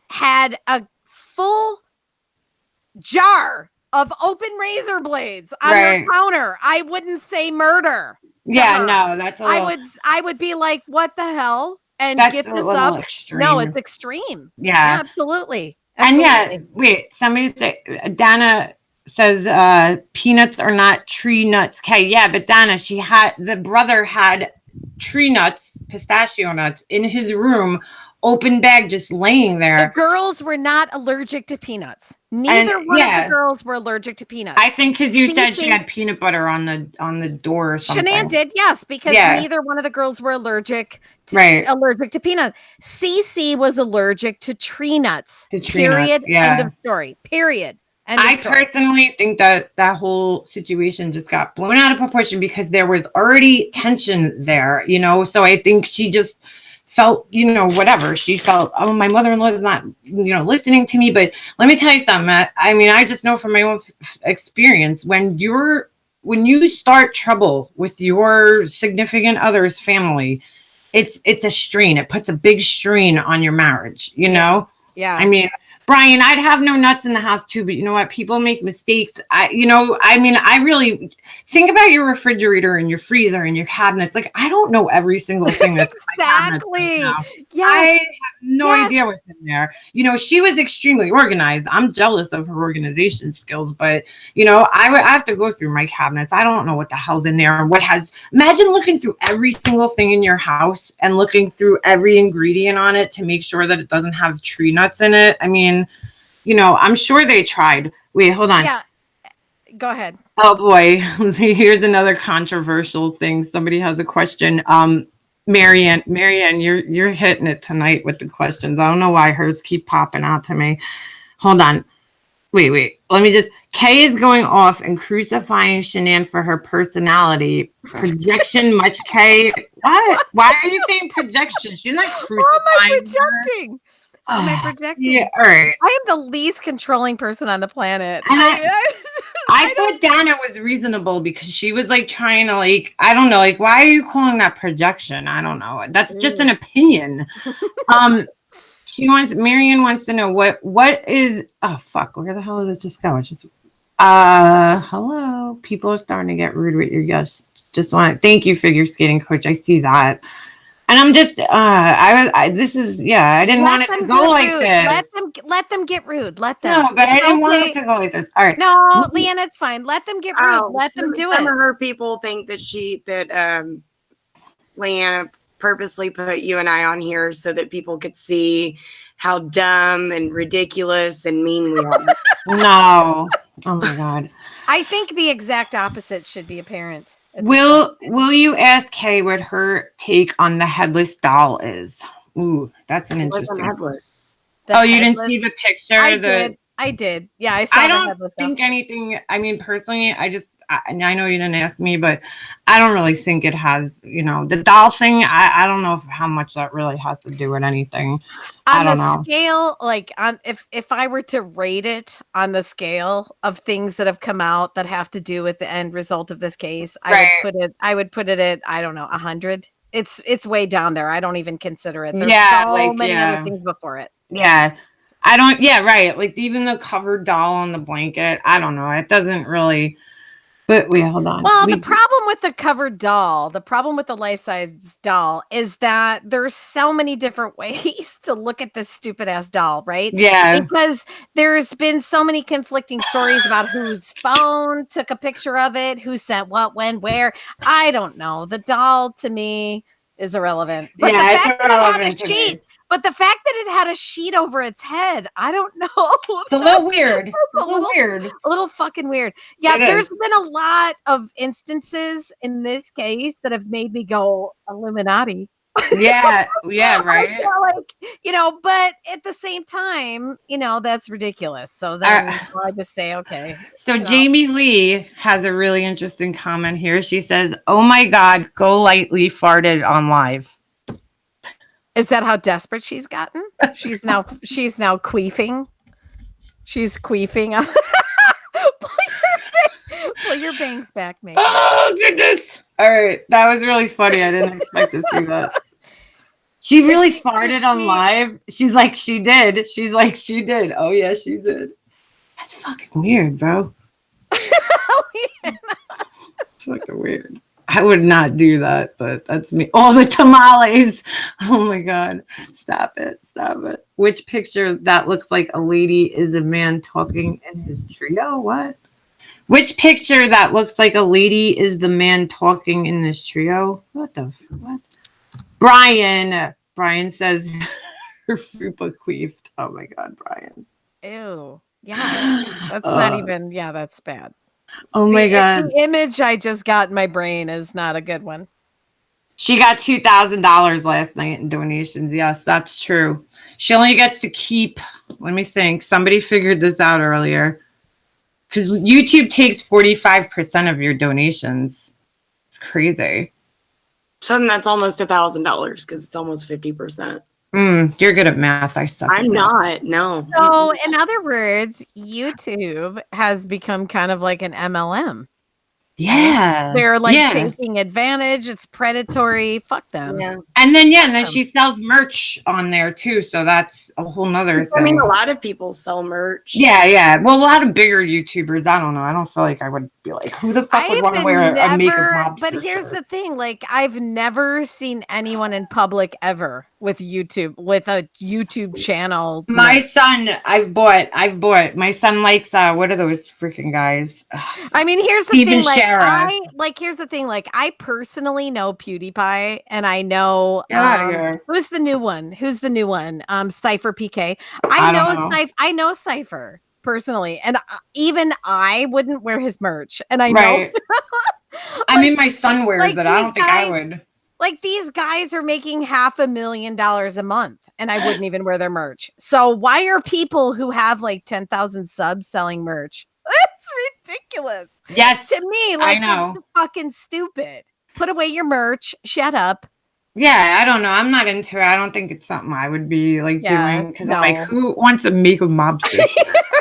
had a full jar of open razor blades on her counter, I wouldn't say murder. Yeah, no, that's a little, I would be like, what the hell? And get this up. Extreme. No, it's extreme. Yeah, absolutely. And wait, somebody say, Dana says peanuts are not tree nuts. Okay, yeah, but Dana, the brother had tree nuts, pistachio nuts in his room, open bag, just laying there. The girls were not allergic to peanuts. Neither one of the girls were allergic to peanuts. I think because you said she had peanut butter on the door or something. Shanann did, yes, because neither one of the girls were allergic to peanuts. Cece was allergic to tree nuts. Period. End of story. Period. I personally think that whole situation just got blown out of proportion because there was already tension there, so I think she just felt, whatever. She felt, oh, my mother-in-law is not, listening to me. But let me tell you something. I mean, I just know from my own experience, when you're when you start trouble with your significant other's family, it's a strain. It puts a big strain on your marriage, you know? Yeah. I mean, Brian, I'd have no nuts in the house too, but you know what? People make mistakes. I really think about your refrigerator and your freezer and your cabinets. Like, I don't know every single thing that's in my cabinets right now. Yes. I have no idea what's in there. You know, she was extremely organized. I'm jealous of her organization skills, but you know, I have to go through my cabinets. I don't know what the hell's in there. Imagine looking through every single thing in your house and looking through every ingredient on it to make sure that it doesn't have tree nuts in it. I mean, you know, I'm sure they tried. Wait, hold on. Yeah. Go ahead. Oh boy. Here's another controversial thing. Somebody has a question. Marianne, you're hitting it tonight with the questions. I don't know why hers keep popping out to me. Hold on. Wait. Let me just. Kay is going off and crucifying Shanann for her personality. Projection, much Kay. What? Why are you saying projection? She's not crucifying. How am I projecting? How am I projecting? Yeah, all right. I am the least controlling person on the planet. And I thought Dana was reasonable because she was like trying to like, I don't know, like, why are you calling that projection? I don't know. That's just an opinion. Marianne wants to know what is, oh fuck, where the hell did this just go? It's just, hello. People are starting to get rude with your guests. Just want to thank you, figure skating coach. I see that. And I'm just, I didn't want it to go like this. Let them get rude. Let them. No, but I didn't want it to go like this. All right. No, Leanne, it's fine. Let them get rude. Let them do it. Some of her people think that Leanne purposely put you and I on here so that people could see how dumb and ridiculous and mean we are. No. Oh my God. I think the exact opposite should be apparent. Will you ask Kay what her take on the headless doll is? Ooh, that's an interesting. Headless. You didn't see the picture? I did. Yeah, I saw. I don't think anything. I mean, personally, I know you didn't ask me, but I don't really think it has. You know, the doll thing. I don't know how much that really has to do with anything. I don't know. Scale, like if I were to rate it on the scale of things that have come out that have to do with the end result of this case, I would put it at, I don't know, 100. It's way down there. I don't even consider it. There's many other things before it. Yeah. I don't. Yeah, right. Like even the covered doll on the blanket. I don't know. It doesn't really. But wait, hold on. Well, the problem with the covered doll, the problem with the life-size doll is that there's so many different ways to look at this stupid ass doll, right? Yeah. Because there's been so many conflicting stories about whose phone took a picture of it, who sent what, when, where. I don't know. The doll to me is irrelevant. But the fact that it had a sheet. But the fact that it had a sheet over its head, I don't know. It's a little weird. A little fucking weird. Yeah, there's been a lot of instances in this case that have made me go Illuminati. Yeah, right. But at the same time, that's ridiculous. So then I just say, okay. So Jamie Lee has a really interesting comment here. She says, "Oh my God, Go Lightly farted on live." Is that how desperate she's gotten? She's now queefing. She's queefing. Pull your bangs back, mate. Oh goodness! All right, that was really funny. I didn't expect to see that. She really farted on live. She's like, she did. She's like, she did. Oh yeah, she did. That's fucking weird, bro. It's fucking weird. I would not do that, but that's me. Oh, the tamales. Oh my God. Stop it. Which picture that looks like a lady is a man talking in his trio? What? Which picture that looks like a lady is the man talking in this trio? What? Brian says her frupa queefed. Oh my God, Brian. Ew. Yeah. That's not even, that's bad. Oh my God. The image I just got in my brain is not a good one. She got $2,000 last night in donations. Yes, that's true. She only gets to keep, let me think. Somebody figured this out earlier. Because YouTube takes 45% of your donations. It's crazy. So then that's almost $1,000 because it's almost 50%. You're good at math. I suck. I'm not. No. So, in other words, YouTube has become kind of like an MLM. Yeah. They're like Yeah. taking advantage. It's predatory. Fuck them. Yeah. And then she sells merch on there too. So that's a whole nother thing. I mean, a lot of people sell merch. Yeah. Well, a lot of bigger YouTubers, I don't know. I don't feel like I would be like, who the fuck would want to wear a Make of Mobster But here's shirt? the thing, like I've never seen anyone in public ever with a YouTube channel. My son, I've bought. My son likes what are those freaking guys? I mean, here's the Steven thing, Shara. here's the thing, like I personally know PewDiePie and I know Get outta here. who's the new one? Cypher PK. I don't know. I know Cypher personally, and even I wouldn't wear his merch, and I know. Right. I mean, my son wears it. I don't think I would. Like these guys are making $500,000 a month, and I wouldn't even wear their merch. So why are people who have like 10,000 subs selling merch? That's ridiculous. Yes, to me, like I know. that's fucking stupid. Put away your merch. Shut up. Yeah, I don't know. I'm not into it. I don't think it's something I would be like doing because I'm like, who wants a Make of Mobster?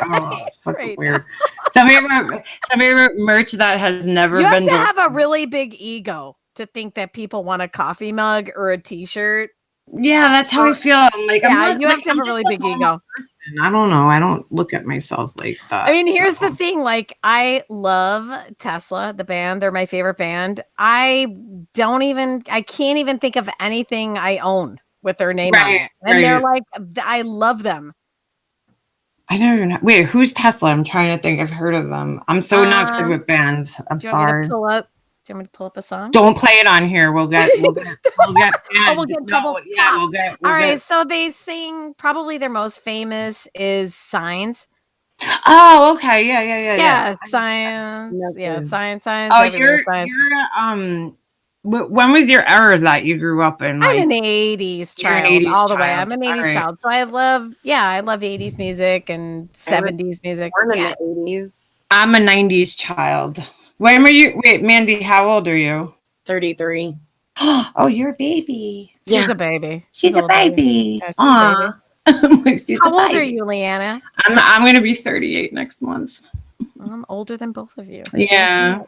Oh, it's fucking weird. Some favorite merch that has never been. You have to have a really big ego to think that people want a coffee mug or a T-shirt. Yeah, that's how I feel. I'm like, you have to have a really big ego. I don't know. I don't look at myself like that. I mean, here's the thing. Like, I love Tesla, the band. They're my favorite band. I can't even think of anything I own with their name on it. And they're like, I love them. I never even. Wait, who's Tesla? I'm trying to think. I've heard of them. I'm so not good with bands. I'm sorry. Do you want me to pull up a song? Don't play it on here. We'll get we'll get in trouble. Yeah, we'll get. All right, so they sing. Probably their most famous is "Signs." Oh, okay, yeah. Science. Yeah, science. Oh, you're when was your era that you grew up in? Like, I'm an 80s child, 80s all the way. I'm an 80s child, so I love 80s music and 70s music. Born in the 80s. I'm a 90s child. When were you? Wait, Mandi, how old are you? 33. Oh, you're a baby. She's a baby. She's a baby. Yeah, how old are you, Leanna? I'm gonna be 38 next month. I'm older than both of you. Yeah.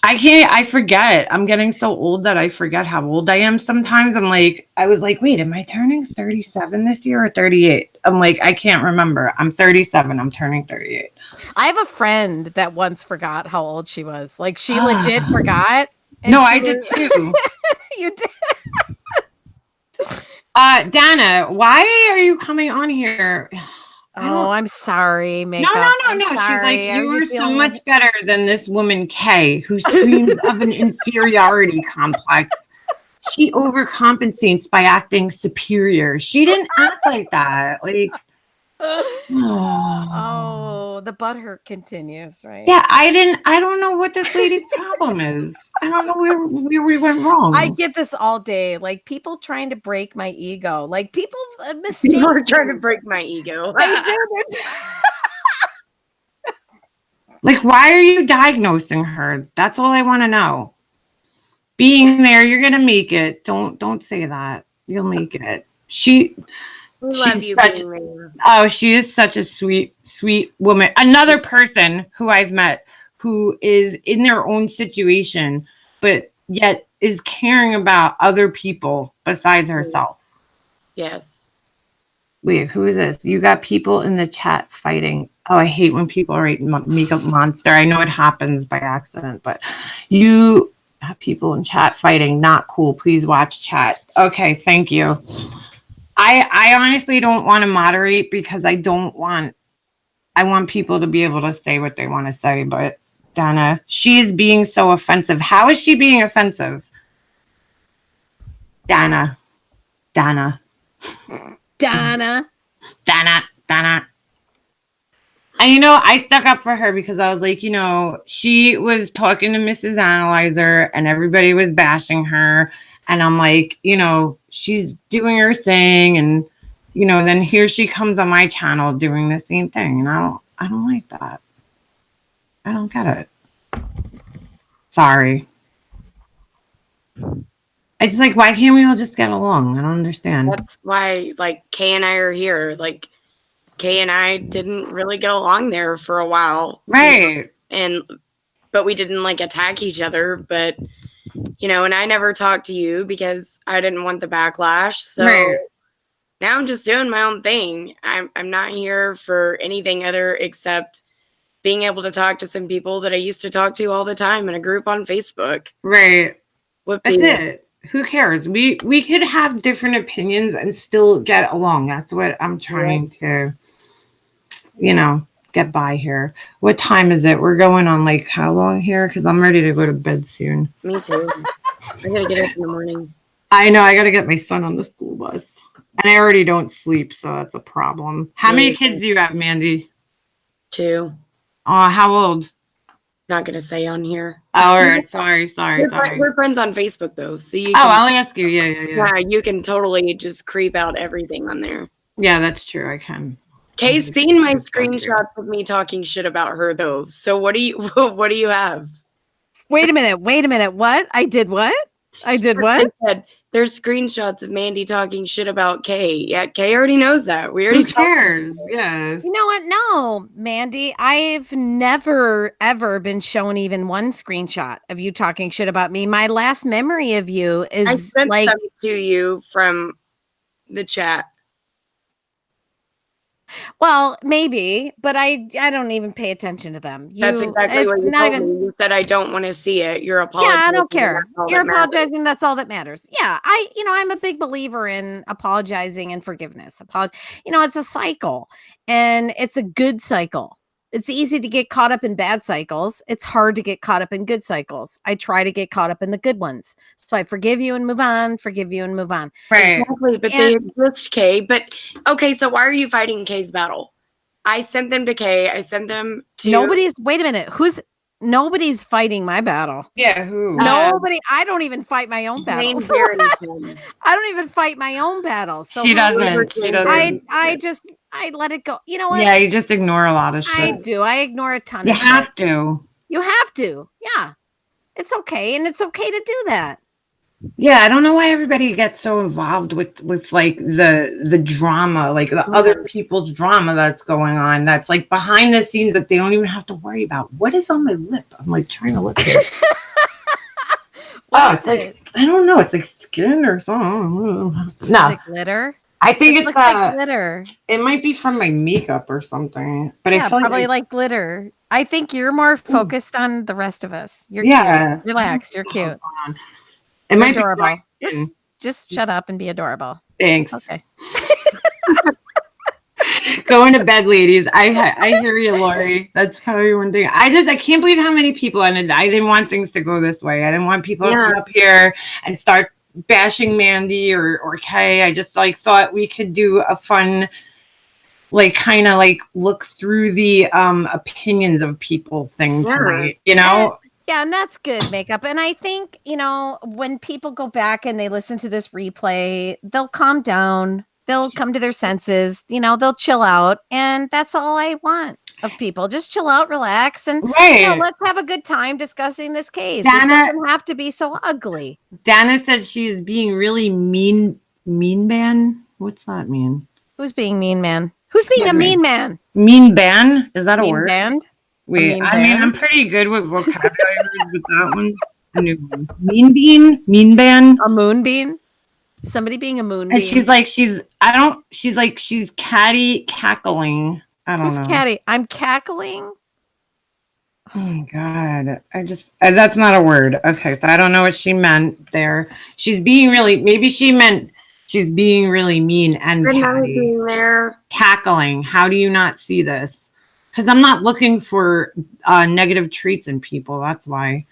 I forget. I'm getting so old that I forget how old I am sometimes. I was like, wait, am I turning 37 this year or 38? I'm like, I can't remember. I'm 37. I'm turning 38. I have a friend that once forgot how old she was. Like, she legit forgot. No, I did too. You did? Dana, why are you coming on here? Oh, I'm sorry. No. She's like, you are so much better than this woman, Kay, who screams of an inferiority complex. She overcompensates by acting superior. She didn't act like that. Like, oh, the butthurt continues, right? Yeah, I don't know what this lady's problem is. I don't know where we went wrong. I get this all day. Like, people trying to break my ego. Like, people's mistakes. You were trying to break my ego. I did. Like, why are you diagnosing her? That's all I want to know. Being there, you're gonna make it. Don't say that. You'll make it. She is such a sweet woman. Another person who I've met who is in their own situation, but yet is caring about other people besides herself. Yes. Wait, who is this? You got people in the chat fighting. Oh, I hate when people write Makeup Monster. I know it happens by accident, but you have people in chat fighting. Not cool. Please watch chat. Okay, thank you. I honestly don't want to moderate because I want people to be able to say what they want to say, but Dana, she is being so offensive. How is she being offensive? Dana. And I stuck up for her because I was like, she was talking to Mrs. Analyzer and everybody was bashing her. And I'm like, she's doing her thing. And, then here she comes on my channel doing the same thing. And I don't like that. I don't get it. Sorry. It's like, why can't we all just get along? I don't understand. That's why, Kay and I are here. Kay and I didn't really get along there for a while. Right. And but we didn't like attack each other. But, you know, and I never talked to you because I didn't want the backlash. So now I'm just doing my own thing. I'm not here for anything other except being able to talk to some people that I used to talk to all the time in a group on Facebook. Right. That's it. Who cares? We could have different opinions and still get along. That's what I'm trying to, you know, get by here. What time is it? We're going on like how long here? Because I'm ready to go to bed soon. Me too. I gotta get up in the morning. I know. I gotta get my son on the school bus. And I already don't sleep, so that's a problem. How many kids do you have, Mandi? 2. Oh, how old? Not gonna say on here. Oh, all right. Sorry. We're friends on Facebook though, so you. I'll ask you. Yeah. You can totally just creep out everything on there. Yeah, that's true. I can. Kay's seen my screenshots of me talking shit about her though. So what do you have? Wait a minute. What? I did what? Said, there's screenshots of Mandi talking shit about Kay. Yeah, Kay already knows that. We already Who cares? Yeah. You know what? No, Mandi, I've never ever been shown even one screenshot of you talking shit about me. My last memory of you is I sent like some to you from the chat. Well, maybe, but I don't even pay attention to them. That's exactly what you told me. You said I don't want to see it. You're apologizing. Yeah, I don't care. You're apologizing. That's all that matters. Yeah, I'm a big believer in apologizing and forgiveness. It's a cycle, and it's a good cycle. It's easy to get caught up in bad cycles. It's hard to get caught up in good cycles. I try to get caught up in the good ones. So I forgive you and move on, Right. Exactly, but they exist, Kay. But, okay, so why are you fighting Kay's battle? I sent them to Kay. I sent them to... Wait a minute. Nobody's fighting my battle. Yeah, who? Nobody. I don't even fight my own battles. I don't even fight my own battles. So she doesn't. I let it go. You know what? Yeah, you just ignore a lot of shit. I do. I ignore a ton of shit. You have to. You have to. Yeah. It's okay. And it's okay to do that. Yeah, I don't know why everybody gets so involved with like the drama, like the other people's drama that's going on. That's like behind the scenes that they don't even have to worry about. What is on my lip? I'm like trying to look at it. It's like I don't know. It's like skin or something. No, is it glitter? I think it's like glitter. It might be from my makeup or something. But I feel probably like glitter. I think you're more focused on the rest of us. You're cute. Relax. You're cute. It might be adorable. Just shut up and be adorable. Thanks. Okay. Going to bed, ladies. I hear you, Lori. That's probably one thing. I can't believe how many people, and I didn't want things to go this way. I didn't want people to come up here and start bashing Mandi or Kay. I just thought we could do a fun, kind of look through the opinions of people thing tonight, you know? Yeah, and that's good, Makeup. And I think, when people go back and they listen to this replay, they'll calm down. They'll come to their senses. They'll chill out. And that's all I want of people. Just chill out, relax, and let's have a good time discussing this case. It doesn't have to be so ugly. Dana said she's being really mean man. What's that mean? Who's being mean man? Who's being a mean man? Mean ban? Is that a word? Band? Wait, I'm pretty good with vocabulary with that one. Mean ban? A moonbeam? Somebody being a moonbeam. And she's catty cackling. I don't know. Who's catty? I'm cackling? Oh my God. That's not a word. Okay, so I don't know what she meant there. She's being really, she's being really mean and catty. There. Cackling. How do you not see this? Because I'm not looking for negative traits in people. That's why.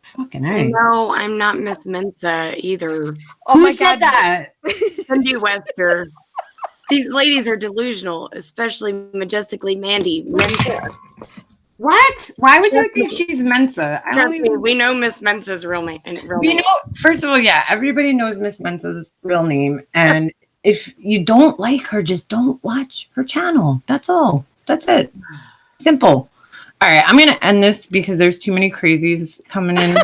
Fucking A. No, I'm not Miss Mensa either. Oh my God, that? Cindy Wester. These ladies are delusional, especially Majestically Mandi. Mensa. What? Why would you think she's Mensa? We know Miss Mensa's real name. First of all, yeah, everybody knows Miss Mensa's real name. And if you don't like her, just don't watch her channel. That's all. That's it. Simple. All right, I'm going to end this because there's too many crazies coming in.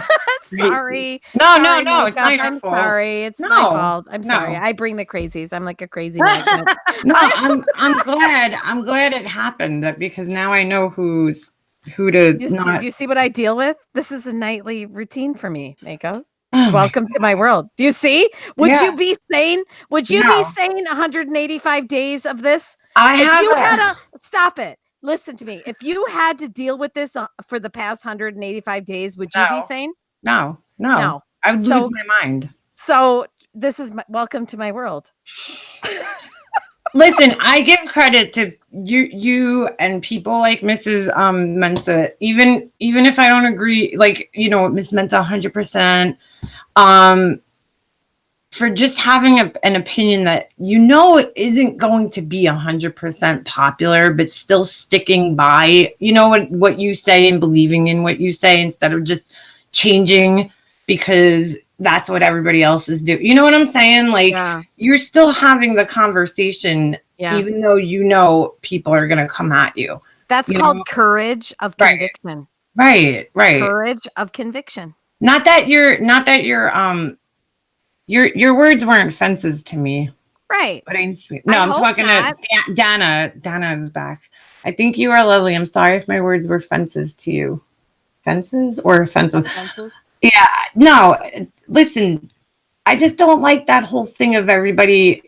sorry. No, Sorry, no, it's not makeup. your I'm fault. sorry. It's my No, fault. I'm sorry. no. I bring the crazies. I'm like a crazy magnet. No, I'm glad it happened because now I know who to Do not. you see what I deal with? This is a nightly routine for me, makeup. Welcome to my world. Do you see? Would you Yeah. be sane? Would you be No, sane 185 days of this? I If have you a had stop it. Listen to me. If you had to deal with this for the past 185 days, would you be no, sane? no, No. I would lose So my mind. so this is welcome to my world. Listen, I give credit to you and people like Mrs. Mensa. Even if I don't agree, like Miss Mensa, 100%. For just having an opinion that isn't going to be 100% popular, but still sticking by what you say and believing in what you say instead of just changing because that's what everybody else is doing. You know what I'm saying? Like you're still having the conversation, even though people are going to come at you. That's called courage of conviction. Right. Courage of conviction. Not that you're your words weren't fences to me. Right. But I'm talking to Dana. Dana is back. I think you are lovely. I'm sorry if my words were fences to you. Fences or offensive? Fences? Yeah. No, listen, I just don't like that whole thing of everybody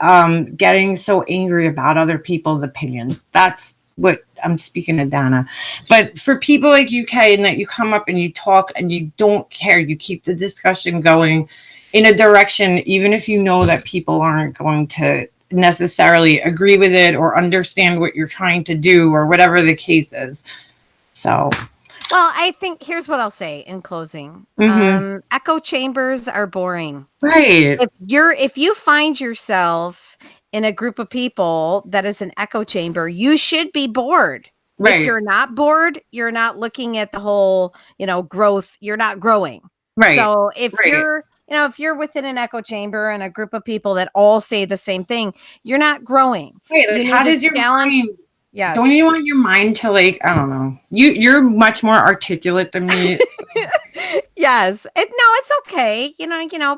getting so angry about other people's opinions. That's what I'm speaking to Dana. But for people like UK and that you come up and you talk and you don't care, you keep the discussion going in a direction, even if you know that people aren't going to necessarily agree with it or understand what you're trying to do or whatever the case is. So, well, I think here's what I'll say in closing. Echo chambers are boring. Right. If you find yourself in a group of people that is an echo chamber, you should be bored. Right. If you're not bored, you're not looking at the whole, growth. You're not growing. Right. So if you're if you're within an echo chamber and a group of people that all say the same thing, you're not growing. Right. Like, how does your mind? Yes. Don't you want your mind to I don't know. You're much more articulate than me. Yes. It's okay.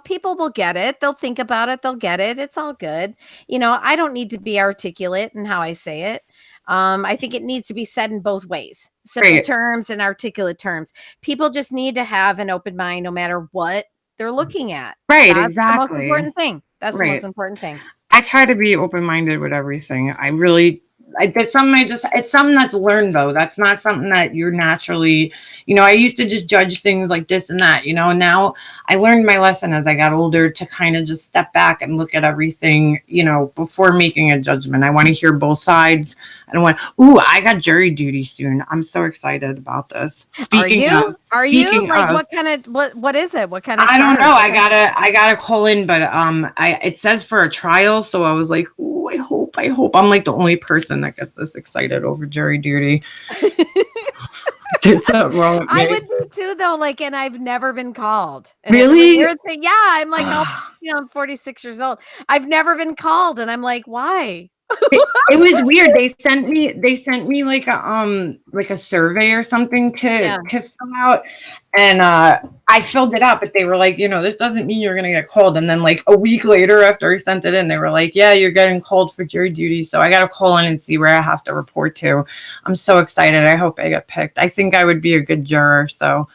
People will get it. They'll think about it. They'll get it. It's all good. I don't need to be articulate in how I say it. I think it needs to be said in both ways, simple terms and articulate terms. People just need to have an open mind no matter what they're looking at. Right. That's exactly. the most important thing. That's the most important thing. I try to be open-minded with everything. It's something that's learned though. That's not something that you're naturally, I used to just judge things like this and that, now I learned my lesson as I got older to kind of just step back and look at everything, before making a judgment. I want to hear both sides. I don't want, I got jury duty soon. I'm so excited about this. Are you like, what kind of, what is it? What kind of, I don't know. I gotta call in, but, it says for a trial. So I was like, I hope I'm like the only person that gets this excited over jury duty. There's something wrong with me. I would be too, though. And I've never been called. And really? Yeah, I'm like, I'm 46 years old. I've never been called, and I'm like, why? It was weird. They sent me like a survey or something to fill out, and I filled it out, but they were like, this doesn't mean you're gonna get called. And then like a week later after I sent it in, they were like, yeah, you're getting called for jury duty. So I gotta call in and see where I have to report to. I'm so excited. I hope I get picked. I think I would be a good juror. So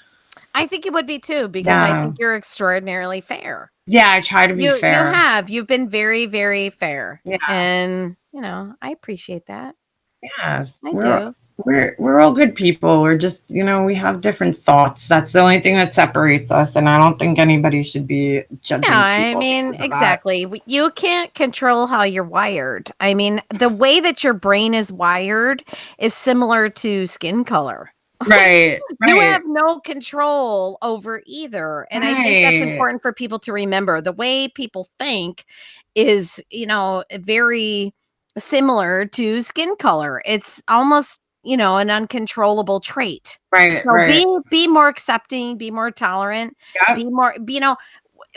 I think it would be too, because I think you're extraordinarily fair. Yeah, I try to be fair. You've been very, very fair. Yeah. And I appreciate that. Yeah. I do. We're all good people. We're just, we have different thoughts. That's the only thing that separates us. And I don't think anybody should be judging. Yeah, I mean, exactly. You can't control how you're wired. I mean, the way that your brain is wired is similar to skin color. Right. You have no control over either. And I think that's important for people to remember. The way people think is, very similar to skin color. It's almost, an uncontrollable trait. Right. So be more accepting, be more tolerant, be more,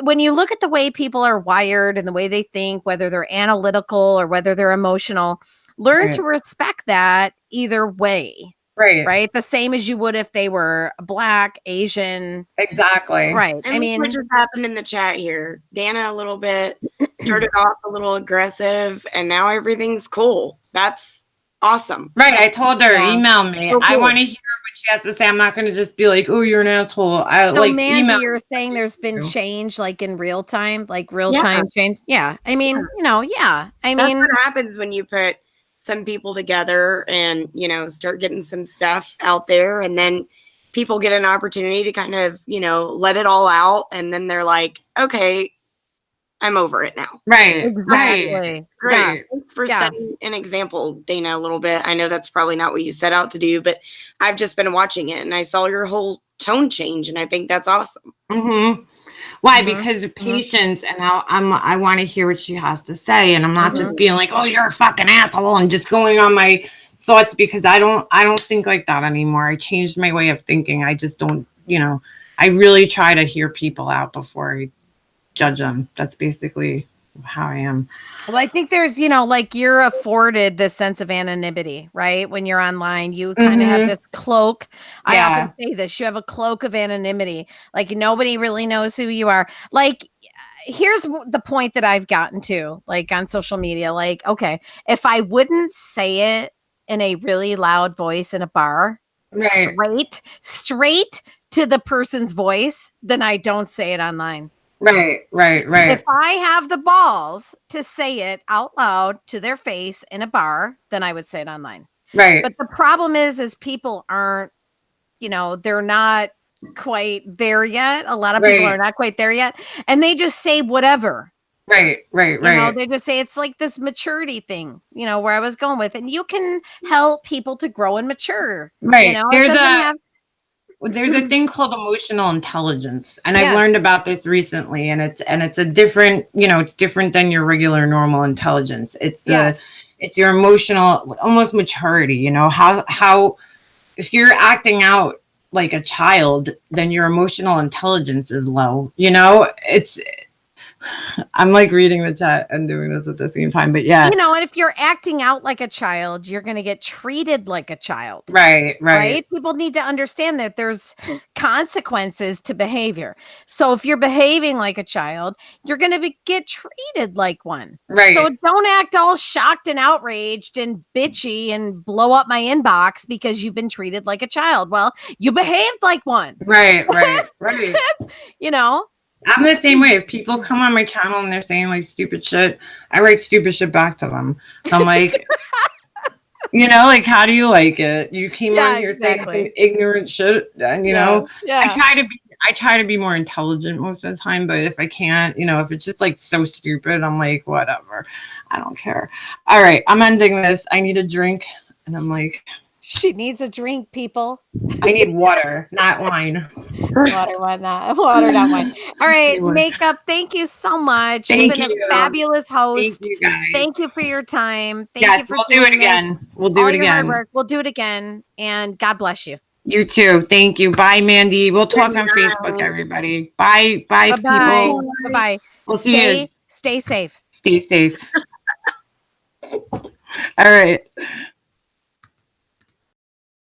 when you look at the way people are wired and the way they think, whether they're analytical or whether they're emotional, learn to respect that either way. Right. The same as you would if they were Black, Asian. Exactly. Right. And I mean, what just happened in the chat here? Dana a little bit started off a little aggressive, and now everything's cool. That's awesome. Right. I told her, Yeah. email me. So I cool. want to hear what she has to say. I'm not going to just be like, oh, you're an asshole. I so like Mandy, email. you're saying there's been change like in real time, like real Yeah. time change. Yeah. I mean, you know, yeah. I That's mean, what happens when you put some people together and, you know, start getting some stuff out there, and then people get an opportunity to kind of, you know, let it all out, and then they're like, okay, I'm over it now. Right. exactly. Great. Yeah. Thanks for Yeah. setting an example, Dana, a little bit. I know that's probably not what you set out to do, but I've just been watching it and I saw your whole tone change, and I think that's awesome. Mm-hmm. Why? Mhm. Because of patience, and I want to hear what she has to say, and I'm not just being like, oh, you're a fucking asshole, and just going on my thoughts, because I don't think like that anymore. I changed my way of thinking. I just don't, you know, I really try to hear people out before I judge them. That's basically how I am. Well, I think there's, you know, like you're afforded this sense of anonymity, right? When you're online, you kind of have this cloak. I often say this, you have a cloak of anonymity. Like nobody really knows who you are. Like, here's the point that I've gotten to, like on social media. Like, okay, if I wouldn't say it in a really loud voice in a bar, straight to the person's voice, then I don't say it online. Right. If I have the balls to say it out loud to their face in a bar, then I would say it online. Right. But the problem is people aren't, you know, they're not quite there yet. A lot of people are not quite there yet. And they just say whatever. Right. You know, they just say it's like this maturity thing, you know, where I was going with. And you can help people to grow and mature. Right. You know, it doesn't have. There's a thing called emotional intelligence, and I've learned about this recently, and it's a different, you know, it's different than your regular normal intelligence. It's it's your emotional, almost maturity, you know, how if you're acting out like a child, then your emotional intelligence is low, you know. I'm like reading the chat and doing this at the same time, but yeah. You know, and if you're acting out like a child, you're going to get treated like a child. Right. People need to understand that there's consequences to behavior. So if you're behaving like a child, you're going to get treated like one. Right. So don't act all shocked and outraged and bitchy and blow up my inbox because you've been treated like a child. Well, you behaved like one. Right. You know? I'm the same way. If people come on my channel and they're saying like stupid shit, I write stupid shit back to them. So I'm like, you know, like, how do you like it? You came on here saying some ignorant shit, and you know, I try to be more intelligent most of the time. But if I can't, you know, if it's just like so stupid, I'm like, whatever. I don't care. All right, I'm ending this. I need a drink, and I'm like, she needs a drink, people. I need water, not wine. Water, not wine. All right, Makeup, thank you so much. You've been a fabulous host. Thank you, guys. Thank you for your time. Thank you for we'll do it again. We'll do it again. We'll do it again. And God bless you. You too. Thank you. Bye, Mandy. We'll talk on Facebook, everybody. Bye, people. Bye-bye. We'll see you. Stay safe. Stay safe. All right.